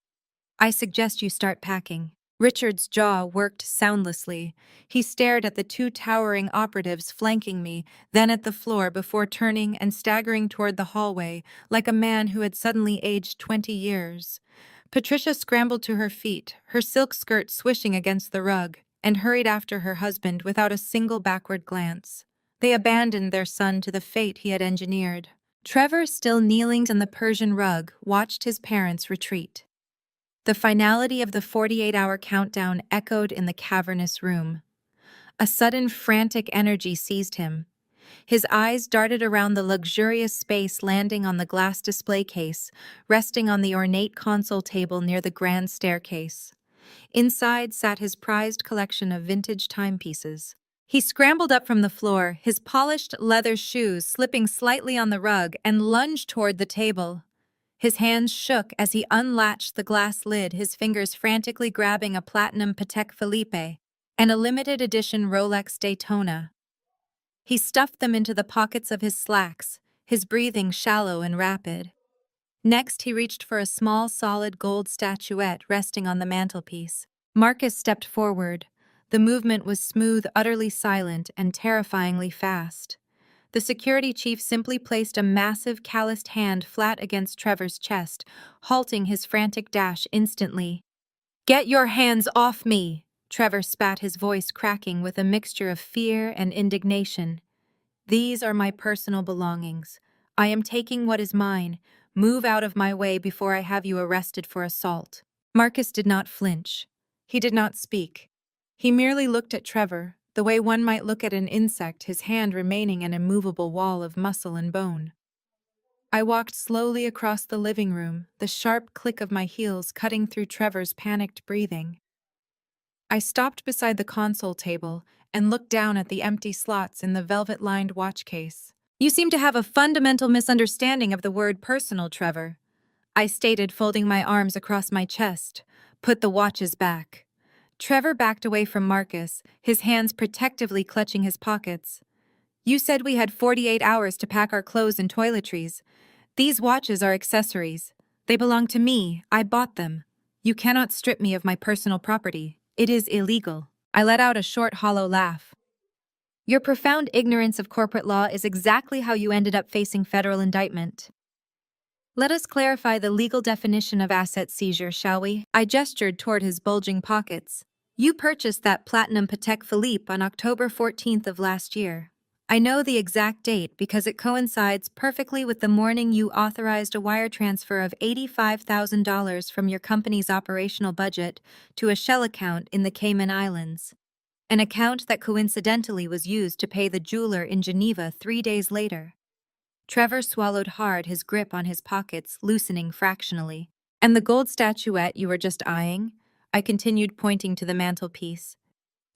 I suggest you start packing. Richard's jaw worked soundlessly. He stared at the two towering operatives flanking me, then at the floor before turning and staggering toward the hallway like a man who had suddenly aged 20 years. Patricia scrambled to her feet, her silk skirt swishing against the rug, and hurried after her husband without a single backward glance. They abandoned their son to the fate he had engineered. Trevor, still kneeling on the Persian rug, watched his parents retreat. The finality of the 48-hour countdown echoed in the cavernous room. A sudden frantic energy seized him. His eyes darted around the luxurious space, landing on the glass display case, resting on the ornate console table near the grand staircase. Inside sat his prized collection of vintage timepieces. He scrambled up from the floor, his polished leather shoes slipping slightly on the rug, and lunged toward the table. His hands shook as he unlatched the glass lid, his fingers frantically grabbing a platinum Patek Philippe. and a limited edition Rolex Daytona. He stuffed them into the pockets of his slacks, his breathing shallow and rapid. Next, he reached for a small, solid gold statuette resting on the mantelpiece. Marcus stepped forward. The movement was smooth, utterly silent, and terrifyingly fast. The security chief simply placed a massive, calloused hand flat against Trevor's chest, halting his frantic dash instantly. "Get your hands off me!" Trevor spat, his voice cracking with a mixture of fear and indignation. "These are my personal belongings. I am taking what is mine. Move out of my way before I have you arrested for assault." Marcus did not flinch. He did not speak. He merely looked at Trevor, the way one might look at an insect, his hand remaining an immovable wall of muscle and bone. I walked slowly across the living room, the sharp click of my heels cutting through Trevor's panicked breathing. I stopped beside the console table and looked down at the empty slots in the velvet-lined watch case. "You seem to have a fundamental misunderstanding of the word personal, Trevor," I stated, folding my arms across my chest. "Put the watches back." Trevor backed away from Marcus, his hands protectively clutching his pockets. "You said we had 48 hours to pack our clothes and toiletries. These watches are accessories. They belong to me. I bought them. You cannot strip me of my personal property. It is illegal." I let out a short, hollow laugh. "Your profound ignorance of corporate law is exactly how you ended up facing federal indictment. Let us clarify the legal definition of asset seizure, shall we?" I gestured toward his bulging pockets. "You purchased that platinum Patek Philippe on October 14th of last year. I know the exact date because it coincides perfectly with the morning you authorized a wire transfer of $85,000 from your company's operational budget to a shell account in the Cayman Islands. An account that coincidentally was used to pay the jeweler in Geneva 3 days later." Trevor swallowed hard, his grip on his pockets loosening fractionally. "And the gold statuette you were just eyeing?" I continued, pointing to the mantelpiece.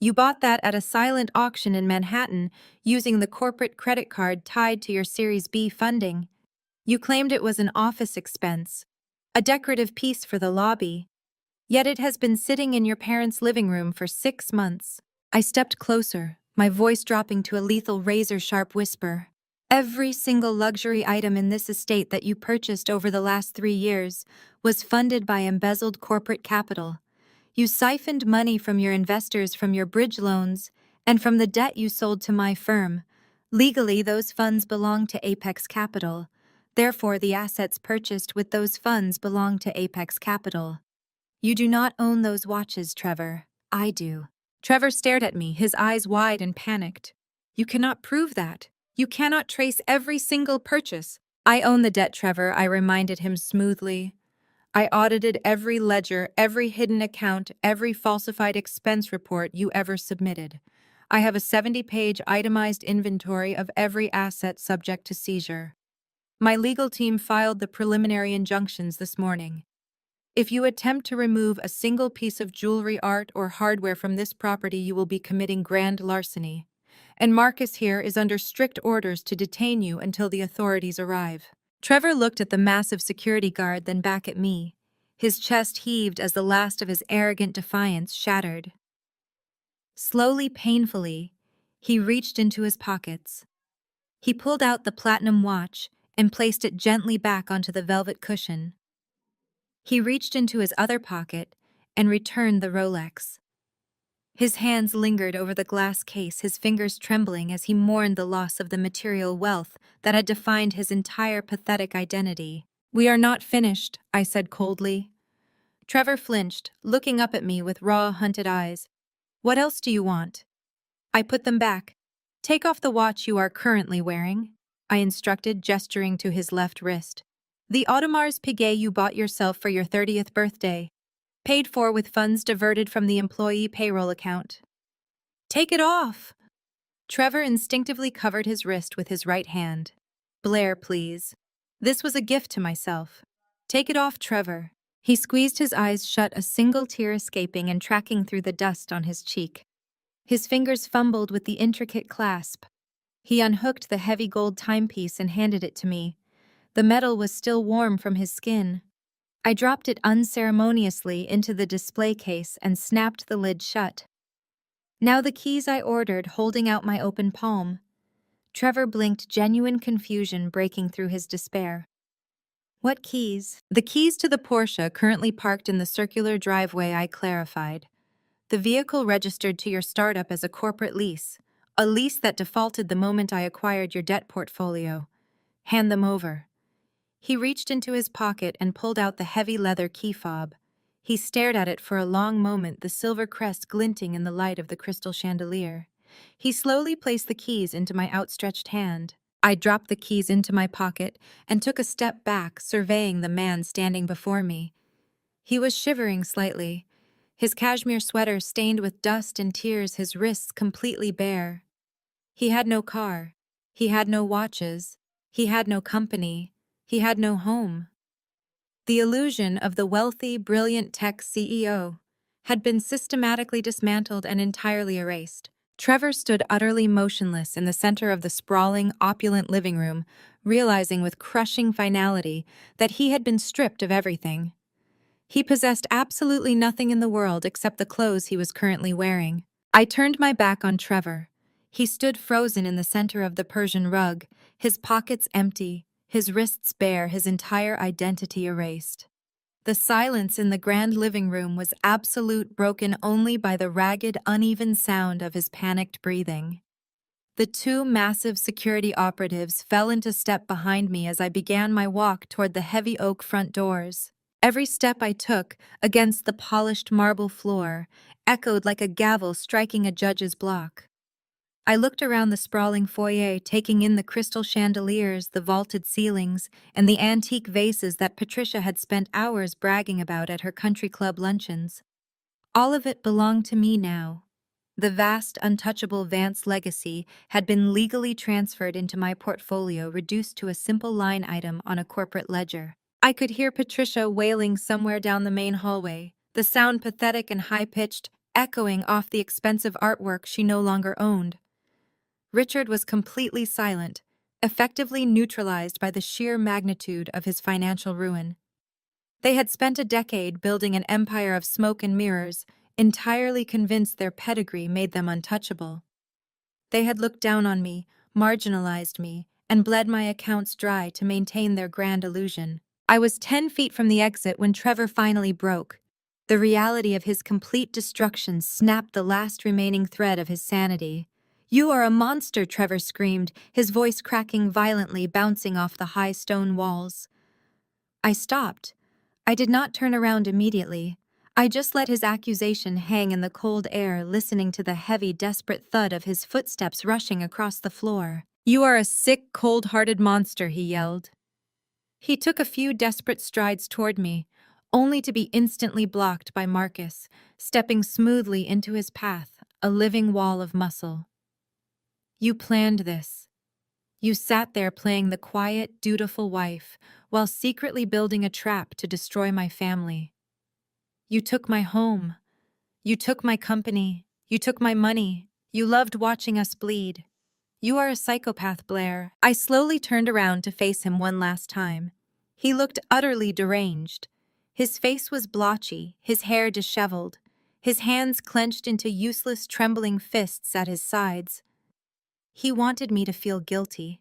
"You bought that at a silent auction in Manhattan using the corporate credit card tied to your Series B funding. You claimed it was an office expense, a decorative piece for the lobby. Yet it has been sitting in your parents' living room for 6 months." I stepped closer, my voice dropping to a lethal razor-sharp whisper. "Every single luxury item in this estate that you purchased over the last 3 years was funded by embezzled corporate capital. You siphoned money from your investors, from your bridge loans, and from the debt you sold to my firm. Legally, those funds belong to Apex Capital. Therefore, the assets purchased with those funds belong to Apex Capital. You do not own those watches, Trevor. I do." Trevor stared at me, his eyes wide and panicked. "You cannot prove that. You cannot trace every single purchase." "I own the debt, Trevor," I reminded him smoothly. "I audited every ledger, every hidden account, every falsified expense report you ever submitted. I have a 70-page itemized inventory of every asset subject to seizure. My legal team filed the preliminary injunctions this morning. If you attempt to remove a single piece of jewelry, art, or hardware from this property, you will be committing grand larceny. And Marcus here is under strict orders to detain you until the authorities arrive." Trevor looked at the massive security guard, then back at me. His chest heaved as the last of his arrogant defiance shattered. Slowly, painfully, he reached into his pockets. He pulled out the platinum watch and placed it gently back onto the velvet cushion. He reached into his other pocket and returned the Rolex. His hands lingered over the glass case, his fingers trembling as he mourned the loss of the material wealth that had defined his entire pathetic identity. "We are not finished," I said coldly. Trevor flinched, looking up at me with raw, hunted eyes. "What else do you want?" I put them back. "Take off the watch you are currently wearing," I instructed, gesturing to his left wrist. "The Audemars Piguet you bought yourself for your 30th birthday. Paid for with funds diverted from the employee payroll account." "Take it off!" Trevor instinctively covered his wrist with his right hand. "Blair, please. This was a gift to myself. Take it off, Trevor." He squeezed his eyes shut, a single tear escaping and tracking through the dust on his cheek. His fingers fumbled with the intricate clasp. He unhooked the heavy gold timepiece and handed it to me. The metal was still warm from his skin. I dropped it unceremoniously into the display case and snapped the lid shut. Now the keys I ordered, holding out my open palm. Trevor blinked, genuine confusion breaking through his despair. What keys? The keys to the Porsche currently parked in the circular driveway, I clarified. The vehicle registered to your startup as a corporate lease, a lease that defaulted the moment I acquired your debt portfolio. Hand them over. He reached into his pocket and pulled out the heavy leather key fob. He stared at it for a long moment, the silver crest glinting in the light of the crystal chandelier. He slowly placed the keys into my outstretched hand. I dropped the keys into my pocket and took a step back, surveying the man standing before me. He was shivering slightly, his cashmere sweater stained with dust and tears, his wrists completely bare. He had no car. He had no watches. He had no company. He had no home. The illusion of the wealthy, brilliant tech CEO had been systematically dismantled and entirely erased. Trevor stood utterly motionless in the center of the sprawling, opulent living room, realizing with crushing finality that he had been stripped of everything. He possessed absolutely nothing in the world except the clothes he was currently wearing. I turned my back on Trevor. He stood frozen in the center of the Persian rug, his pockets empty, his wrists bare, his entire identity erased. The silence in the grand living room was absolute, broken only by the ragged, uneven sound of his panicked breathing. The two massive security operatives fell into step behind me as I began my walk toward the heavy oak front doors. Every step I took, against the polished marble floor, echoed like a gavel striking a judge's block. I looked around the sprawling foyer, taking in the crystal chandeliers, the vaulted ceilings, and the antique vases that Patricia had spent hours bragging about at her country club luncheons. All of it belonged to me now. The vast, untouchable Vance legacy had been legally transferred into my portfolio, reduced to a simple line item on a corporate ledger. I could hear Patricia wailing somewhere down the main hallway, the sound pathetic and high-pitched, echoing off the expensive artwork she no longer owned. Richard was completely silent, effectively neutralized by the sheer magnitude of his financial ruin. They had spent a decade building an empire of smoke and mirrors, entirely convinced their pedigree made them untouchable. They had looked down on me, marginalized me, and bled my accounts dry to maintain their grand illusion. I was 10 feet from the exit when Trevor finally broke. The reality of his complete destruction snapped the last remaining thread of his sanity. "You are a monster," Trevor screamed, his voice cracking violently, bouncing off the high stone walls. I stopped. I did not turn around immediately. I just let his accusation hang in the cold air, listening to the heavy, desperate thud of his footsteps rushing across the floor. "You are a sick, cold-hearted monster," he yelled. He took a few desperate strides toward me, only to be instantly blocked by Marcus, stepping smoothly into his path, a living wall of muscle. "You planned this. You sat there playing the quiet, dutiful wife, while secretly building a trap to destroy my family. You took my home. You took my company. You took my money. You loved watching us bleed. You are a psychopath, Blair." I slowly turned around to face him one last time. He looked utterly deranged. His face was blotchy, his hair disheveled, his hands clenched into useless, trembling fists at his sides. He wanted me to feel guilty.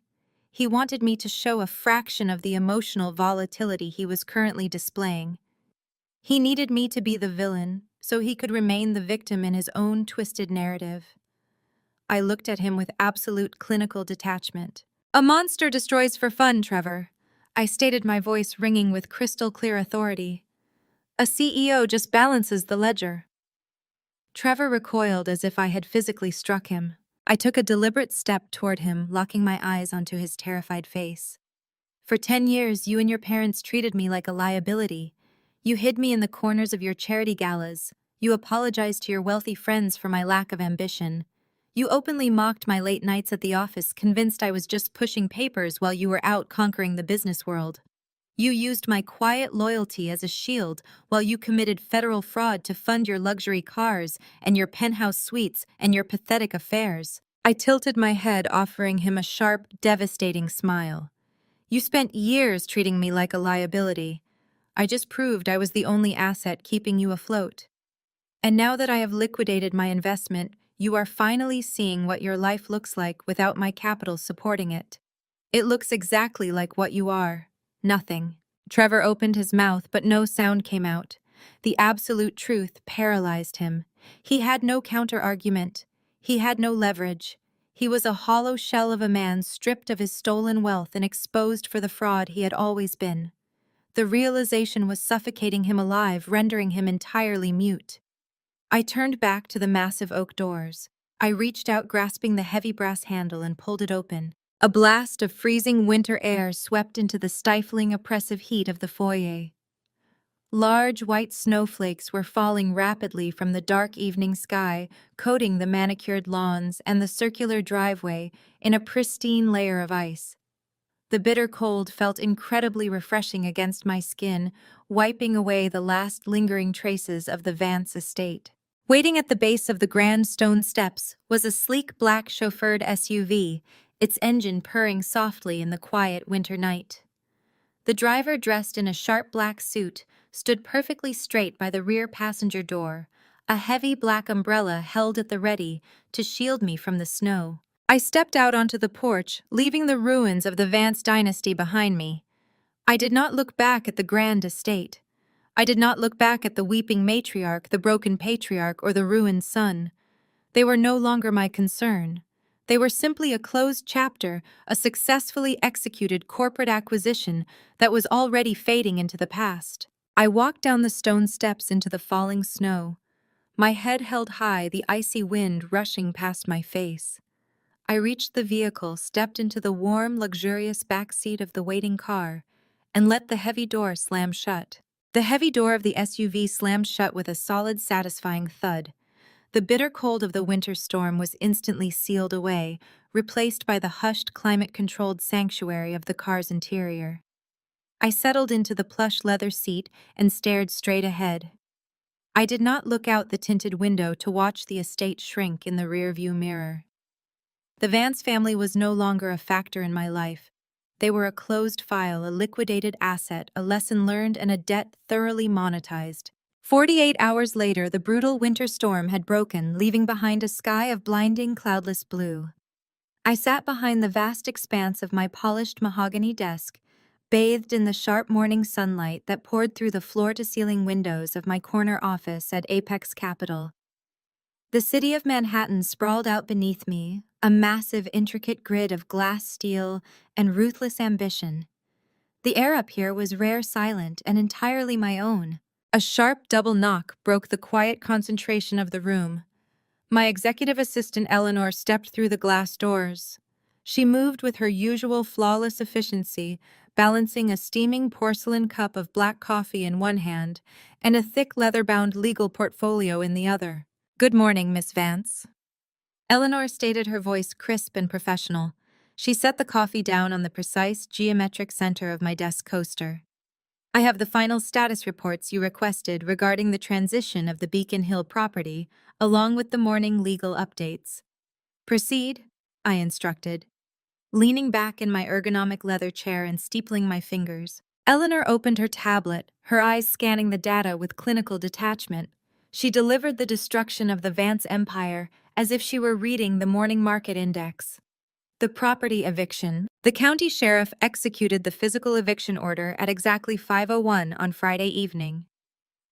He wanted me to show a fraction of the emotional volatility he was currently displaying. He needed me to be the villain, so he could remain the victim in his own twisted narrative. I looked at him with absolute clinical detachment. "A monster destroys for fun, Trevor," I stated, my voice ringing with crystal-clear authority. "A CEO just balances the ledger." Trevor recoiled as if I had physically struck him. I took a deliberate step toward him, locking my eyes onto his terrified face. "For 10 years, you and your parents treated me like a liability. You hid me in the corners of your charity galas. You apologized to your wealthy friends for my lack of ambition. You openly mocked my late nights at the office, convinced I was just pushing papers while you were out conquering the business world. You used my quiet loyalty as a shield while you committed federal fraud to fund your luxury cars and your penthouse suites and your pathetic affairs." I tilted my head, offering him a sharp, devastating smile. "You spent years treating me like a liability. I just proved I was the only asset keeping you afloat. And now that I have liquidated my investment, You are finally seeing what your life looks like without my capital supporting it. It looks exactly like what you are. Nothing. Trevor opened his mouth, but no sound came out. The absolute truth paralyzed him. He had no counter-argument. He had no leverage. He was a hollow shell of a man stripped of his stolen wealth and exposed for the fraud he had always been. The realization was suffocating him alive, rendering him entirely mute. I turned back to the massive oak doors. I reached out, grasping the heavy brass handle, and pulled it open. A blast of freezing winter air swept into the stifling, oppressive heat of the foyer. Large white snowflakes were falling rapidly from the dark evening sky, coating the manicured lawns and the circular driveway in a pristine layer of ice. The bitter cold felt incredibly refreshing against my skin, wiping away the last lingering traces of the Vance estate. Waiting at the base of the grand stone steps was a sleek black chauffeured SUV, its engine purring softly in the quiet winter night. The driver, dressed in a sharp black suit, stood perfectly straight by the rear passenger door, a heavy black umbrella held at the ready to shield me from the snow. I stepped out onto the porch, leaving the ruins of the Vance dynasty behind me. I did not look back at the grand estate. I did not look back at the weeping matriarch, the broken patriarch, or the ruined son. They were no longer my concern. They were simply a closed chapter, a successfully executed corporate acquisition that was already fading into the past. I walked down the stone steps into the falling snow, my head held high, the icy wind rushing past my face. I reached the vehicle, stepped into the warm, luxurious back seat of the waiting car, and let the heavy door slam shut. The heavy door of the SUV slammed shut with a solid, satisfying thud. The bitter cold of the winter storm was instantly sealed away, replaced by the hushed, climate-controlled sanctuary of the car's interior. I settled into the plush leather seat and stared straight ahead. I did not look out the tinted window to watch the estate shrink in the rearview mirror. The Vance family was no longer a factor in my life. They were a closed file, a liquidated asset, a lesson learned, and a debt thoroughly monetized. 48 hours later, the brutal winter storm had broken, leaving behind a sky of blinding, cloudless blue. I sat behind the vast expanse of my polished mahogany desk, bathed in the sharp morning sunlight that poured through the floor-to-ceiling windows of my corner office at Apex Capital. The city of Manhattan sprawled out beneath me, a massive, intricate grid of glass, steel, and ruthless ambition. The air up here was rare, silent, and entirely my own. A sharp double knock broke the quiet concentration of the room. My executive assistant Eleanor stepped through the glass doors. She moved with her usual flawless efficiency, balancing a steaming porcelain cup of black coffee in one hand and a thick leather-bound legal portfolio in the other. "Good morning, Miss Vance." Eleanor stated, her voice crisp and professional. She set the coffee down on the precise, geometric center of my desk coaster. "I have the final status reports you requested regarding the transition of the Beacon Hill property, along with the morning legal updates." "Proceed," I instructed, leaning back in my ergonomic leather chair and steepling my fingers. Eleanor opened her tablet, her eyes scanning the data with clinical detachment. She delivered the destruction of the Vance empire as if she were reading the morning market index. The property eviction. The county sheriff executed the physical eviction order at exactly 5:01 on Friday evening.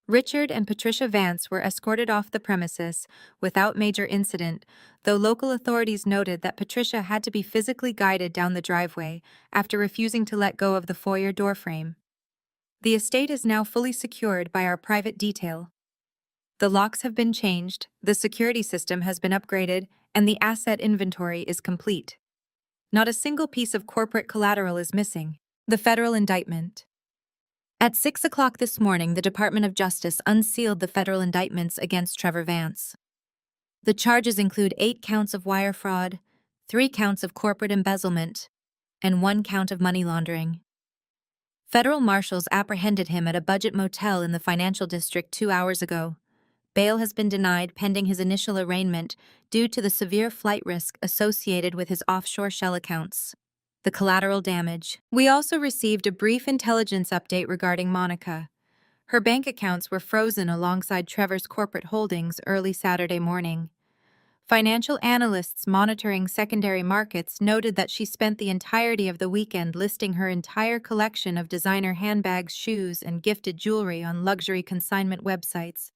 Richard and Patricia Vance were escorted off the premises without major incident, though local authorities noted that Patricia had to be physically guided down the driveway after refusing to let go of the foyer doorframe. The estate is now fully secured by our private detail. The locks have been changed, the security system has been upgraded, and the asset inventory is complete. Not a single piece of corporate collateral is missing. The federal indictment. At 6 o'clock this morning, the Department of Justice unsealed the federal indictments against Trevor Vance. The charges include 8 counts of wire fraud, 3 counts of corporate embezzlement, and 1 count of money laundering. Federal marshals apprehended him at a budget motel in the financial district 2 hours ago. Bail has been denied pending his initial arraignment due to the severe flight risk associated with his offshore shell accounts. The collateral damage. We also received a brief intelligence update regarding Monica. Her bank accounts were frozen alongside Trevor's corporate holdings early Saturday morning. Financial analysts monitoring secondary markets noted that she spent the entirety of the weekend listing her entire collection of designer handbags, shoes, and gifted jewelry on luxury consignment websites.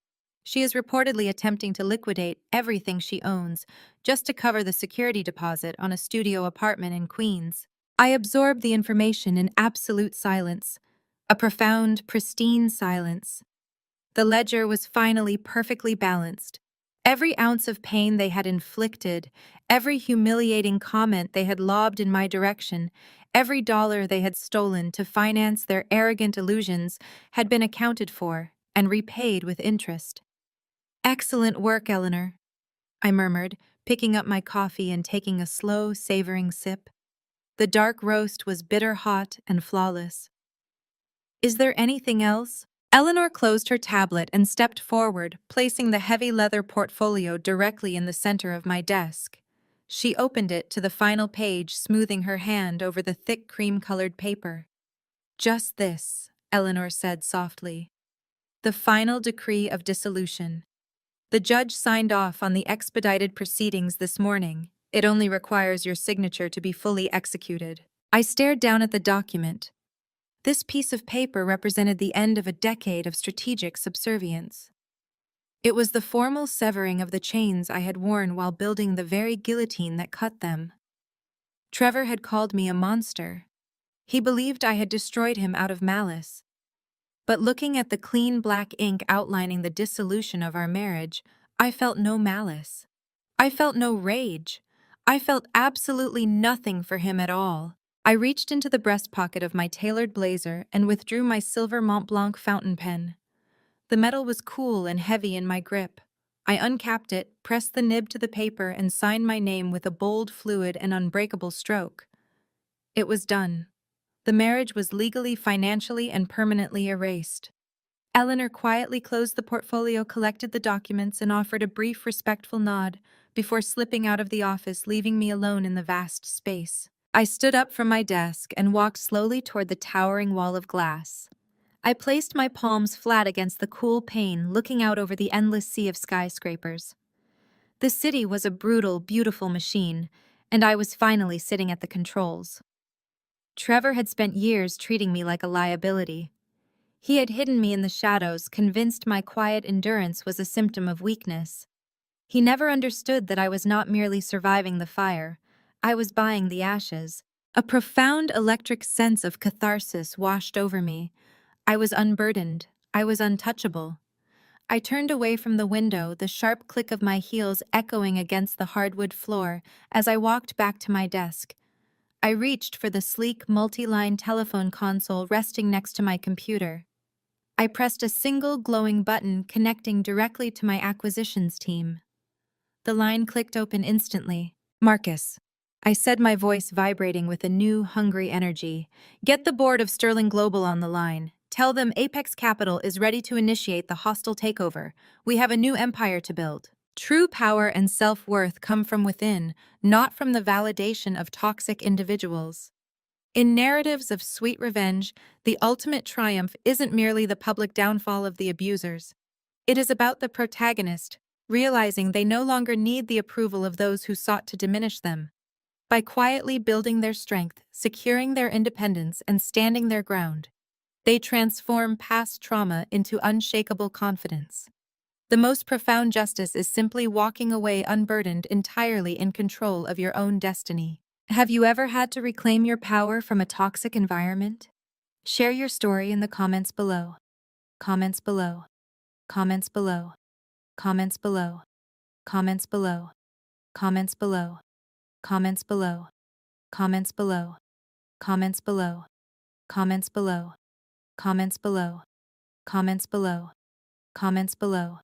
She is reportedly attempting to liquidate everything she owns just to cover the security deposit on a studio apartment in Queens. I absorbed the information in absolute silence, a profound, pristine silence. The ledger was finally perfectly balanced. Every ounce of pain they had inflicted, every humiliating comment they had lobbed in my direction, every dollar they had stolen to finance their arrogant illusions had been accounted for and repaid with interest. "Excellent work, Eleanor," I murmured, picking up my coffee and taking a slow, savoring sip. The dark roast was bitter hot and flawless. "Is there anything else?" Eleanor closed her tablet and stepped forward, placing the heavy leather portfolio directly in the center of my desk. She opened it to the final page, smoothing her hand over the thick cream-colored paper. "Just this," Eleanor said softly. "The final decree of dissolution. The judge signed off on the expedited proceedings this morning. It only requires your signature to be fully executed." I stared down at the document. This piece of paper represented the end of a decade of strategic subservience. It was the formal severing of the chains I had worn while building the very guillotine that cut them. Trevor had called me a monster. He believed I had destroyed him out of malice. But looking at the clean black ink outlining the dissolution of our marriage, I felt no malice. I felt no rage. I felt absolutely nothing for him at all. I reached into the breast pocket of my tailored blazer and withdrew my silver Mont Blanc fountain pen. The metal was cool and heavy in my grip. I uncapped it, pressed the nib to the paper, and signed my name with a bold, fluid, and unbreakable stroke. It was done. The marriage was legally, financially, and permanently erased. Eleanor quietly closed the portfolio, collected the documents, and offered a brief, respectful nod before slipping out of the office, leaving me alone in the vast space. I stood up from my desk and walked slowly toward the towering wall of glass. I placed my palms flat against the cool pane, looking out over the endless sea of skyscrapers. The city was a brutal, beautiful machine, and I was finally sitting at the controls. Trevor had spent years treating me like a liability. He had hidden me in the shadows, convinced my quiet endurance was a symptom of weakness. He never understood that I was not merely surviving the fire, I was buying the ashes. A profound electric sense of catharsis washed over me. I was unburdened. I was untouchable. I turned away from the window, the sharp click of my heels echoing against the hardwood floor as I walked back to my desk. I reached for the sleek, multi-line telephone console resting next to my computer. I pressed a single glowing button connecting directly to my acquisitions team. The line clicked open instantly. "Marcus," I said, my voice vibrating with a new, hungry energy. "Get the board of Sterling Global on the line. Tell them Apex Capital is ready to initiate the hostile takeover. We have a new empire to build." True power and self-worth come from within, not from the validation of toxic individuals. In narratives of sweet revenge, the ultimate triumph isn't merely the public downfall of the abusers. It is about the protagonist realizing they no longer need the approval of those who sought to diminish them. By quietly building their strength, securing their independence, and standing their ground, they transform past trauma into unshakable confidence. The most profound justice is simply walking away unburdened, entirely in control of your own destiny. Have you ever had to reclaim your power from a toxic environment? Share your story in the comments below. Comments below. Comments below. Comments below. Comments below. Comments below. Comments below. Comments below. Comments below. Comments below. Comments below. Comments below. Comments below.